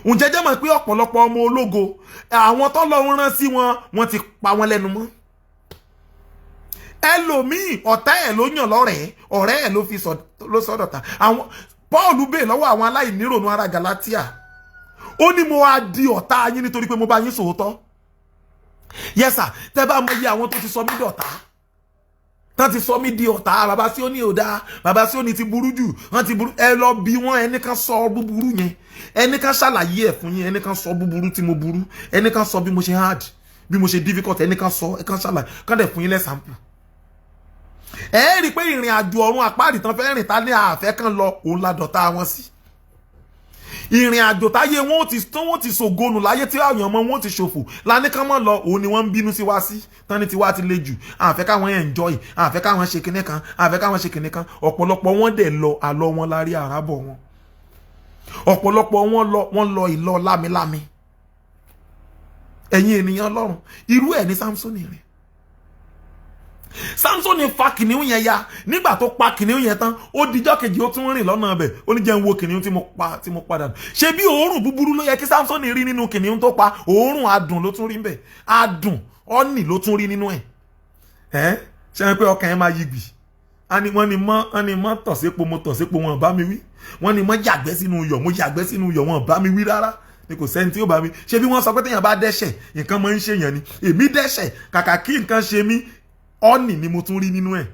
Ǹjẹ́ jẹ́ mọ̀ pé ọ̀pọ̀lọpọ̀ ọmọ ológo, àwọn tọ́lọ̀ rán sí wọn, wọ́n ti pa wọ́n lẹ́nu mọ́. Ẹlòmíì ọ̀tá ẹ̀ ló yàn lọ́rẹ̀ẹ́, ọ̀rẹ́ ẹ̀ ló fi sọ́dọ̀ta. Àwọn Paul bèè lọ́wọ́ àwọn aláìnírònú ará Galatia, ó ní mo wá di ọ̀tá yín nítorí pé mo bá yín sòótọ́. Yes sir, tẹ́ bá mọ iye àwọn tó ti sọ mí dọ̀tá, tán ti sọ mí di ọ̀tá, bàbá Síónì ò dáa, bàbá Síónì ti burú jù, wọ́n ti burú, ẹ lọ bí wọ́n, ẹnìkan sọ búburú yẹn, ẹnìkan ṣàlàyé ẹ̀ fún yín, ẹnìkan sọ búburú tí mo burú, ẹnìkan sọ bí mo ṣe hard, bí mo ṣe difficult, ẹnìkan sọ, ẹnìkan ṣàlàyé, kán dẹ̀ fún yín lẹ́sàmpù. Ẹ rí pé ìrìn àjò ọ̀run àpáàdì tán fẹ́ rìn ta ní àfẹ́ kan lọ, òun la dọ̀tá wọn sí. Ìrìn àjò táyé wọn ti ṣògonù láyé tí àwọn ọmọ wọn ti ṣòfò lání kán mọ́ lọ, òun ni wọ́n ń bínú sí wá sí, tán ní tiwa ti le jù, àfẹ́ káwọn enjoy, àfẹ́ káwọn ṣe kinní kan, àfẹ́ káwọn ṣe kinní kan. Ọ̀pọ̀lọpọ̀ wọn dẹ̀ lọ àlọ́ wọn lárí àrábọ̀ wọn, ọ̀pọ̀lọpọ̀ wọn lọ ìlọ lámilámi. Ẹ̀yin ènìyàn Ọlọ́run, irú ẹ̀ ní Sámsónì rẹ̀. Sámsónì fa kìnìún yẹn ya, nígbà tó pa kìnìún yẹn tán, ó dijọ́ kejì ó tún rìn lọ́nà ọbẹ̀, ó ní jẹ́ ń wo kìnìún tí mo padà. Ṣé bí òórùn búburú ló yẹ kí Sámsónì rí nínú kìnìún tó pa, òórùn adùn ló tún rí ńbẹ̀, adùn ọ́nì ló tún rí nínú ẹ̀. Ṣé wọn pé ọkàn ẹ̀ máa yigbì? Wọ́n ní mọ́ tọ̀sépo, mo tọ̀sépo, wọn bá mi wí. Wọ́n ní mọ́ yàgbẹ́ sínú iyọ̀, mo yàgbẹ́ sínú iyọ̀, wọn bá mi wí rárá. Ni kò sẹ́ni tí ó bá mi. Ṣé bí wọ́n sọ pé téèyàn bá dẹ́ṣẹ̀, nǹkan máa ń ṣèyàn ni. Èmi dẹ́ṣẹ̀, kàkà kí nǹkan ṣe mí, ọ́nì ni mo tún rí nínú ẹ̀.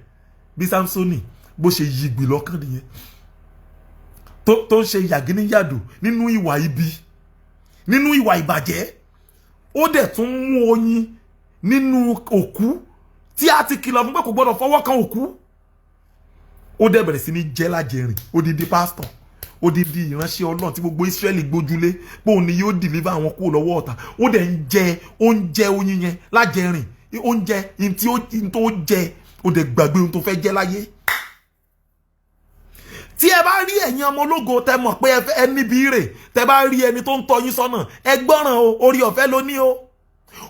Bí Sámsónì bó ṣe yigbì lọ́kàn nìyẹn, tó ń ṣe yàgínníyàdò nínú ìwà ibi, nínú ìwà ìbàjẹ́. Ó dẹ̀ tún mú oyin nínú òkú tí a ti kìlọ̀ fún pé kò gbọ́dọ̀ fọwọ́ kan òkú. Ó dẹ̀ bẹ̀rẹ̀ sí ní jẹ́ lájẹrìn, odidi pásítọ̀, odidi ìránṣẹ́ Ọlọ́run tí gbogbo Ísírẹ́lì gbójúlé pé òun ni yóò deliver àwọn kúrò lọ́wọ́ ọ̀tá. Ó dẹ̀ ń jẹ oúnjẹ oyin yẹn lájẹrìn, oúnjẹ in tó jẹ, ó dẹ̀ gbàgbé ohun tó fẹ́ jẹ láyé. Tí ẹ bá rí ẹ̀yin ọmọ ológo tẹ́ mọ̀ pé ẹ níbi rè, tẹ́ bá rí ẹni tó ń tọ́ yín sọ́nà, ẹ gbọ́ràn o, orí ọ̀fẹ́ ló ní o,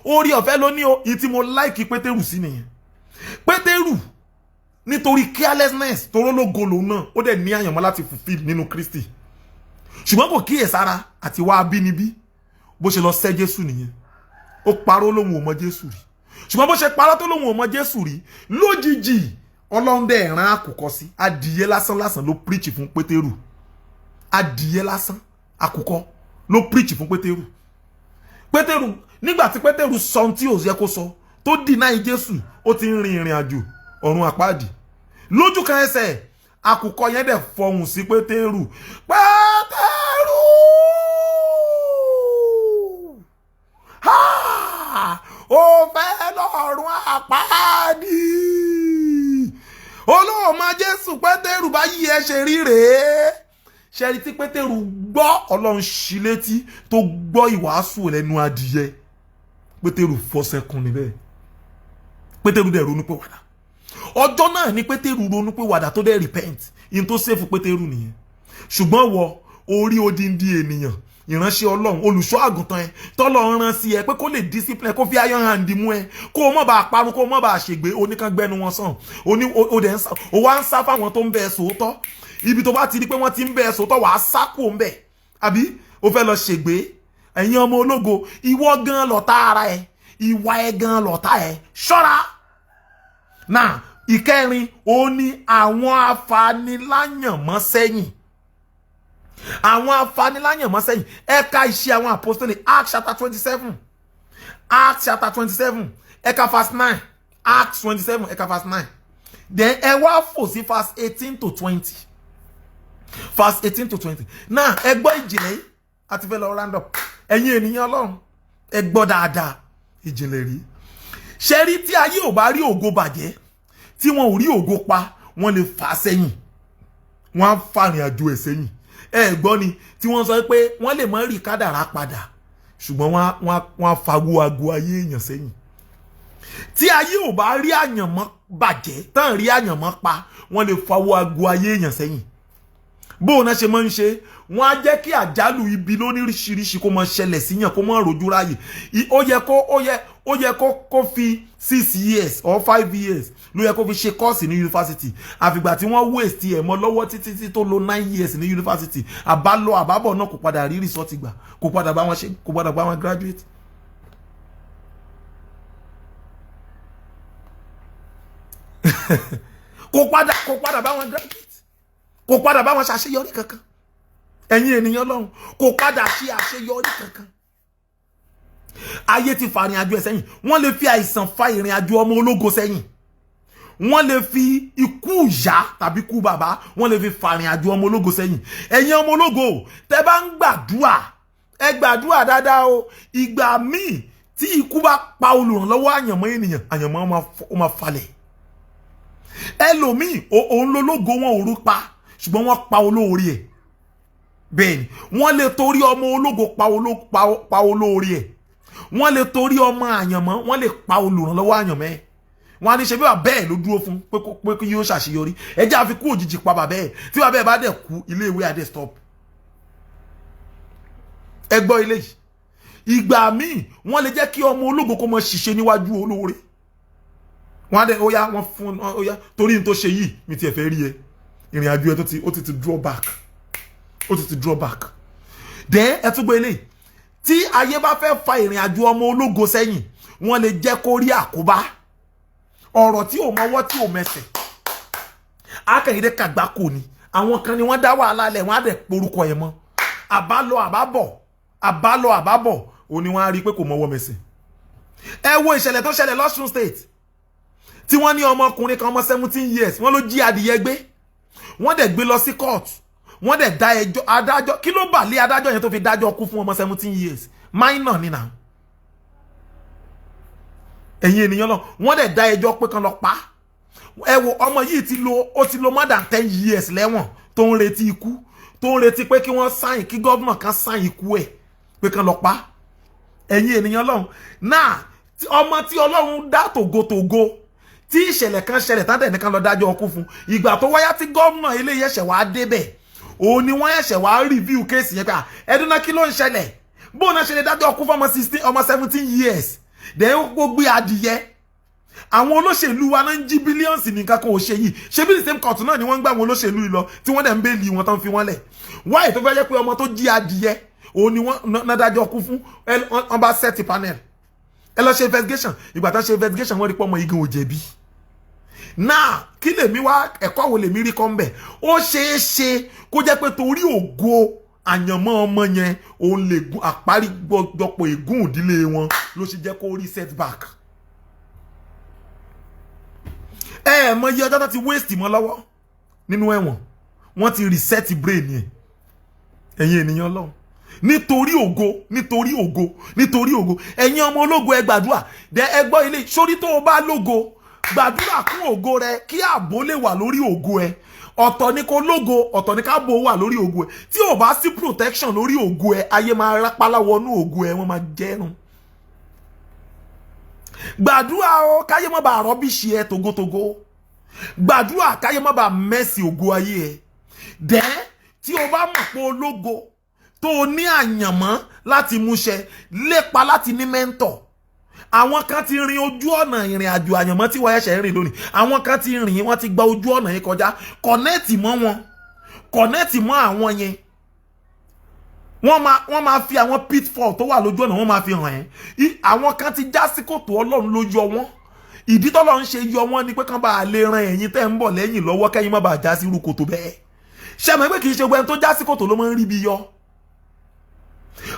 orí ọ̀fẹ́ ló ní o. Ìtí mo láìkì Pétérù sí nìyẹn. Pétérù nítorí carelessness tó rólógo lòun náà, ó dẹ̀ ní àyànmọ́ láti fulfill nínú Kristi, ṣùgbọ́n kò kíyèsára àti wá abínibí. Bó ṣe lọ sẹ́ Jésù nìyẹn, ó parọ́ lóhun ò mọ Jésù rí, ṣùgbọ́n bó ṣe parọ́ tó lóhun ò mọ Jésù rí, lójijì Ọlọ́run dẹ̀ rán àkùkọ sí, adìyẹ lásán ló preach fún Pétérù. Adìyẹ lásán, àkùkọ ló preach fún Pétérù. Pétérù, nígbà tí Pétérù sọ ohun tí ò yẹ kó sọ, tó deny Jésù, ó ti ń rin ìrìn àjò ọ̀run àpáàdì. Lójú kan ẹsẹ̀, àkùkọ yẹn dẹ̀ fọhùn sí Pétérù. Pétérù! Ó fẹ́ lọ́run àpáàdì. Olóòmọ Jésù, Pétérù bá yí ẹ ṣe rí rèé. Ṣẹ́rí tí Pétérù gbọ́ Ọlọ́run ṣí létí, tó gbọ́ ìwàásù lẹ́nu adìyẹ, Pétérù fọ́ sẹ́kún níbẹ̀. Pétérù dẹ̀ ronú pé wàdà. Ọjọ́ náà ni Pétérù ronú pé wàdà tó dẹ̀ repent. In tó sẹ́fù Pétérù nìyẹn. Ṣùgbọ́n wọ orí odindi ènìyàn, ìránṣẹ́ Ọlọ́run, olùṣọ́ àgùntàn ẹ, tọ́lọ́run rán sí ẹ pé kó lè discipline, kó fi iron hand mú ẹ, kó o mọ̀ bá parun, kó o mọ̀ bá ṣègbé, oníkan gbẹnu wọn sàn. O dẹ̀ ń sá, o wá ń sá fáwọn tó ń bẹ ẹ sòótọ́. Ibi tó bá ti rí pé wọ́n ti ń bẹ ẹ sòótọ́, wàá sá kúrò ń bẹ̀. Àbí o fẹ́ lọ ṣègbé. Ẹ̀yin ọmọ ológo, ìwọ gan lọ̀tá ara ẹ, ìwà ẹ gan lọ̀tá ẹ. Ṣọ́ra. Náà, ìkẹrin, ó ní àwọn afaniláyànmọ́ sẹ́yìn. Àwọn afaniláyànmọ́ sẹ́yìn. Ẹ̀ka Iṣẹ́ àwọn Apostoli, Acts chapter 27. Acts chapter 27. Ẹ̀ka verse 9. Acts 27, ẹ̀ka verse 9. Then ẹ wá fò sí verse 18 to 20. Verse 18 to 20. Now, ẹ gbọ́ ìjìnlẹ̀ yìí, àti fẹ́ lọ round up. Ẹ̀yin ènìyàn Ọlọ́run, ẹ gbọ́ dáadáa ìjìnlẹ̀ rí. Ṣé rí tí ayé ò bá rí ògo bàjẹ́, tí wọn ò rí ògo pa, wọ́n lè fà sẹ́yìn. Wọ́n á fàrìn àjò ẹ̀ sẹ́yìn. Ẹ gbọ́ ni tí wọ́n sọ pé wọ́n lè mọ́ rí kádàrá padà, ṣùgbọ́n wọ́n fagbó ago ayé èèyàn sẹ́yìn tí ayé ò bá rí àyànmọ́ bàjẹ́ tán rí àyànmọ́ pa wọ́n lè fagbó ago ayé èèyàn sẹ́yìn bó náà ṣe máa ń ṣe wọ́n á jẹ́ kí àjálù ibi lóníṣiríṣi kó máa ṣẹlẹ̀ síyàn kó máa rojú ráyè ó yẹ kó fi 6 years or 5 years ló yẹ kó fi ṣe kọ́ọ̀sì ní yunifásitì àfìgbà tí wọ́n waste ẹ̀ mọ́ lọ́wọ́ títí tó lo 9 years ní yunifásitì àbálọ àbábọ̀ náà kò padà rí result gbà kò padà bá wọn graduate. kò padà bá wọn graduate kò padà bá wọn ṣàṣeyọrí kankan ẹ̀yin ènìyàn lọ́hùn kò padà ṣe àṣeyọrí kankan. Ayé ti fa ìrìn àjò ẹ̀ sẹ́yìn wọ́n lè fi àìsàn fa ìrìn àjò ọmọ ológo sẹ́yìn wọ́n lè fi ikú ìyá tàbí ikú bàbá wọ́n lè fi fa ìrìn àjò ọmọ ológo sẹ́yìn. Ẹ̀yin ọmọ ológo tẹ́ bá ń gbàdúrà ẹ gbàdúrà dáadáa o ìgbà míì tí ikú bá pa olùrànlọ́wọ́ àyànmọ́ ènìyàn àyànmọ́ ó máa falẹ̀. Ẹlòmíì òun lológo wọn ò rú pa ṣùgbọ́n wọ́n pa olóore ẹ̀ bẹ́ẹ̀ni wọ́n lè torí ọmọ ológo pa olóore ẹ̀ wọ́n lè torí ọmọ àyànmọ́ wọ́n lè pa olùrànlọ́wọ́ àyànmọ́ ẹ̀ wọ́n á ní ṣe bí bàbá ẹ̀ ló dúró fún pé kí yóò ṣàṣeyọrí ẹjẹ́ àfi kú òjijì pa bàbá ẹ̀ tí bàbá ẹ̀ bá dẹ̀ kú ilé ìwé adé stop. Ẹ gbọ́ ilé yìí ìgbà míì wọ́n lè jẹ́ kí ọmọ ológo kó mọ ṣiṣẹ́ níwájú olóore wọ́n á dẹ̀ óyá wọ́n fún óyá torí ní tó ṣe yìí mi ti ẹ̀ fẹ́ rí ẹ ìrìn àjò ẹ ó ti draw back ó ti draw back. Then ẹ tún gbọ́ ilé tí ayé bá fẹ́ fa ìrìn àjò ọmọ ológo sẹ́yìn wọ́n lè jẹ́ kó rí àkóbá ọ̀rọ̀ tí ò mọwọ́ tí ò mẹsẹ̀ akẹ́yìndé kàgbákò ni àwọn kan ni wọ́n dá wàhálà lẹ̀ wọ́n á dẹ̀ porúkọ ẹ̀ mọ́ àbálọ àbábọ̀ ò ní wọ́n á rí pé kò mọwọ́ mẹsẹ̀. Ẹ wo ìṣẹ̀lẹ̀ tó ṣẹlẹ̀ lọ́ṣun state tí wọ́n ní ọmọkùnrin kan ọmọ 17 years wọ́n ló jí adìyẹ gbé wọ́n dẹ̀ gbé lọ sí court wọ́n dẹ̀ dá ẹjọ́ adájọ́ kí ló bà lé adájọ́ yẹn tó fi dájọ́ kú fún ọmọ 17 years minor ni náà ẹ̀yin ènìyàn lọ wọ́n dẹ̀ dá ẹjọ́ pé kan lọ pa ẹ wo ọmọ yìí ti lo more than 10 years lẹ́wọ̀n tó ń retí ikú tó ń retí pé kí wọ́n sáìn kí gọ́vnà kan sáìn ikú ẹ̀ pé kan lọ pa ẹ̀yin ènìyàn lọ náà ọmọ tí Ọlọ́run dá tògótògó tí ìṣẹ̀lẹ̀ kan ṣẹlẹ̀ tán dẹ̀ nìkan lọ dájọ́ kú fún ìgbà tó wáyá tí gọ́vnà ilé yẹ̀ṣẹ̀ wá débẹ̀ òun ni wọ́n ẹ̀ṣẹ̀ wá review kéèsì yẹn pé ẹdúná kí ló ń ṣẹlẹ̀ bóun náà ṣe lè dájọ́ kú fún ọmọ 17 years then ó gbé adìyẹ àwọn olóṣèlú wa náà ń jí bílíọ̀nsì nìkan kan ò ṣe yìí ṣé bí the same court náà ni wọ́n ń gbà àwọn olóṣèlú yìí lọ tí wọ́n dẹ̀ ń bẹ́ẹ̀lì wọn tán fi wọ́n lẹ̀ wáyé tó fẹ́ jẹ́ pé ọmọ tó jí adìyẹ òun ni wọ́n náà dájọ́ kú fún wọ́n bá set panel ẹ lọ ṣe investigation ìgbà tó ṣe investigation wọ́n rí pé ọmọ yìí gan ò jẹ̀bi náà kí lèmi wá ẹ̀kọ́ wo lèmi rí kọ́ ń bẹ̀ ó ṣeé ṣe kó jẹ́ pé torí ògo àyànmọ́ ọmọ yẹn òun lè àparí gbọdọ̀pọ̀ ègún ìdílé wọn ló ṣe jẹ́ kó rí setback. Mọ iye ọjọ́ tó ti waste mọ́ lọ́wọ́ nínú ẹ̀wọ̀n wọ́n ti reset brain yẹn ẹ̀yin ènìyàn lọ́hùn nítorí ògo ẹ̀yin ọmọ ológo ẹ gbàdúrà ẹ gbọ́ ilé sórí tó o bá lógo gbàdúrà kún ògo rẹ kí ààbò lè wà lórí ògo ẹ ọ̀tọ̀ ní kó lógo ọ̀tọ̀ ní káàbò wà lórí ògo ẹ tí ò bá sí protection lórí ògo ẹ ayé máa rápálá wọnú ògo ẹ wọ́n máa jẹrun. Gbàdúrà o káyé má bàa rọ́bìṣì ẹ togotogo gbàdúrà káyé má bàa mẹ́sì ògo ayé ẹ dẹ́ tí o bá mọ̀ pé ológo tó o ní àyànmọ́ láti múṣẹ lépa láti ní mẹ́ńtọ̀. Àwọn kan ti rin ojú ọ̀nà ìrìn àjò àyànmọ́ tí wọ́n ẹ̀ṣẹ̀ rìn lónìí àwọn kan ti rìn wọ́n ti gba ojú ọ̀nà yẹn kọjá kọ̀nẹ́ẹ̀tì mọ́ àwọn yẹn wọ́n máa fi àwọn pitfall tó wà lójú ọ̀nà wọ́n máa fi hàn ẹ́ àwọn kan ti já sí kòtò Ọlọ́run ló yọ wọ́n ìdí tọ́lọ́run ṣe yọ wọ́n ni pé kán bá lè ran ẹ̀yin tẹ́ ń bọ̀ lẹ́yìn lọ́wọ́ kẹ́yìn má bàa já sí irú kòtò bẹ́ẹ̀ ṣé mọ̀ pé kì í ṣe gbẹ́ni tó já sí kòtò ló máa ń rí bí yọ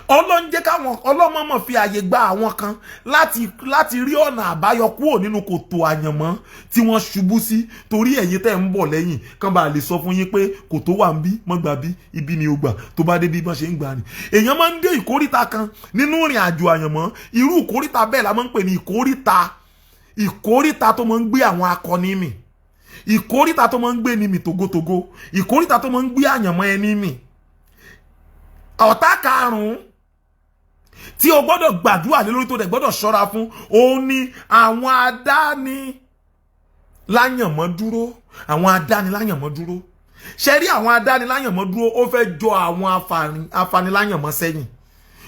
Ọlọ́run jẹ́ káwọn ọlọ́mọ̀mọ̀ fi àyè gba àwọn kan láti rí ọ̀nà àbáyọ kúrò nínú kòtò àyànmọ́ tí wọ́n ṣubú sí torí ẹ̀yin tẹ́ ń bọ̀ lẹ́yìn kán bá lè sọ fún yín pé kòtò wà ń bí mọ́ gbà bí ibi ni ó gbà tó bá dé bí wọ́n ṣe ń gbà ni. Èèyàn máa ń dé ìkórìtà kan nínú ìrìn àjò àyànmọ́ irú ìkórìtà bẹ́ẹ̀ la máa ń pè ní ìkórìtà tó máa ń gbé àwọn akọni mì ìkórìtà tó máa ń gbé ni mì togotogo ìkórìtà tó máa ń gbé àyànmọ́ ẹni mì. Ọ̀tá karùn-ún tí o gbọ́dọ̀ gbàdúrà lé lórí tó dẹ̀ gbọ́dọ̀ ṣọ́ra fún òun ni àwọn adáni láyànmọ́ dúró. Àwọn adáni láyànmọ́ dúró. Ṣé rí àwọn adáni láyànmọ́ dúró ó fẹ́ jọ àwọn afani láyànmọ́ sẹ́yìn.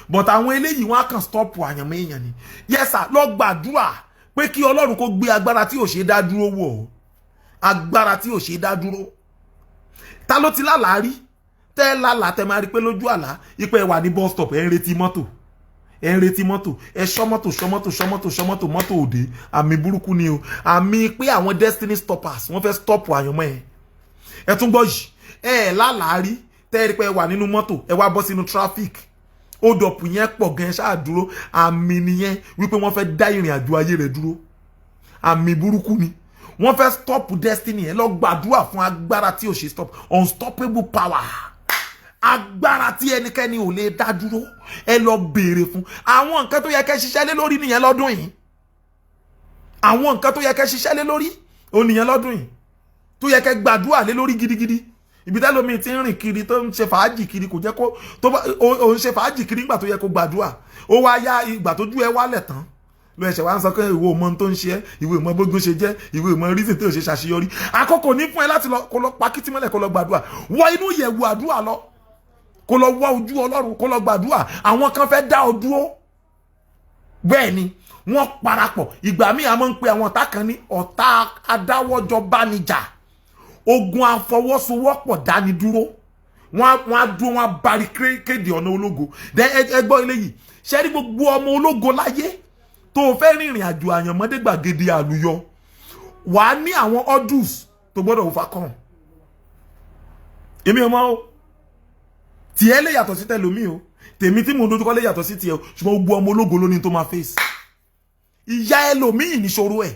But àwọn eléyìí wọ́n kàn stop àyànmọ́ èèyàn ni. Yes sir, lọ gbàdúrà pé kí Ọlọ́run kó gbé agbára tí ò ṣe dá dúró wọ̀. Agbára tí ò ṣe dá dúró. Ta ló ti lálàá rí? Tẹ́ lálàá tẹ́ máa rí pé lójú àlá ipe wà ní bus stop ẹ ń retí mọ́tò. Ẹ ń retí mọ́tò, ẹ ṣọ́ mọ́tò òde. Àmì burúkú ni o. Àmì pé àwọn destiny stoppers wọ́n fẹ́ stop àyànmọ́ ẹ. Ẹ tún gbọ́ yìí, ẹ lálàá rí tẹ́ rí pé wà nínú mọ́tò, ẹ wá bọ́ sínú traffic. Hold up yẹn pọ̀ gan ṣáà dúró. Àmì nìyẹn wípé wọ́n fẹ́ dá ìrìn àjò ayé rẹ̀ dúró. Àmì burúkú ni. Wọ́n fẹ́ stop destiny ẹ lọ gbàdúrà fún agbára tí ò ṣe stop. Unstoppable power. Agbára tí ẹnikẹ́ni ò lè dá dúró. Ẹ lọ béèrè fún. Àwọn nǹkan tó yẹ kẹ́ ṣiṣẹ́ lé lórí nìyẹn lọ́dún yìí. Àwọn nǹkan tó yẹ kẹ́ ṣiṣẹ́ lé lórí ó nìyẹn lọ́dún yìí. Tó yẹ kẹ́ gbàdúrà lé lórí gidigidi. Ibi tẹ́lómi ti ń rìn kiri tó ń ṣe fàájì kiri kò jẹ́ kó tó bá ó ń ṣe fàájì kiri nígbà tó yẹ kó gbàdúrà. Ó wá yá ìgbà tójú ẹ wálẹ̀ tán. Ló ẹ̀ṣẹ̀ wá ń sọ pé ìwọ mọ tó ń ṣe ẹ́, ìwọ mọ gbogbo ṣe jẹ́, ìwọ mọ reason tó ṣe ṣàṣeyọrí. Àkókò ní fún ẹ láti lọ kó lọ pa kìtì mọ́lẹ̀ kó lọ gbàdúrà. Wọ inú ìyẹ̀wù àdúrà lọ. Kó lọ wá ojú Ọlọ́run kó lọ gbàdúrà. Àwọn kan fẹ́ dá ọ dúró. Bẹ́ẹ̀ ni wọ́n parapọ̀. Ìgbà míì a máa ń pe àwọn ọ̀tá kan ní ọ̀tá adáwọ́jọ bánijà. Ogun afọwọ́sowọ́pọ̀ dáni dúró. Wọ́n á dúró wọ́n á barricade ọ̀nà ológo. Ẹ gbọ́ eléyìí. Ṣé rí gbogbo ọmọ ológo láyé tó fẹ́ rìnrìn àjò àyànmọ́dé gbàgede àlùyọ wà á ní àwọn hurdles tó gbọ́dọ̀ overcome. Èmi ọmọ o tiẹ̀ lè yàtọ̀ sí tẹlòmí o, tèmi tí mo ń dojúkọ lè yàtọ̀ sí tiẹ̀ o, ṣùgbọ́n gbogbo ọmọ ológo ló ní tó máa face. Ìyá ẹlòmíì níṣòro ẹ̀,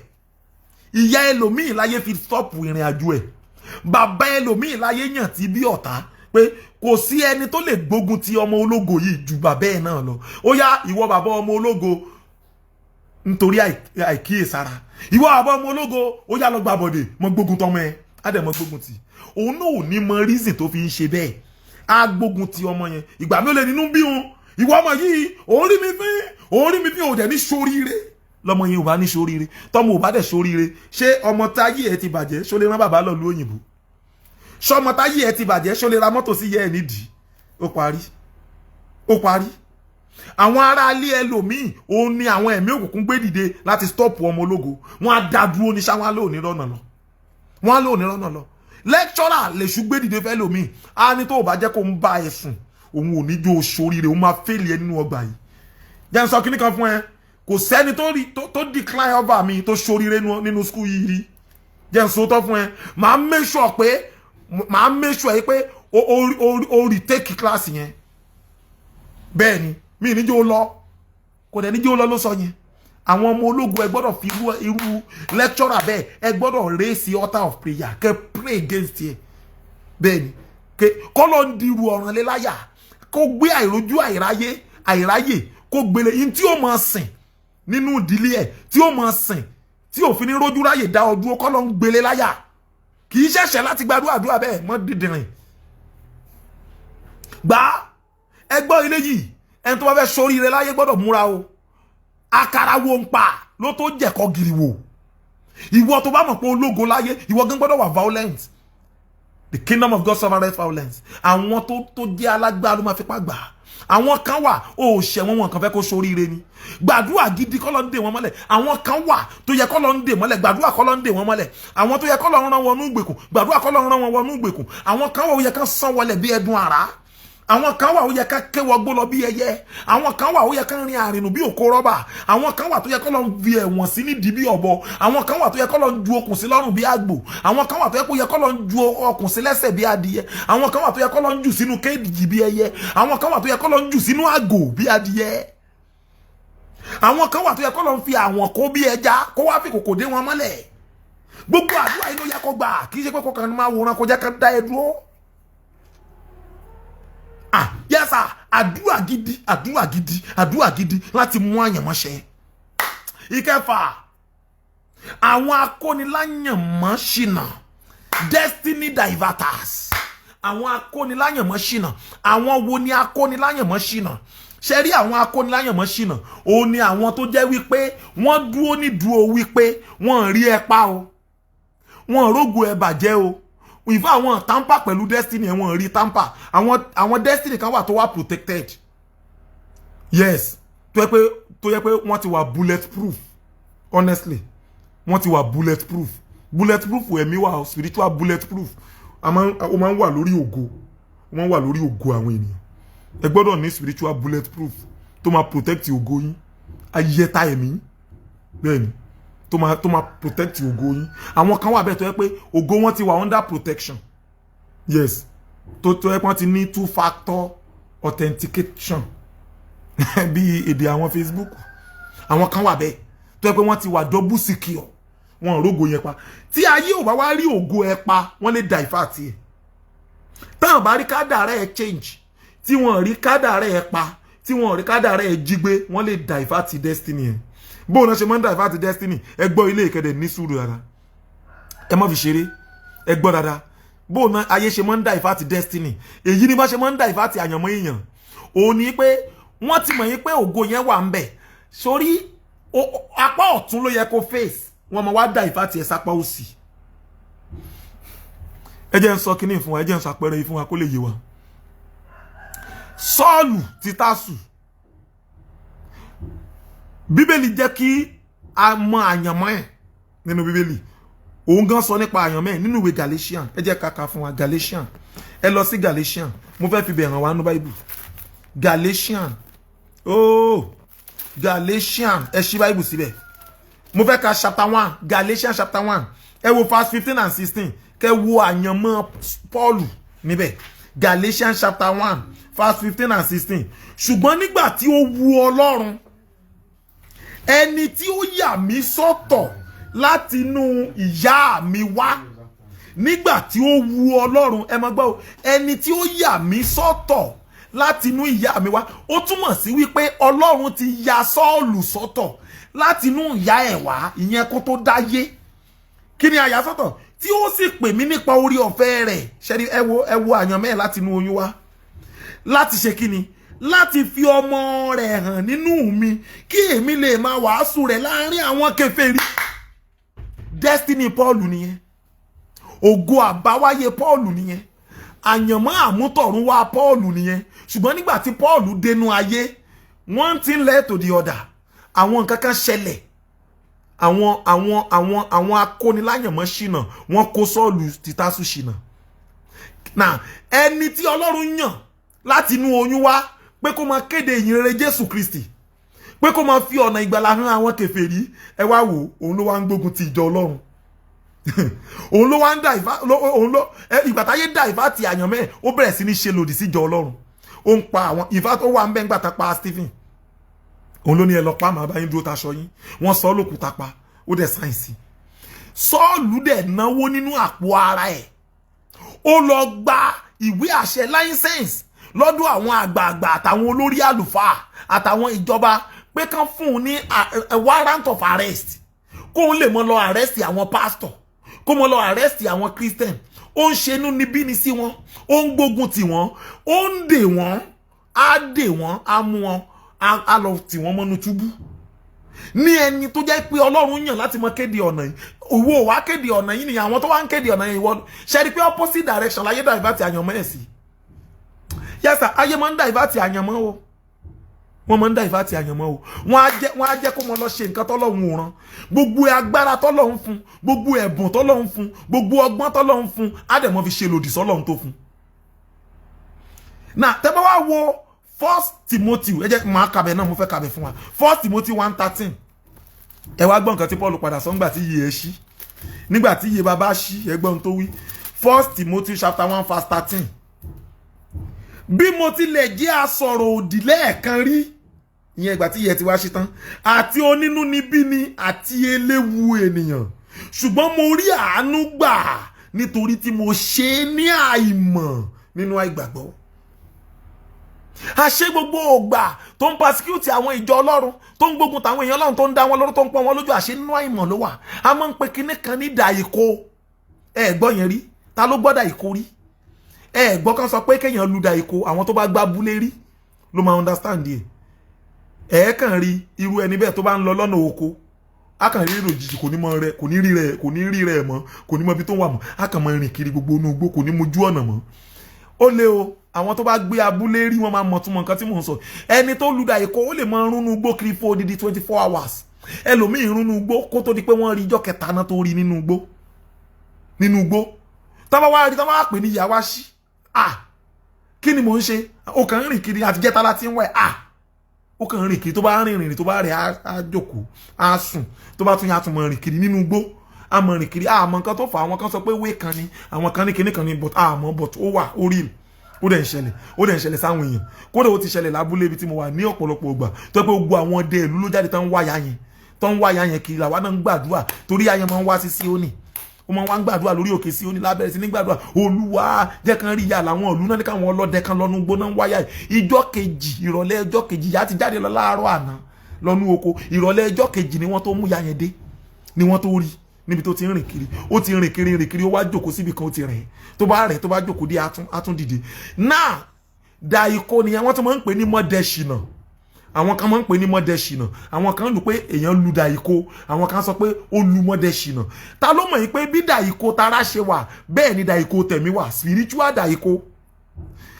ìyá ẹlòmíì láyé fi stop ìrìn àjò ẹ̀, bàbá ẹlòmíì láyé yàn tí bí ọ̀tá pé kò sí ẹni tó lè gbógun ti ọmọ ológo yìí ju bàbá ẹ̀ náà lọ. Ó yá ìwọ bàbá ọmọ ológo nítorí àìkíyèsára, ìwọ bàbá ọmọ ológo ó yá lọ gbàbọ̀dè mọ gbógun tọmọ ẹ á dẹ̀ mọ gbógun ti. Òun náà ò ní mọ reason tó fi ń ṣe bẹ́ẹ̀. Á gbógun ti ọmọ yẹn. Ìgbà mi ò lè nínú bí wọn. Ìwọ ọmọ yìí òun rí mi fín ò dẹ̀ ní ṣoríire. Lọmọ yẹn ò bá ní ṣoríire. Tọmọ ò bá dẹ̀ ṣoríire. Ṣé ọmọ táyé ẹ ti bàjẹ́ ṣó lè rán bàbá lọ lu òyìnbó? Ṣé ọmọ táyé ẹ ti bàjẹ́ ṣó lè ra mọ́tò sí yẹ ẹ nídìí? Ó parí. Ó parí. Àwọn ará ilé ẹlòmíì òun ni àwọn ẹ̀mí òkùnkùn gbé dìde láti stop ọmọ ológo. Wọ́n á dá dúró ní ṣáwọn ló ní rọ́nà lọ. Wọ́n á ló ní rọ́nà lọ. Lecturer lè ṣù gbé dìde fẹ́ lòmíì. A ní tó ò bá jẹ́ kó ń bá ẹ sùn. Òun ò ní jó ṣoríire, òun máa fail ẹ nínú ọgbà yìí. Jẹ́ n sọ kíní kan fún ẹ. Kò sẹ́ni tó decline over mi tó ṣoríire nínú school yìí rí. Jẹ́ n sọ tọ́ fún ẹ. Màá make sure pé o retake class yẹn. Bẹ́ẹ̀ ni mi ní jó lọ kò dẹ̀ ní jó lọ ló sọ yẹn. Àwọn ọmọ ológun ẹ gbọ́dọ̀ fi irú lecturer bẹ́ẹ̀ ẹ gbọ́dọ̀ raise the altar of prayer kẹ́ pray against ẹ. Bẹ́ẹ̀ ni kọ́ ló ń dirú ọ̀ràn lé láyà kó gbé àìrójú àìráyè kó gbélé yín tí ó máa sìn nínú ìdílé ẹ̀ tí ó máa sìn tí òfin ní rójú ráyè dá ọ dúró kọ́ ló ń gbélé láyà. Kì í ṣẹ̀ṣẹ̀ láti gbàdúrà bẹ́ẹ̀ mọ́ dídìrín. Gbà ẹgbọ́ ilé yìí ẹni tó bá fẹ́ ṣoríire láyé gbọ́dọ̀ múra o. Àkàrà wo ń pa ló tó jẹ̀kọ́ giri wò. Ìwọ tó bá mọ̀ pé ológo láyé ìwọ gan gbọ́dọ̀ wà violent. The kingdom of God suffereth violence. Àwọn tó jẹ́ alágbára ló máa fipá gbà. Àwọn kan wà ó ṣẹ̀wọ̀n wọn kan fẹ́ kó ṣoríire ni. Gbàdúrà gidi kọ́ ló ń dè wọ́n mọ́lẹ̀. Àwọn kan wà tó yẹ kọ́ ló ń dè mọ́lẹ̀. Gbàdúrà kọ́ ló ń dè wọ́n mọ́lẹ̀. Àwọn tó yẹ kọ́ ló ń rán wọn nú ìgbèkùn. Gbàdúrà kọ́ ló ń rán wọn wọnú ìgbèkùn. Àwọn kan wà ó yẹ ká sán wọlẹ̀ bí ẹdun àrá. Àwọn kan wà ó yẹ ká kéwọ gbó lọ bí ẹyẹ. Àwọn kan wà ó yẹ ká rin àrìnù bí òkó rọ́bà. Àwọn kan wà tó yẹ kọ́ ló ń fi ẹ̀wọ̀n sí nídìí bí ọ̀bọ. Àwọn kan wà tó yẹ kọ́ ló ń ju okùn sí lọ́rùn bí àgbò. Àwọn kan wà tó yẹ kọ́ ló ń ju okùn sí lẹ́sẹ̀ bí adìyẹ. Àwọn kan wà tó yẹ kọ́ ló ń jù sínú kéèjì bí ẹyẹ. Àwọn kan wà tó yẹ kọ́ ló ń jù sínú àgò bí adìyẹ. Àwọn kan wà tó yẹ kọ́ ló ń fi àwọn kó bí ẹja kó wá fi kòkò dé wọn mọ́lẹ̀. Gbogbo àdúrà yìí ló yẹ kó gbà kì í ṣe pé kó kàn máa wòran kó jẹ́ ká dá ẹ dúró. Yes sir, àdúrà gidi láti mú àyànmọ́ṣẹ. Ìkẹfà, àwọn akóniláyànmọ́ ṣìnà, destiny diverters. Àwọn akóniláyànmọ́ ṣìnà. Àwọn wo ni akóniláyànmọ́ ṣìnà? ṣe rí àwọn akóniláyànmọ́ ṣìnà òun ni àwọn tó jẹ́ wípé wọ́n dúró ní dúró wípé wọ́n rí ẹ pa o wọ́n rógo ẹ bàjẹ́ o ìfá àwọn tamper pẹ̀lú destiny ẹ̀ wọ́n rí tamper àwọn destiny kan wà tó wà protected yes tó yẹ pé wọ́n ti wà bulletproof honestly wọ́n ti wà bulletproof ẹ̀mí wà spiritual bulletproof ó máa ń wà lórí ògo wọ́n wà lórí ògo àwọn ènìyàn ẹ gbọ́dọ̀ ní spiritual bulletproof tó máa protect ògo yín ayẹta ẹ̀mí bẹ́ẹ̀ ni tó máa protect ògo yín àwọn kan wà bẹ́ẹ̀ tó yẹ pé ògo wọn ti wà under protection yes tó yẹ pé wọ́n ti ní 2-factor authentication bí èdè àwọn Facebook àwọn kan wà bẹ́ẹ̀ tó yẹ pé wọ́n ti wà double secure wọn rógo yẹn pa tí ayé ò bá wá rí ògo ẹ pa wọ́n lè divert ẹ táwọn bá rí kádàrá ẹ change tí wọ́n rí kádàrá ẹ pa tí wọ́n rí kádàrá ẹ jí gbé wọ́n lè divert destiny ẹ bó náà ṣe máa ń divert destiny ẹ gbọ́ ilé ìkẹdẹ ní sùúrù dáadáa ẹ má fi ṣeré ẹ gbọ́ dáadáa bó náà ayé ṣe máa ń divert destiny èyí ni bá ṣe máa ń divert àyànmọ́ èèyàn òun ni pé wọ́n ti mọ̀ yín pé ògo yẹn wà ń bẹ̀ sórí apá ọ̀tún ló yẹ kó face wọ́n máa wá divert ẹ sápá òsì ẹ jẹ́ ń sọ kíní fún wa ẹ jẹ́ ń sọ àpẹẹrẹ yìí fún wa kó lè yé wa Sọ́ọ̀lù ti Tásù bíbélì jẹ́ kí a mọ àyànmọ́ ẹ̀ nínú bíbélì òun gan sọ nípa àyànmọ́ ẹ̀ nínú ìwé Galatian ẹ jẹ́ ká kà fún wa Galatian ẹ lọ sí Galatian mo fẹ́ fi bẹ̀rẹ̀ wá nínú Bible Galatian Galatian ẹ ṣí Bible síbẹ̀ mo fẹ́ ka chapter 1 Galatians chapter 1 ẹ wo verse 15 and 16 kẹ́ wo àyànmọ́ Paul níbẹ̀ Galatians chapter 1 verse 15 and 16 ṣùgbọ́n nígbà tí ó wu Ọlọ́run ẹni tí ó yà mí sọ́tọ̀ láti inú ìyá mi wá nígbà tí ó wu Ọlọ́run ẹ máa gbọ́ ẹni tí ó yà mí sọ́tọ̀ láti inú ìyá mi wá ó túmọ̀ sí wípé Ọlọ́run ti ya Sọ́ọ̀lù sọ́tọ̀ láti inú ìyá ẹ̀ wá ìyẹn kó tó dáyé kí ni àyà sọ́tọ̀ tí ó sì pè mí nípa orí ọ̀fẹ́ rẹ̀ ṣẹ́rí ẹ wo àyànmọ́ ẹ̀ láti inú oyún wá láti ṣe kí ni láti fi ọmọ rẹ̀ hàn nínú mi kí èmi lè máa wàásù rẹ̀ láàrin àwọn kèfèrí destiny Paul nìyẹn ògo àbáwáyé Paul nìyẹn àyànmọ́ àmútọ̀runwá Paul nìyẹn ṣùgbọ́n nígbà tí Paul dénú ayé one thing led to the other àwọn nǹkan kan ṣẹlẹ̀ àwọn akóniláyànmọ́ ṣìnà wọ́n kó Sọ́ọ̀lù ti Tásù ṣìnà náà ẹni tí Ọlọ́run yàn láti inú oyún wá pé kó máa kéde ìyìnrere Jésù Kristi pé kó máa fi ọ̀nà ìgbàlà hàn àwọn kèfèrí ẹ wá wò òun ló wá ń gbógun ti ìjọ Ọlọ́run òun ló wá ń ìgbà táyé divert àyànmọ́ ẹ̀ ó bẹ̀rẹ̀ sí ní ṣe lòdì sí ìjọ Ọlọ́run ó ń pa àwọn ìfà tó wà ń bẹ́ ń gbà tá pa Stephen òun ló ní ẹ lọ pa màá bá yín dúró taṣọ yín wọ́n sọ lókùúta pa ó dẹ̀ sáyẹ̀nsì Sọ́ọ̀lù dẹ̀ náwó nínú àpò ara ẹ̀ ó lọ gba ìwé àṣẹ láísẹ̀nsì lọ́dọ̀ àwọn àgbààgbà àtàwọn olórí àlùfáà àtàwọn ìjọba pé kán fún un ní warrant of arrest kó lè mọ lọ arrest àwọn pastor kó mọ lọ arrest àwọn Christian ó ń ṣe inú níbí ni sí wọn ó ń gbógun tì wọ́n ó ń dè wọ́n á dè wọ́n á mú wọn á lọ tì wọ́n mọ́nú túbú ní ẹni tó jẹ́ pé Ọlọ́run yàn láti mọ kéde ọ̀nà yìí òwò wá kéde ọ̀nà yìí nìyẹn àwọn tó wá ń kéde ọ̀nà yìí wọ́n ṣe rí pé opposite direction láyé divert àyànmọ́ ẹ̀ sí yes sir ayé máa ń divert àyànmọ́ o wọ́n máa ń divert àyànmọ́ o wọ́n á jẹ́ kó mọ lọ ṣe nǹkan tọ́lọ́run ò rán gbogbo agbára tọ́lọ́run fún gbogbo ẹ̀bùn tọ́lọ́run fún gbogbo ọgbọ́n tọ́lọ́run fún á dẹ̀ mọ́ fi ṣe lòdì sọ́lọ́run tó fún. náà tẹ́ bá wá wo 1 Timothy ẹ jẹ́ máa kàbẹ̀ náà mo fẹ́ kàbẹ̀ fún wa 1 Timothy 1:13 ẹ wá gbọ́ nǹkan tí Paul padà sọ nígbà tí iye ẹ ṣí nígbà tí iye bàbá ṣí ẹgbọ́n tó wí 1 Timothy chapter 1 verse 13 bí mo tilẹ̀ jẹ́ asọ̀rọ̀ òdì lẹ́ẹ̀kan rí ìyẹn ìgbà tí iye ti wá ṣí tán àti onínúnibíni àti eléwu ènìyàn ṣùgbọ́n mo rí àánú gbà nítorí tí mo ṣe é ní àìmọ̀ nínú àìgbàgbọ́ àṣẹ gbogbo ògbà tó ń persecute àwọn ìjọ Ọlọ́run tó ń gbógun tàwọn èèyàn Ọlọ́run tó ń dá wọn lóró tó ń pọ́n wọn lójú àṣẹ nínú àìmọ̀ ló wà a máa ń pe kinní kan ní dàìkó ẹ gbọ́ yẹn rí ta ló gbọ́ dàìkó rí ẹ gbọ́ kan sọ pé kéèyàn lu dàìkó àwọn tó bá gbá búlé rí ló máa understand ẹ̀ ẹ̀ kàn rí irú ẹni bẹ́ẹ̀ tó bá ń lọ lọ́nà oko a kàn rí òjijì kò ní rí rẹ̀ mọ́ kò ní mọ ibi tó wà mọ́ a kàn máa rìn kiri gbogbo inú igbó kò ní mojú ọ̀nà mọ́ ó lé o àwọn tó bá gbé abúlé rí wọn máa mọ̀ túmọ̀ nǹkan tí mò ń sọ ẹni tó lu Dàìkó ó lè máa rúnú igbó kiri fún odidi 24 hours ẹlòmíì rúnú igbó kó tó di pé wọ́n rí ijọ́ kẹta náà tó rí nínú igbó tọ́ba wá rí tọ́ba wá pè ní ìyá wá sí kí ni mò ń ṣe ó kàn ń rìn kiri àti jẹ́ta láti ń wẹ̀ ó kàn ń rìn kiri tó bá rìn tó bá rẹ̀ á jókòó á sùn tó bá tún yà tún mọ̀ rìn kiri nínú igbó á mọ̀ rìn kiri àmọ́ nǹkan tó fà àwọn kan sọ pé wé kan ni àwọn kan ní kinní kan ni but ó wà ó rí ó dẹ̀ ń ṣẹlẹ̀ sáwọn èèyàn kódà ó ti ṣẹlẹ̀ lábúlé ibi tí mo wà ní ọ̀pọ̀lọpọ̀ ìgbà tó pé gbogbo àwọn ọdẹ ìlú ló jáde tán ń wáyà yẹn kiri làwa náà ń gbàdúrà torí ayé máa ń wá sí Síónì ó máa ń wá ń gbàdúrà lórí òkè Síónì lábẹ́rẹ́ sí ní gbàdúrà Olúwa jẹ́ kan rí ìyá làwọn ìlú náà ní káwọn ọlọ́dẹ kan lọ́nu gbóná ń wáyà ìrọ̀lẹ́ ọjọ́ kejì ìyá ti jáde lọ láàárọ̀ àná lọ́nu oko ìrọ̀lẹ́ ọjọ́ kejì ni wọ́n tó mú ya yẹn dé ni wọ́n tó rí níbi tó ti ń rìn kiri ó ti rìn kiri ó wá jókòó síbi kan ó ti rìn tó bá jókòó dé atún dìde náà Dàìkó nìyẹn wọ́n tún máa ń pè ní mọ́dẹ́ṣìnà àwọn kan máa ń pè ní mọ́dẹ́ṣìnà àwọn kan lù pé èèyàn lu Dàìkó àwọn kan sọ pé ó lu mọ́dẹ́ṣìnà ta ló mọ̀ yìí pé bí Dàìkó tara ṣe wà bẹ́ẹ̀ ni Dàìkó tẹ̀mí wà spiritual Dàìkó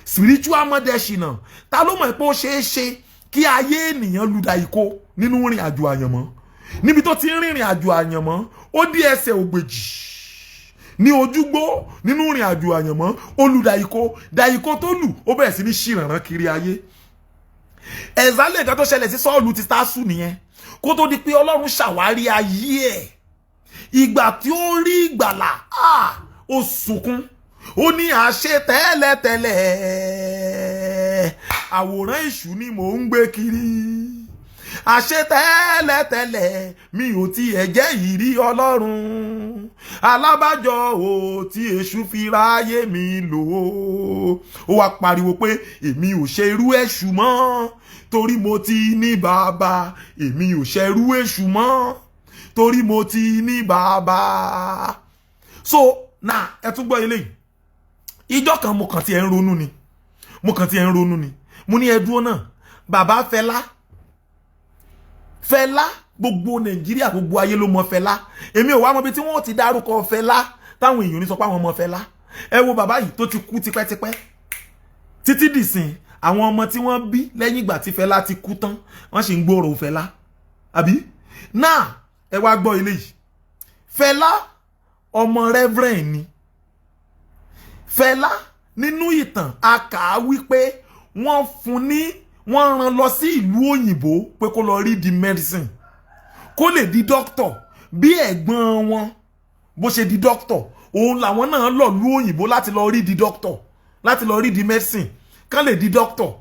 spiritual mọ́dẹ́ṣìnà ta ló mọ̀ pé ó ṣeé ṣe kí ayé ènìyàn lu Dàìkó nínú ìrìn àjò àyànmọ́ níbi tó ti ń rìnrìn àjò àyànmọ́ ó dí ẹsẹ̀ ògbèjì ní ojúgbó nínú ìrìn àjò àyànmọ́ ó lu Dàìkó tó lù ó bẹ̀rẹ̀ sí ní ṣìrànràn kiri ayé ẹ̀zálẹ̀ kan tó ṣẹlẹ̀ sí Sọ́ọ̀lù ti Tásù nìyẹn kó tó di pé Ọlọ́run ṣàwárí ayé ẹ̀ ìgbà tí ó rí ìgbàlà ó sunkún ó ní àṣẹ tẹ́lẹ̀tẹ́lẹ̀ àwòrán èṣù ni mò ń gbé kiri àṣẹ tẹ́lẹ̀tẹ́lẹ̀ mi ò tiẹ̀ jẹ́ ìrí Ọlọ́run alábàjọ ò tí èṣù fi ráyé mi lò ó wá pariwo pé èmi ò ṣe irú èṣù mọ́ torí mo ti ní bàbá èmi ò ṣe irú èṣù mọ́ torí mo ti ní bàbá so na ẹ tún gbọ́ eléyìí ìjọ kan mo kàn ti ẹ̀ ń ronú ni mo ní ẹdúró náà bàbá Fẹlá gbogbo Nàìjíríà gbogbo ayé ló mọ Fẹlá èmi ò wá mọ̀ bí tí wọ́n ti dárúkọ Fẹlá táwọn èèyàn ní sọ pé àwọn mọ Fẹlá ẹ wo bàbá yìí tó ti kú tipẹ́tipẹ́ títí dìsìn àwọn ọmọ tí wọ́n bí lẹ́yìn ìgbà tí Fẹlá ti kú tán wọ́n sì ń gbòòrò Fẹlá àbí náà ẹ wá gbọ́ eléyìí Fẹlá ọmọ Reverend ni Fẹlá nínú ìtàn a kà á wípé wọ́n rán lọ sí ìlú òyìnbó pé kó lọ rí di medicine kó lè di doctor bí ẹ̀gbọ́n wọn bó ṣe di doctor òun làwọn náà lọ lú òyìnbó láti lọ rí di doctor láti lọ rí di medicine kán lè di doctor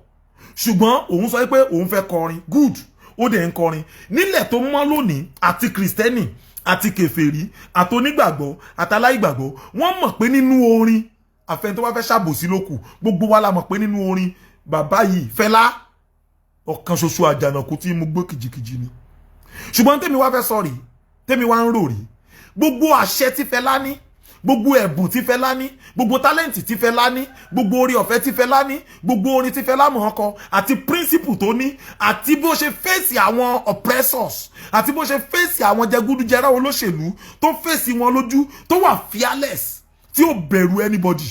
ṣùgbọ́n òun sọ pé òun fẹ́ kọrin good ó dẹ̀ ń kọrin nílẹ̀ tó mọ́ lónìí àti kìrìsìtẹ́nì àti kèfèrí àti onígbàgbọ́ àtàláìgbàgbọ́ wọ́n mọ̀ pé nínú orin àfẹn tó bá fẹ́ ṣàbòsí lókù gbogbo wa la mọ̀ pé nínú orin bàbá yìí Fẹlá ọ̀kan ṣoṣo àjànàkú tí mo gbé kìjìkìjì ni ṣùgbọ́n tèmi wá fẹ́ sọ rí tèmi wá ń rò rí gbogbo àṣẹ tí Fẹlá ní gbogbo ẹ̀bùn tí Fẹlá ní gbogbo tálẹ́ǹtì tí Fẹlá ní gbogbo orí ọ̀fẹ́ tí Fẹlá ní gbogbo orin tí Fẹlá mọ̀ ọkọ àti príncipù tó ní àti bó ṣe fèsì àwọn oppressors àti bó ṣe fèsì àwọn jẹgúdújẹrá olóṣèlú tó fèsì wọn lójú tó wà fearless tí ó bẹ̀rù anybody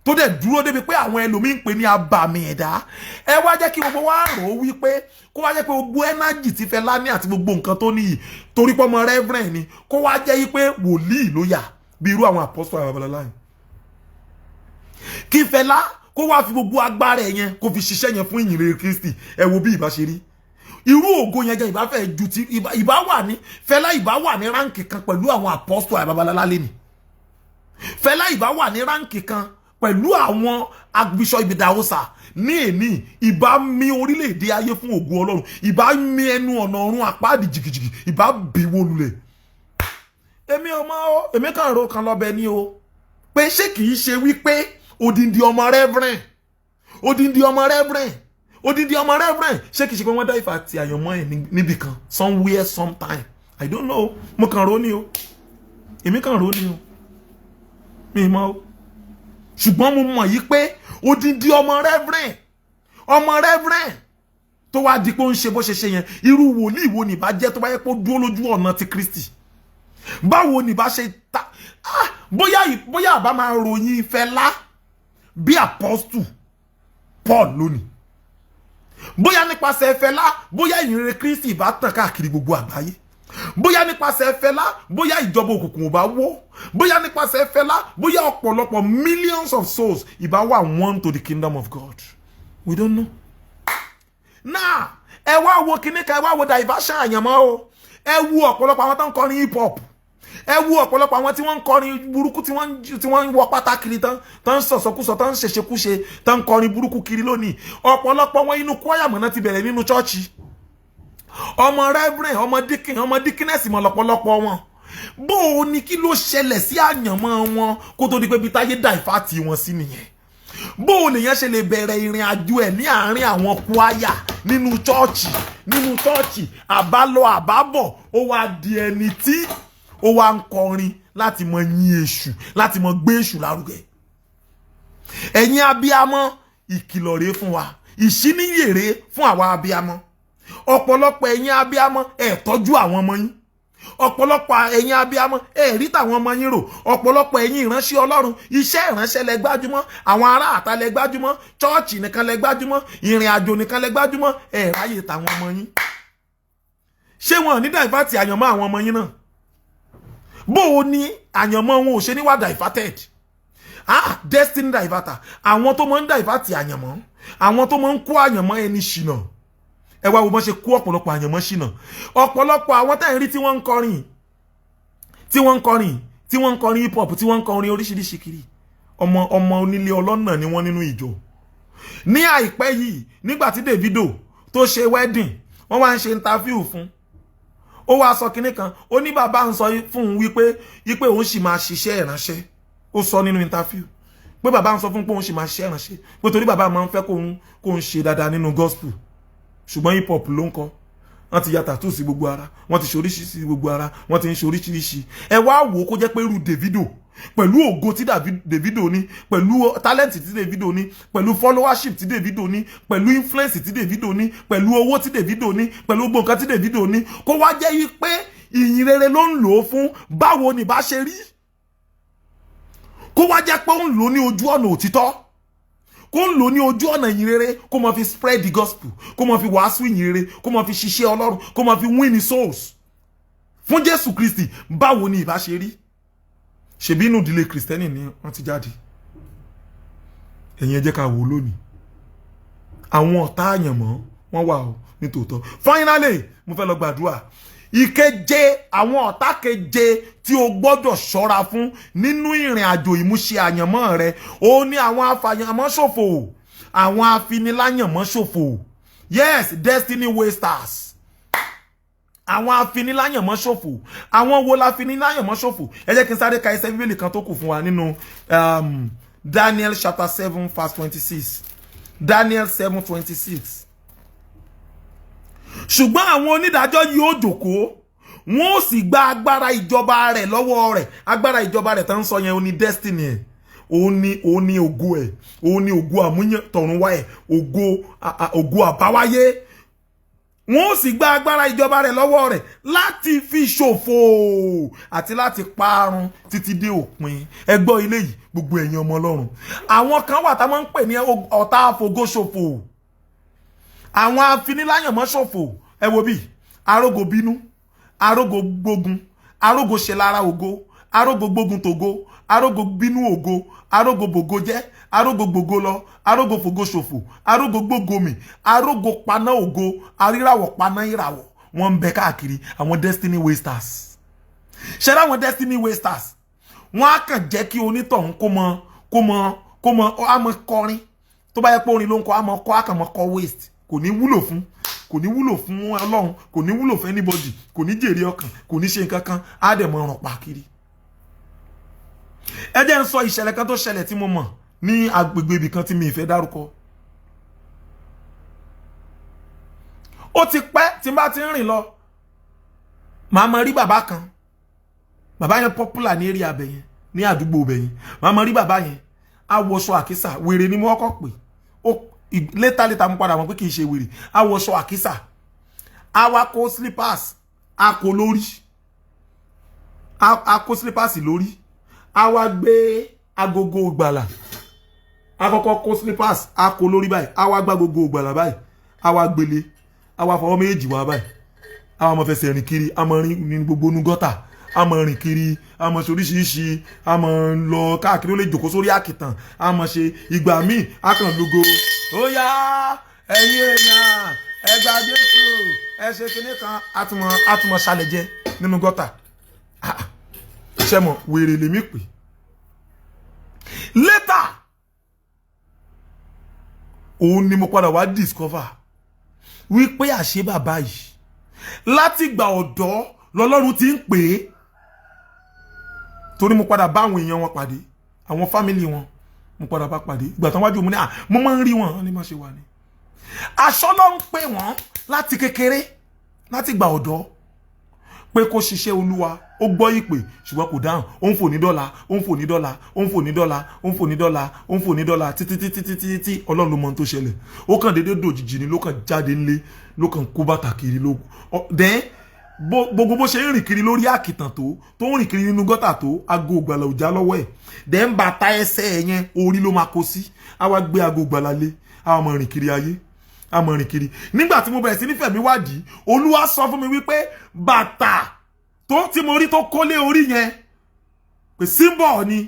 tó dẹ̀ dúró débi pé àwọn ẹlòmíín pè ní abàmì ẹ̀dá ẹ wá jẹ́ kí gbogbo wa rò ó wípé kó wá jẹ́ pé gbogbo energy tí Fẹlá ní àti gbogbo nǹkan tó níyì torí pé ọmọ Reverend ni kó wá jẹ́ yí pé wòlíì ló yà bí irú àwọn apostle Babalọlá yẹn kí Fẹlá kó wá fi gbogbo agbára yẹn kó fi ṣiṣẹ́ yẹn fún ìyìnrere Kristi ẹ wo bí ìbá ṣe rí irú ògo yẹn jẹ́ ìbá fẹ́ ju ti ìbá wà ní Fẹlá ìbá wà ní ránkì kan pẹ̀lú àwọn apostle Babalọlá lẹ́nì Fẹlá ìbá wà ní ránkì kan pẹ̀lú àwọn Bishop Idahosa ní èní ìbá mi orílẹ̀-èdè ayé fún ògo Ọlọ́run ìbá mi ẹnu ọ̀nà ọ̀run àpáàdì jìgìjìgì ìbá bíwó lulẹ̀ èmi ọmọ èmi kàn ro kan lọ́bẹ̀ ní o pé ṣé kìí ṣe wípé odindi ọmọ Reverend ṣé kìí ṣe pé wọ́n dá ìfà àti àyànmọ́ ẹ̀ níbì kan somewhere sometime I don't know mo kàn ro ní o èmi kàn ro ní o mi mọ̀ o ṣùgbọ́n mo mọ̀ yí pé odindi ọmọ Reverend ọmọ reverend tó wá di pé ó ń ṣe bó ṣe ṣe yẹn, irú wòlíì wo ni bá jẹ́ tó bá yẹ pé ó dúró lójú ọ̀nà ti Kristi? Báwo ni bá ṣe ta bóyá àbá máa ròyìn Fẹlá bí apostle Paul lónìí, bóyá nípasẹ̀ Fẹlá bóyá ìyìnrere Kristi bá tàn káàkiri gbogbo àgbáyé, bóyá nípasẹ̀ Fẹlá bóyá ìjọba òkùnkùn ò bá wó, bóyá nípasẹ̀ Fẹlá bóyá ọ̀pọ̀lọpọ̀ millions of souls ìbá wà won to the kingdom of God. We don't know. Now ẹ wá wo kíní ká ẹ wá wo diversion àyànmọ́ o. Ẹ wo ọ̀pọ̀lọpọ̀ àwọn tó ń kọrin hip hop, ẹ wo ọ̀pọ̀lọpọ̀ àwọn tí wọ́n ń kọrin burúkú tí wọ́n ń wọ pátá kiri tán ń sọ̀sọ̀kúsọ tán ń ṣèṣekúṣe tán ń kọrin burúkú kiri lónìí. Ọ̀pọ̀lọpọ̀ wọn inú kwaya mọ̀nà ti bẹ̀rẹ̀ nínú chọ́ọ̀chì. Ọmọ reverend, ọmọ deaconess mọ̀ lọ́pọ̀lọpọ̀ wọn. Bó o ní kí ló ṣẹlẹ̀ sí àyànmọ́ wọn kó tó di pé bí táyé dà ìfàtì wọn sí nìyẹn? Bó o lèyàn ṣe lè bẹ̀rẹ̀ ìrìn àjò ẹ̀ ní àárín àwọn kwaya nínú chọ́ọ̀chì àbálọ àbábọ̀ ó wá di ẹni tí ó wá ń kọrin láti mọ yìn èṣù, láti mọ gbé èṣù lárugẹ. Ẹ̀yin abiyamọ, ìkìlọ̀ rèé fún wa, ìṣíníyèrè fún àwa abiyamọ. Ọ̀pọ̀lọpọ̀ ẹ̀yin abiyamọ ẹ tọ́jú àwọn ọmọ yín, ọ̀pọ̀lọpọ̀ ẹ̀yin abiyamọ ẹ rí tàwọn ọmọ yín rò, ọ̀pọ̀lọpọ̀ ẹ̀yin ìránṣẹ́ Ọlọ́run iṣẹ́ ìránṣẹ́ lẹ gbájúmọ́, àwọn ará àta lẹ gbájúmọ́, chọ́ọ̀chì nìkan lẹ gbájúmọ́, ìrìn àjò nìkan lẹ gbájúmọ́, ẹ ráyè tàwọn ọmọ yín. Ṣé wọn ní dàìfàtì àyànmọ́ àwọn ọmọ yín náà? Bó o ní àyànmọ́ wọn ò ṣe níwà diverted? Destiny diverter, àwọn tó máa ń dàìfàtì àyànmọ́, àwọn tó máa ń kó àyànmọ́ ẹni ṣìnà. Ẹ wá wo bọ́n ṣe kó ọ̀pọ̀lọpọ̀ àyànmọ́ ṣìnà. Ọ̀pọ̀lọpọ̀ àwọn tá ń rí tí wọ́n ń kọrin hip hop, tí wọ́n ń kọrin oríṣiríṣi kiri, ọmọ onílé ọlọ́nà ni wọ́n nínú ìjọ. Ní àìpẹ́ yìí nígbà tí Davido tó ṣe wedding, wọ́n wá ń ṣe interview fún, ó wá sọ kinní kan, ó ní bàbá ń sọ fún un wípé òun sì máa ṣiṣẹ́ ìránṣẹ́. Ó sọ nínú interview pé bàbá ń sọ fún pé òun sì máa ṣiṣẹ́ ìránṣẹ́, pé torí bàbá máa ń fẹ́ kóun ṣe dáadáa nínú gospel, ṣùgbọ́n hip hop ló ń kọ. Wọ́n ti ya tattoo sí gbogbo ara, wọ́n ti ṣe oríṣiríṣi sí gbogbo ara, wọ́n ti ń ṣe oríṣiríṣi. Ẹ wá wò ó kó jẹ́ pé irú Davido, pẹ̀lú ògo tí Davido ní, pẹ̀lú talent tí Davido ní, pẹ̀lú followership tí Davido ní, pẹ̀lú influence tí Davido ní, pẹ̀lú owó tí Davido ní, pẹ̀lú gbogbo nǹkan tí Davido ní, kó wá jẹ́ yí pé ìyìn rere ló ń lò ó fún, báwo ni bá ṣe rí? Kó wá jẹ́ pé ó ń lò ní ojú ọ̀nà òtítọ́, kó ń lò ní ojú ọ̀nà ìyìn rere, kó máa fi spread the gospel, kó máa fi wàásù ìyìn rere, kó máa fi ṣiṣẹ́ Ọlọ́run, kó máa fi win souls fún Jésù Kristi, báwo ni ìbá ṣe rí? Ṣebí inú ìdílé Kristẹni ni wọ́n ti jáde. Ẹ̀yin ẹ jẹ́ ká wò lónìí. Àwọn ọ̀tá àyànmọ́ wọ́n wà ó ní tòótọ́. Finally, mo fẹ́ lọ gbàdúrà. Ìkeje, àwọn ọ̀tá keje tí o gbọ́dọ̀ ṣọ́ra fún nínú ìrìn àjò ìmúṣẹ àyànmọ́ rẹ, ó ní àwọn afàyànmọ́ ṣòfò, àwọn afiniláyànmọ́ ṣòfò. Yes, destiny wasters. Àwọn afiniláyànmọ́ ṣòfò. Àwọn wo la finiláyànmọ́ ṣòfò? Ẹ jẹ́ kí n sáré ka ẹsẹ̀ Bíbélì kan tó kù fún wa nínú Daniel chapter 7 verse 26. Daniel 7:26. Ṣùgbọ́n àwọn onídàájọ́ yóò jókòó, wọ́n ó sì gba agbára ìjọba rẹ̀ lọ́wọ́ rẹ̀. Agbára ìjọba rẹ̀ tán sọ yẹn ó ní destiny ẹ̀, ó ní ògo ẹ̀, ó ní ògo àmúyẹ̀tọ̀runwá ẹ̀, ògo àbáwáyé. Wọ́n ó sì gba agbára ìjọba rẹ̀ lọ́wọ́ rẹ̀ láti fi ṣòfò àti láti parun títí dé òpin. Ẹ gbọ́ ilé yìí gbogbo ẹ̀yin ọmọ Ọlọ́run. Àwọn kan wà tá máa ń pè ní ọ̀tá àfògóṣòfò, àwọn afiniláyànmọ́ ṣòfò. Ẹ wo bí arógo bínú, arógo gbógun, arógo ṣe lára ògo, arógo gbógun tògo, arógo bínú ògo, arógo bògo jẹ́, arógo gbogbo lọ, arógo fògo ṣòfò, arógo gbógomi, arógo paná ògo, aríràwọ̀ paná ìràwọ̀. Wọ́n ń bẹ káàkiri àwọn destiny wasters. Ṣé láwọn destiny wasters wọ́n á kàn jẹ́ kí onítọ̀hún kó mọ á mọ kọrin, tó bá yẹ pé orin ló ń kọ á mọ kọ, á kàn mọ kọ waste, kò ní wúlò fún Ọlọ́run, kò ní wúlò fún anybody, kò ní jèrè ọkàn, kò ní ṣe nǹkan kan, á dẹ̀ mọ ọ̀ràn pa kiri. Ẹ jẹ́ n sọ ìṣẹ̀lẹ̀ kan tó ṣẹlẹ̀ tí mo mọ̀ ní agbègbè ibì kan tí mi ìfẹ́ dárúkọ. Ó ti pẹ́ tí n bá ti ń rìn lọ, màá mọ rí bàbá kan, bàbá yẹn popular ní area abẹ yẹn, ní àdúgbò ibẹ̀ yẹn. Màá mọ rí bàbá yẹn, á wọṣọ àkísà, wèrè ni mo kọ́kọ́ pè. létà mo padà mọ̀ pé kì í ṣe wèrè a wọṣọ àkísà a wá kó slippers a kó lórí a kó slippers lórí a wá gbé agogo ìgbàlà a kọ́kọ́ kó slippers a kó lórí báyìí a wá gbá agogo ìgbàlà báyìí a wá gbélé a wá fọwọ́ méjì wá báyìí a wá mọ fẹsẹ̀ rìn kiri a mọ rìn ní gbogbo inú gọ́tà a mọ rìn kiri a mọ ṣoríṣiríṣi a mọ lọ káàkiri ó lè jòkó sórí àkìtàn a mọ ṣe ìgbà míì a kàn lógo ó yá ẹ̀yin èèyàn ẹ gba Jésù ẹ ṣe kinní kan a tún mọ ṣàlẹ̀ jẹ nínú gọ́tà ṣẹmọ wèrè lèmi pè later òun ni mo padà wá discover wípé àṣẹ bàbá yìí láti gbà ọ̀dọ́ lọ́lọ́run ti ń pè é torí mo padà bá àwọn èèyàn wọn pàdé àwọn fámìlì wọn mo padà bá pàdé ìgbà tán wájú mo ní mo máa ń rí wọn ní má ṣe wà ní aṣọ ló ń pè wọ́n láti kékeré láti gbà ọ̀dọ́ pé kó ṣiṣẹ́ Olúwa ó gbọ́ ìpè ṣùgbọ́n kò dáhùn ó ń fò ní dọ́là ó ń fò ní dọ́là ó ń fò ní dọ́là ó ń fò ní dọ́là ó ń fò ní dọ́là títí Ọlọ́run ló mọ ohun tó ṣẹlẹ̀ ó kàn déédéé dòjìjì ni ló kàn jáde ńlé ló kàn kó bàtà kiri ló dẹ́n gbogbo bó ṣe ń rìn kiri lórí àkìtàn tó ń rìn kiri nínú gọ́tà tó aago ìgbàlà ò já lọ́wọ́ ẹ̀ dẹ́n bàtà ẹsẹ̀ yẹn orí ló máa kó sí á wá gbé aago ìgbàlà lé á máa rìn kiri ayé á máa rìn kiri nígbà tí mo bẹ̀rẹ̀ sí nífẹ̀ẹ́ mi wádìí Olúwa sọ fún mi wípé bàtà tó tí mo rí tó kólé orí yẹn pé símbọ̀ ni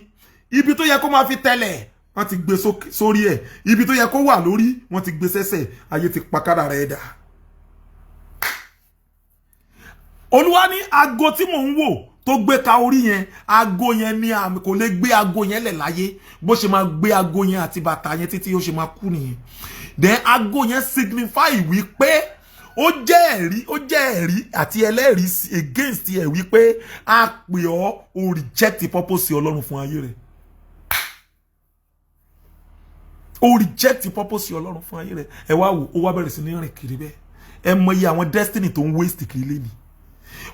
ibi tó yẹ kó máa fi tẹ̀lẹ̀ wọ́n ti gbé sórí ẹ̀ ibi tó yẹ kó wà lórí wọ́n ti gbé sẹ́sẹ̀ ayé ti pakádà rẹ̀ dà. Olúwa ní aago tí mò ń wò tó gbé ka orí yẹn aago yẹn ní àmì kò lè gbé aago yẹn lẹ̀ láyé bó ṣe máa gbé aago yẹn àti bàtà yẹn títí ó ṣe máa kú nìyẹn then aago yẹn signify wípé ó jẹ́ ẹ̀rí àti ẹlẹ́rìí against ẹ̀ wípé a pè ọ́ o reject the purpose Ọlọ́run fún ayé rẹ̀ o reject the purpose Ọlọ́run fún ayé rẹ̀ ẹ wá wò ó wá bẹ̀rẹ̀ sí ní rìn kiri bẹ́ẹ̀ ẹ mọ iye àwọn destiny tó ń waste kiri lé ní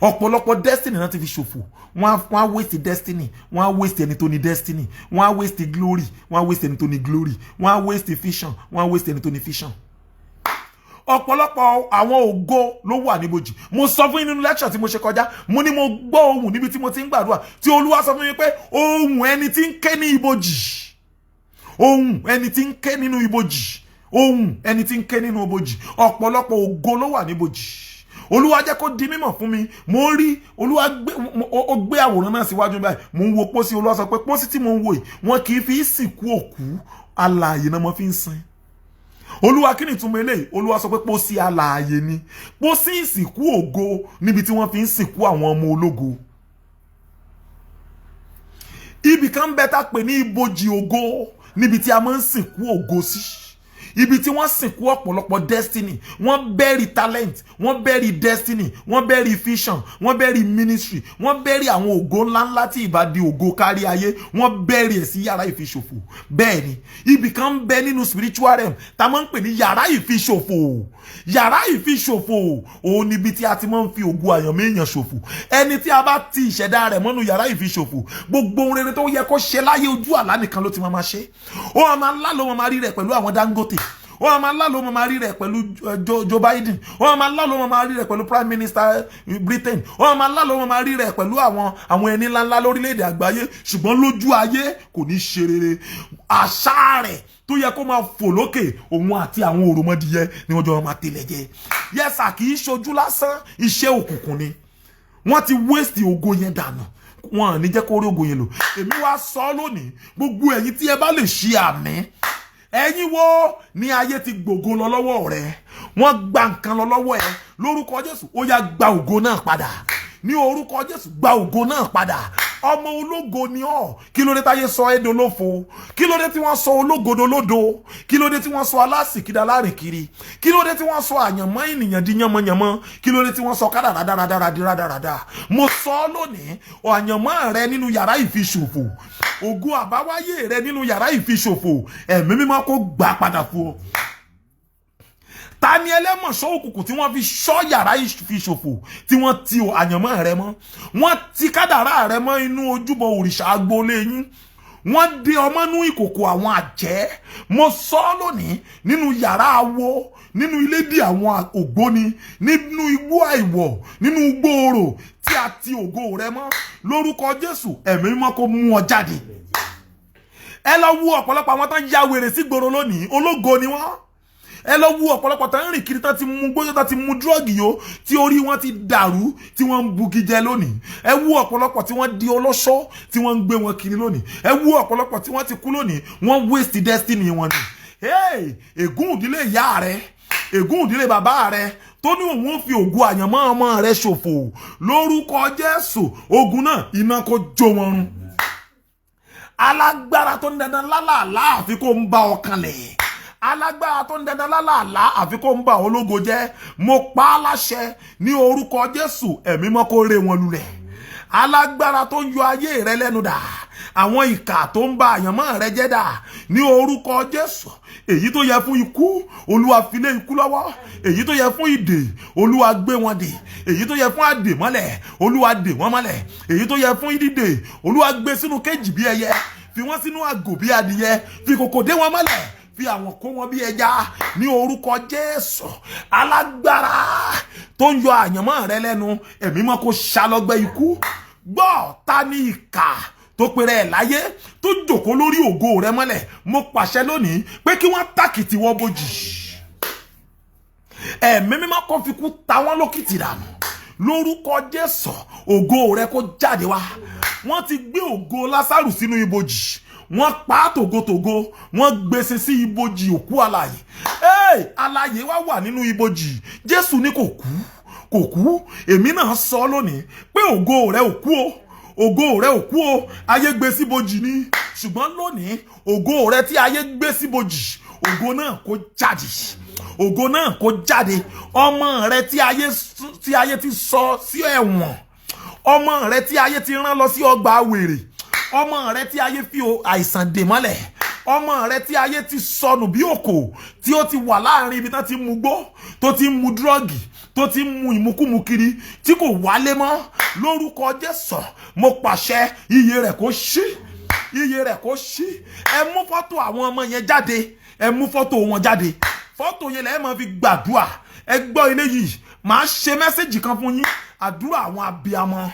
ọ̀pọ̀lọpọ̀ destiny náà ti fi ṣòfò wọ́n á waste destiny wọ́n á waste ẹni tó ní destiny wọ́n á waste glory wọ́n á waste ẹni tó ní glory wọ́n á waste vision wọ́n á waste ẹni tó ní vision ọ̀pọ̀lọpọ̀ àwọn ògo ló wà níbojì mo sọ fún yín nínú lecture tí mo ṣe kọjá mo ní mo gbọ́ ohùn níbi tí mo ti ń gbàdúrà tí Olúwa sọ fún mi pé ohùn ẹni tí ń ké ní ibojì ohùn ẹni tí ń ké nínú ibojì ohùn ẹni tí ń ké nínú ibojì ọ̀pọ̀lọpọ̀ ògo ló wà níbojì Olúwa jẹ́ kó di mímọ̀ fún mi mo rí Olúwa gbé àwòrán náà síwájú báyìí mo ń wo pósí Olúwa sọ pé pósí tí mo ń wò yìí wọn kì í fi sìnkú òkú alààyè náà mo fi ń sin Olúwa kí ni ìtumọ̀ eléyìí Olúwa sọ pé pósí alààyè ni pósí ìsìnkú ògo níbi tí wọ́n fi ń sìnkú àwọn ọmọ ológo ibì kan bẹ́tà pè ní ibojì ògo níbi tí a máa ń sìnkú ògo sí ibi tí wọ́n sìnkú ọ̀pọ̀lọpọ̀ destiny wọ́n bury talent wọ́n bury destiny wọ́n bury vision wọ́n bury ministry wọ́n bury àwọn ògo ńláńlá tí ìbá di ògo kárí ayé wọ́n bury ẹ̀ sí yàrá ìfiṣòfò bẹ́ẹ̀ ni ibì kan ń bẹ nínú spiritual realm tá máa ń pè ní yàrá ìfiṣòfò yàrá ìfiṣòfò òun níbi tí a ti máa ń fi ògo àyànmọ́ èèyàn ṣòfò ẹni tí a bá ti ìṣẹ̀dá rẹ̀ mọ́nú yàrá ìfiṣòfò gbogbo ohun rere tó yẹ kó ṣe láyé ojú àlá nìkan ló ti máa ṣe ó máa ńlá ló máa rí rẹ̀ pẹ̀lú àwọn Dangote ó máa ńlá ló máa rí rẹ̀ pẹ̀lú Joe Biden ó máa ńlá ló máa rí rẹ̀ pẹ̀lú Prime Minister Britain ó máa ńlá ló máa rí rẹ̀ pẹ̀lú àwọn ẹni ńláńlá lórílẹ̀-èdè àgbáyé ṣùgbọ́n lójú ayé kò ní ṣe rere àṣà rẹ̀ tó yẹ kó máa fò lókè òun àti àwọn òròmọdìyẹ ni wọ́n jọ máa tẹ̀lẹ̀ jẹ yẹ́sà kì í ṣojú lásán iṣẹ́ òkùnkùn ni wọ́n ti waste ògo yẹn dànù wọn ní jẹ́ kó rí ògo yẹn lò èmi wá sọ lónìí gbogbo ẹ̀yin tí ẹ bá lè ṣe àmín ẹ̀yin wo ní ayé ti gbògo lọ lọ́wọ́ rẹ̀ wọ́n gba nǹkan lọ lọ́wọ́ ẹ lórúkọ Jésù ó yá gba ògo náà padà ní orúkọ Jésù gba ògo náà padà ọmọ ológo ni ọ́ kí ló dé táyé sọ ẹ́ dolófo kí ló dé tí wọ́n sọ ológo dolódo kí ló dé tí wọ́n sọ alásìkí dalárìnkiri kí ló dé tí wọ́n sọ àyànmọ́ ènìyàn di yánmọ́yánmọ́ kí ló dé tí wọ́n sọ kádàrá dáradára mo sọ lónìí àyànmọ́ rẹ nínú yàrá ìfiṣòfò ògo àbáwáyé rẹ nínú yàrá ìfiṣòfò ẹ̀mí mímọ́ kó gbà padà fún ọ ta ni ẹlẹ́mọ̀ṣọ́ òkùnkùn tí wọ́n fi ṣọ́ yàrá ìfiṣòfò tí wọ́n ti àyànmọ́ rẹ mọ́ wọ́n ti kádàrá rẹ mọ́ inú ojúbọ òrìṣà agboolé yín wọ́n dé ọmọ nú ìkòkò àwọn àjẹ́. Mo sọ lónìí nínú yàrá awo, nínú ilé di àwọn ògbóni, nínú igbó àìwọ̀, nínú igbó orò tí a ti ògo rẹ mọ́. Lórúkọ Jésù, ẹ̀mí mímọ́ kó mú ọ jáde. Ẹ lọ wo ọ̀pọ̀lọpọ̀ àwọn tán ya wèrè sí gboro lónìí, ológo ni wọ́n. Ẹ lọ wo ọ̀pọ̀lọpọ̀ tán rìn kiri tán ti mú gbóyó tán ti mú drọ́ọ̀gì yó tí orí wọn ti dàrú tí wọ́n ń bugi jẹ lónìí. Ẹ wo ọ̀pọ̀lọpọ̀ tí wọ́n di olóṣó tí wọ́n ń gbé wọn kiri lónìí. Ẹ wo ọ̀pọ̀lọpọ̀ tí wọ́n ti kú lónìí, wọ́n waste destiny wọn ni. Hey, ègún ìdílé ìyá rẹ, ègún ìdílé bàbá rẹ tó ní òun ó fi ògo àyànmọ́ ọmọ rẹ ṣòfò. Lórúkọ Jésù, ogun náà iná kó jó wọn run. Alágbára tó ń dandan lálàálá àfi kó ń bá ọkàn lẹ̀. Alágbára tó ń dandan lálàálá àfi kó ń bá ológo jẹ́. Mo pa á láṣẹ ní orúkọ Jésù, ẹ̀mí mọ́ kó ré wọn lulẹ̀. Alágbára tó ń yọ ayé rẹ lẹ́nu dà, àwọn ìkà tó ń bá àyànmọ́ rẹ jẹ́ dà, ní orúkọ Jésù. Èyí tó yẹ fún ikú, Olúwa fi lé ikú lọ́wọ́. Èyí tó yẹ fún ìdè, Olúwa gbé wọn dè. Èyí tó yẹ fún àdè mọ́lẹ̀, Olúwa dè wọ́n mọ́lẹ̀. Èyí tó yẹ fún ìdìdè, Olúwa gbé sínú kéjì bí ẹyẹ, fi wọ́n sínú àgò bí adìyẹ, fi kòkò dé wọn mọ́lẹ̀, fi àwọn kó wọn bí ẹja ní orúkọ Jésù. Alágbára tó ń yọ àyànmọ́ rẹ lẹ́nu, ẹ̀mí mọ́ kó ṣálọ́gbẹ́ ikú. Gbọ́, ta ni ìkà tó pèrè ẹ̀ láyé tó jókòó lórí ògo rẹ mọ́lẹ̀? Mo pàṣẹ lónìí pé kí wọ́n tàkìtì wọ́ bójì. Ẹ̀mí mímọ́ kó fi kú ta wọ́n lókìtì dànù. Lórúkọ Jésù, ògo rẹ kó jáde wá. Wọ́n ti gbé ògo Lásárù sínú ibojì. Wọ́n pa á tògótògó, wọ́n gbèsè sí ibojì òkú alààyè. Alààyè wá wà nínú ibojì. Jésù ní kò kú, kò kú. Èmi náà sọ lónìí pé ògo rẹ ò kú o. Ògo rẹ ò kú o. Ayé gbé síbojì ni. Ṣùgbọ́n lónìí, ògo rẹ tí ayé gbé síbojì, ògo náà kó jáde. Ògo náà kó jáde. Ọmọ rẹ tí ayé ti sọ sí ẹ̀wọ̀n. Ọmọ rẹ tí ayé ti rán lọ sí ọgbà wèrè. Ọmọ rẹ tí ayé fi àìsàn dè mọ́lẹ̀. Ọmọ rẹ tí ayé ti sọnù bí òkò, tí ó ti wà láàrin ibi tán ti mu gbó, tó ti mu drọ́ọ̀gì, tó ti mu ìmukúmu kiri, tí kò wálé mọ́. Lórúkọ Jésù, mo pàṣẹ iye rẹ̀ kó ṣí. Iye rẹ̀ kó ṣí. Ẹ mú fọ́tò àwọn ọmọ yẹn jáde. Ẹ mú fọ́tò wọn jáde. Fọ́tò yẹn lẹ máa fi gbàdúrà. Ẹ gbọ́ ilé yìí, màá ṣe mẹ́sẹ̀jì kan fún yín. Àdúrà àwọn abiyamọ.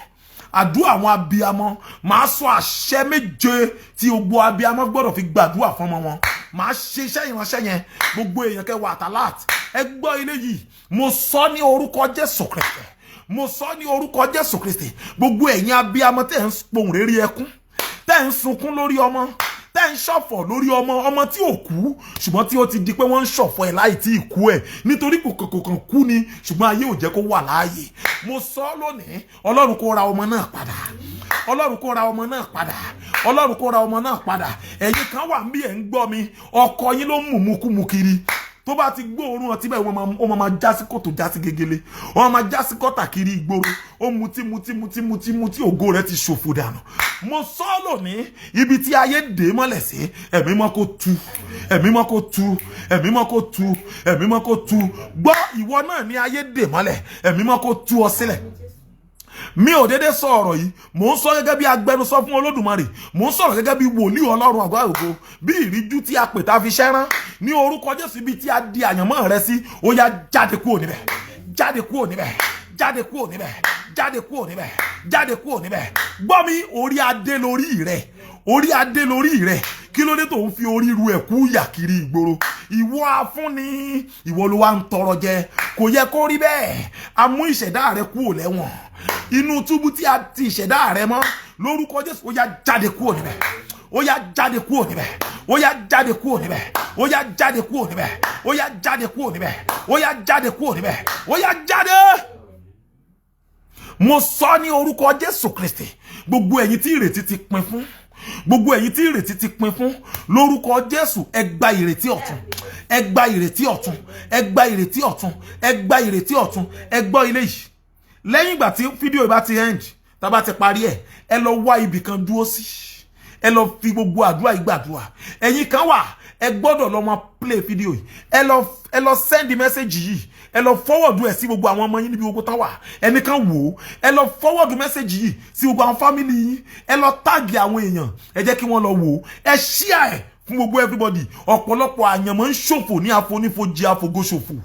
Àdúrà àwọn abiyamọ. Màá sọ àṣẹ méje tí gbogbo abiyamọ gbọ́dọ̀ fi gbàdúrà fún ọmọ wọn. Màá ṣe iṣẹ́ ìránṣẹ́ yẹn. Gbogbo èèyàn kẹwàá àtàlát. Ẹ gbọ́ ilé yìí, mo sọ ní orúkọ Jésù Kristi. Mo sọ ní orúkọ Jésù Kristi. Gbogbo ẹ̀yin abiyamọ tẹ́ ń pohùn réré ẹkún, tẹ́ ń sunkún lórí ọmọ, tẹ́ ń ṣọ̀fọ̀ lórí ọmọ tí ò kú ṣùgbọ́n tí ó ti di pé wọ́n ń ṣọ̀fọ̀ ẹ̀ láì tí ì kú ẹ̀ nítorí kò kàn kú ni ṣùgbọ́n ayé ò jẹ́ kó wà láàyè. Mo sọ lónìí, Ọlọ́run kó ra ọmọ náà padà. Ọlọ́run kó ra ọmọ náà padà. Ọlọ́run kó ra ọmọ náà padà. Ẹ̀yin kan wà níbí ẹ̀ ń gbọ́ mi, ọkọ yín ló ń mùmúkúmu kiri. Tó bá ti gbóòórùn ọtí bẹ́ẹ̀ wọ́n máa já sí kòtò já sí gegele, wọ́n máa já sí kọ́tà kiri ìgboro, ó mutí ògo rẹ̀ ti ṣòfò dànù. Mo sọ lónìí, ibi tí ayé dè mọ́lẹ̀ sí, ẹ̀mí mọ́ kó tú, ẹ̀mí mọ́ kó tú, ẹ̀mí mọ́ kó tú, ẹ̀mí mọ́ kó tú. Gbọ́, ìwọ náà ní ayé dè mọ́lẹ̀, ẹ̀mí mọ́ kó tú ọ sílẹ̀. Mi ò dédé sọ ọ̀rọ̀ yìí, mò ń sọ gẹ́gẹ́ bí agbẹnusọ fún Olódùmarè, mò ń sọ̀rọ̀ gẹ́gẹ́ bí wòlíì Ọlọ́run àgbà ògo, bí ìríjú tí a pè tá fi ṣẹ́rán ní orúkọ Jésù, ibi tí a di àyànmọ́ rẹ sí, ó yá jáde kúrò níbẹ̀, jáde kúrò níbẹ̀, jáde kúrò níbẹ̀, jáde kúrò níbẹ̀, jáde kúrò níbẹ̀. Gbọ́ mi, orí adé lórí rẹ, orí adé lórí rẹ, kí ló dé tó ń fi orí ru ẹ̀kú yà kiri ìgboro? Ìwọ afúnni, ìwọ ló wá ń tọrọ jẹ, kò yẹ kó rí bẹ́ẹ̀. A mú ìṣẹ̀dá rẹ kúrò lẹ́wọ̀n, inú túbú tí a ti ìṣẹ̀dá rẹ mọ́, lórúkọ Jésù, ó yá jáde kúrò níbẹ̀, ó yá jáde kúrò níbẹ̀, ó yá jáde kúrò níbẹ̀, ó yá jáde kúrò níbẹ̀, ó yá jáde kúrò níbẹ̀, ó yá jáde kúrò níbẹ̀, ó yá jáde. Mo sọ ní orúkọ Jésù Kristi, gbogbo ẹ̀yin tí ìrètí ti pin fún, gbogbo ẹ̀yin tí ìrètí ti pin fún, lórúkọ Jésù, ẹ gba ìrètí ọ̀tun, ẹ gba ìrètí ọ̀tun, ẹ gba ìrètí ọ̀tun, ẹ gba ìrètí ọ̀tun. Ẹ gbọ́ ilé yìí, lẹ́yìn ìgbà tí fídíò ìbá ti end, tá bá ti parí ẹ lọ wá ibì kan dúró sí, ẹ lọ fi gbogbo àdúrà ìgbàdúrà. Ẹ̀yin kan wà, ẹ gbọ́dọ̀ lọ máa play fídíò yìí, ẹ lọ send message yìí, ẹ lọ forward ẹ̀ sí gbogbo àwọn ọmọ yín níbi gbogbo tán wà, ẹnìkan wò ó, ẹ lọ forward message yìí sí gbogbo àwọn family yín, ẹ lọ tag àwọn èèyàn, ẹ jẹ́ kí wọ́n lọ wò ó, ẹ share ẹ̀ fún gbogbo everybody. Ọ̀pọ̀lọpọ̀ àyànmọ́ ń ṣòfò ní àfonífojì àfogóṣòfò.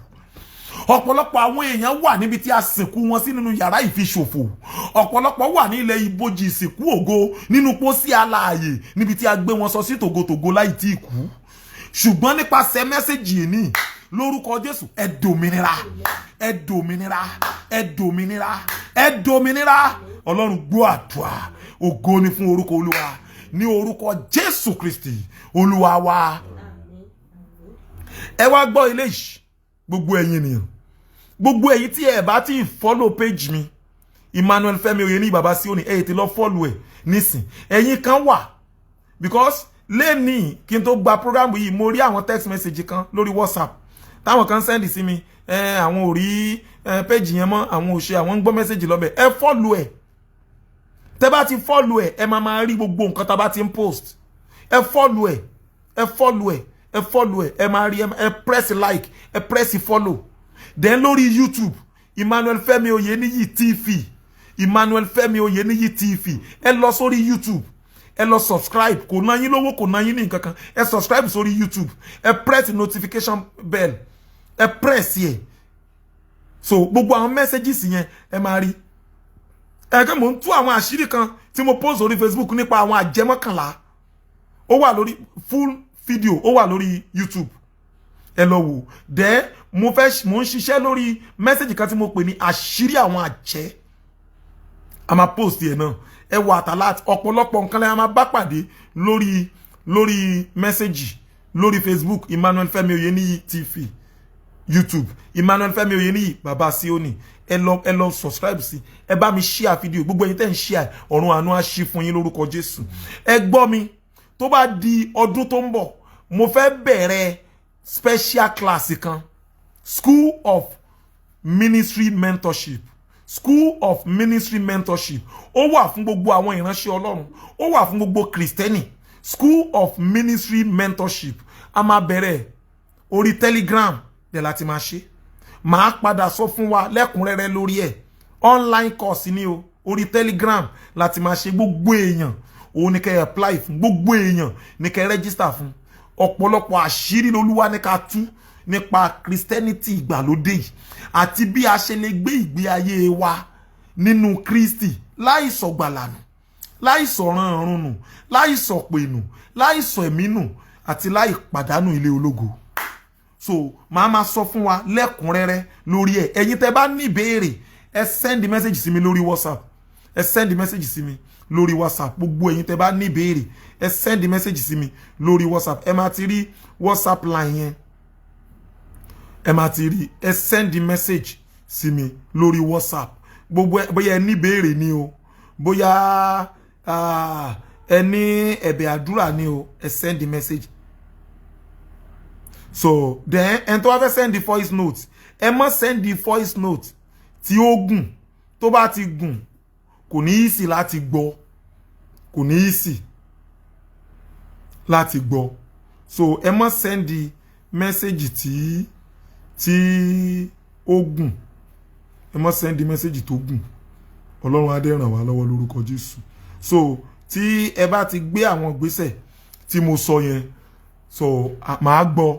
Ọ̀pọ̀lọpọ̀ àwọn èèyàn wà níbi tí a sìnkú wọn sí nínú yàrá ìfiṣòfò. Ọ̀pọ̀lọpọ̀ wà ní ilẹ̀ ibojì ìsìnkú ògo nínú pósí alààyè níbi tí a gbé wọn sọ sí tògótògó láì tí kú. Ṣùgbọ́n nípasẹ̀ mẹ́sẹ̀jì yìí ní lórúkọ Jésù ẹ dòmìnira, ẹ dòmìnira, ẹ dòmìnira, ẹ dòmìnira. Ọlọ́run gbọ́ àdúrà, ògo ni fún orúkọ Olúwa ní orúkọ Jésù Kristi Olúwa wa. Ẹ wá gbọ́ ilé yìí gbogbo ẹ̀yin ènìyàn, gbogbo ẹ̀yin tí ẹ bá ti follow page mi Emmanuel Fẹ́mi Oyèníyì bàbá Síónì, ẹ ti lọ follow ẹ nísìn. Ẹ̀yin kan wà because lẹ́ni kí n tó gba program yìí mo rí àwọn text message kan lórí WhatsApp táwọn kan send sí mi, àwọn ò rí page yẹn mọ́, àwọn ò ṣe, àwọn ń gbọ́ message lọ́bẹ̀. Ẹ follow ẹ, tẹ́ bá ti follow ẹ máa rí gbogbo nǹkan tá bá ti ń post. Ẹ follow ẹ, ẹ follow ẹ, ẹ follow ẹ máa rí, ẹ press like, ẹ press follow. Then lórí YouTube Emmanuel Fẹ́mi Oyèníyì TV, Emmanuel Fẹ́mi Oyèníyì TV, ẹ lọ sórí YouTube, ẹ lọ subscribe, kò ná yín lówó, kò ná yín ní nǹkan kan. Ẹ subscribe sórí YouTube, ẹ press notification bell, ẹ press yẹ. So gbogbo àwọn messages yẹn ẹ máa rí. Ẹ̀gẹ́ mò ń tú àwọn àṣírí kan tí mo post lórí Facebook nípa àwọn àjẹmọ́kànlá. Ó wà lórí full video, ó wà lórí YouTube. Ẹ lọ wò. Then mo ń ṣiṣẹ́ lórí message kan tí mo pè ní àṣírí àwọn àjẹ́. A máa post yẹn náà. Ẹ wà àtàlát ọ̀pọ̀lọpọ̀ nǹkan lẹ́yìn a máa bá pàdé lórí message lórí Facebook Emmanuel Fẹ́mi Oyèníyì TV, YouTube Emmanuel Fẹ́mi Oyèníyì bàbá Síónì. Ẹ lọ subscribe sí, ẹ bá mi share video, gbogbo ẹ̀yin tẹ́ ń share ọ̀run àánú á ṣí fún yín lórúkọ Jésù. Ẹ gbọ́ mi, tó bá di ọdún tó ń bọ̀ mo fẹ́ bẹ̀rẹ̀ special class kan, School of Ministry Mentorship. School of Ministry Mentorship ó wà fún gbogbo àwọn ìránṣẹ́ Ọlọ́run, ó wà fún gbogbo Kristẹni. School of Ministry Mentorship a máa bẹ̀rẹ̀ orí Telegram dẹ̀ láti máa ṣe. Màá padà sọ fún wa lẹ́kùnrẹ́rẹ́ lórí ẹ̀. Online course ni o, orí Telegram láti máa ṣe. Gbogbo èèyàn òun ni kẹ́ apply fún, gbogbo èèyàn ni kẹ́ register fún. Ọ̀pọ̀lọpọ̀ àṣírí l'Olúwa ní ká tú nípa Christianity ìgbàlódé yìí àti bí a ṣe lè gbé ìgbé ayé wa nínú Kristi láì sọ̀gbàlànù, láì sọ̀ràn ọ̀run nù, láì sọ̀pè nù, láì sọ ẹ̀mí nù àti láì pàdánù ilé ológo. So màá máa sọ fún wa lẹ́kùnrẹ́rẹ́ lórí ẹ̀. Ẹ̀yin tẹ́ bá ní ìbéèrè ẹ send message sí mi lórí WhatsApp, ẹ send message sí mi lórí WhatsApp. Gbogbo ẹ̀yin tẹ́ bá ní ìbéèrè ẹ send message sí mi lórí WhatsApp. Ẹ máa ti rí WhatsApp line yẹn, ẹ máa ti rí, ẹ send message sí mi lórí WhatsApp. Gbogbo bóyá ẹ ní ìbéèrè ni o, bóyá ẹ ní ẹ̀bẹ̀ àdúrà ni o, ẹ send message. So then ẹn tó wá fẹ́ send the voice note, ẹ má send the voice note tí ó gùn. Tó bá ti gùn kò ní easy láti gbọ́, kò ní easy láti gbọ́. So ẹ má send the message tí ó gùn, ẹ má send the message tó gùn. Ọlọ́run á dé ràn wá lọ́wọ́ lórúkọ Jésù. So tí ẹ bá ti gbé àwọn ìgbésẹ̀ tí mo sọ yẹn, so màá gbọ́,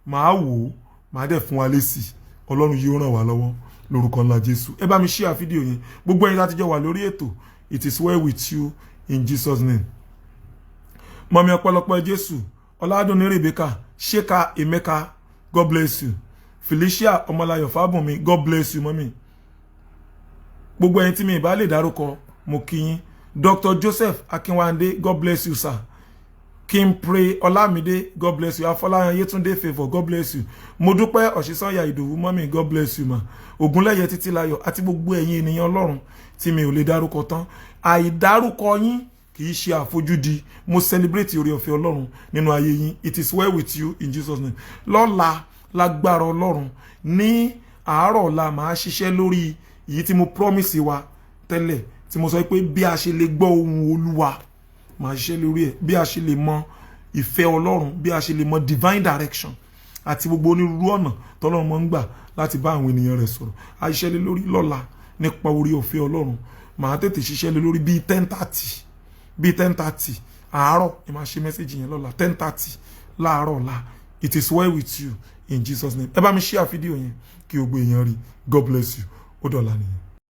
màá wò, màá dẹ̀ fún wa lésì. Ọlọ́run yóò ràn wá lọ́wọ́ lórúkọ ńlá Jésù. Ẹ bá mi share fídíò yẹn. Gbogbo ẹ̀yin láti jọ wà lórí ètò. It is well with you in Jesus name. Mọ̀mí ọ̀pọ̀lọpọ̀ Jésù, Ọládùnní Rebecca, Sheka Emeka, God bless you. Felicia Ọmọláyọ̀ Fábùnmi, God bless you mọ́mí. Gbogbo ẹ̀yin tí mi bá lè dárúkọ mo kí yín. Dr. Joseph Akinwande, God bless you sir. Kim Pray Olamide, God bless you. Afọláyan Yetunde Favour, God bless you. Modúpẹ́ Ọ̀ṣísànyà Ìdòwú mọ́mí, God bless you ma. Ògúnlẹ̀yẹ Títílayọ̀ àti gbogbo ẹ̀yin ènìyàn Ọlọ́run tí mi ò lè dárúkọ tán. Àìdárúkọ yín kì í ṣe àfojúdi. Mo celebrate oore ọ̀fẹ́ Ọlọ́run nínú ayé yín. It is well with you in Jesus name. Lọ́la lágbára Ọlọ́run ní àárọ̀ ọ̀la màá ṣiṣẹ́ lórí èyí tí mo promise wa tẹ́lẹ̀ tí mo sọ pé bí a ṣe lè gbọ́ ohùn Olúwa, màá ṣiṣẹ́ lórí ẹ̀ bí a ṣe lè mọ ìfẹ́ Ọlọ́run bí a ṣe lè mọ divine direction àti gbogbo onírúurú ọ̀nà tọ́lọ́run mọ́ ń gbà láti bá àwọn ènìyàn rẹ̀ sọ̀rọ̀ a ṣiṣẹ́ lé lórí lọ́la nípa orí ọ̀fẹ́ Ọlọ́run màá tètè ṣiṣẹ́ lé lórí bíi 10:30 àárọ̀ ni màá ṣe mẹ́sẹ̀jì yẹn lọ́la 10:30 láàárọ̀ ọ̀la it is well with you in Jesus name ẹ bá mi share fídíò yẹn kí gbogbo èèyàn rí God bless you ó dọ̀la nìyẹn.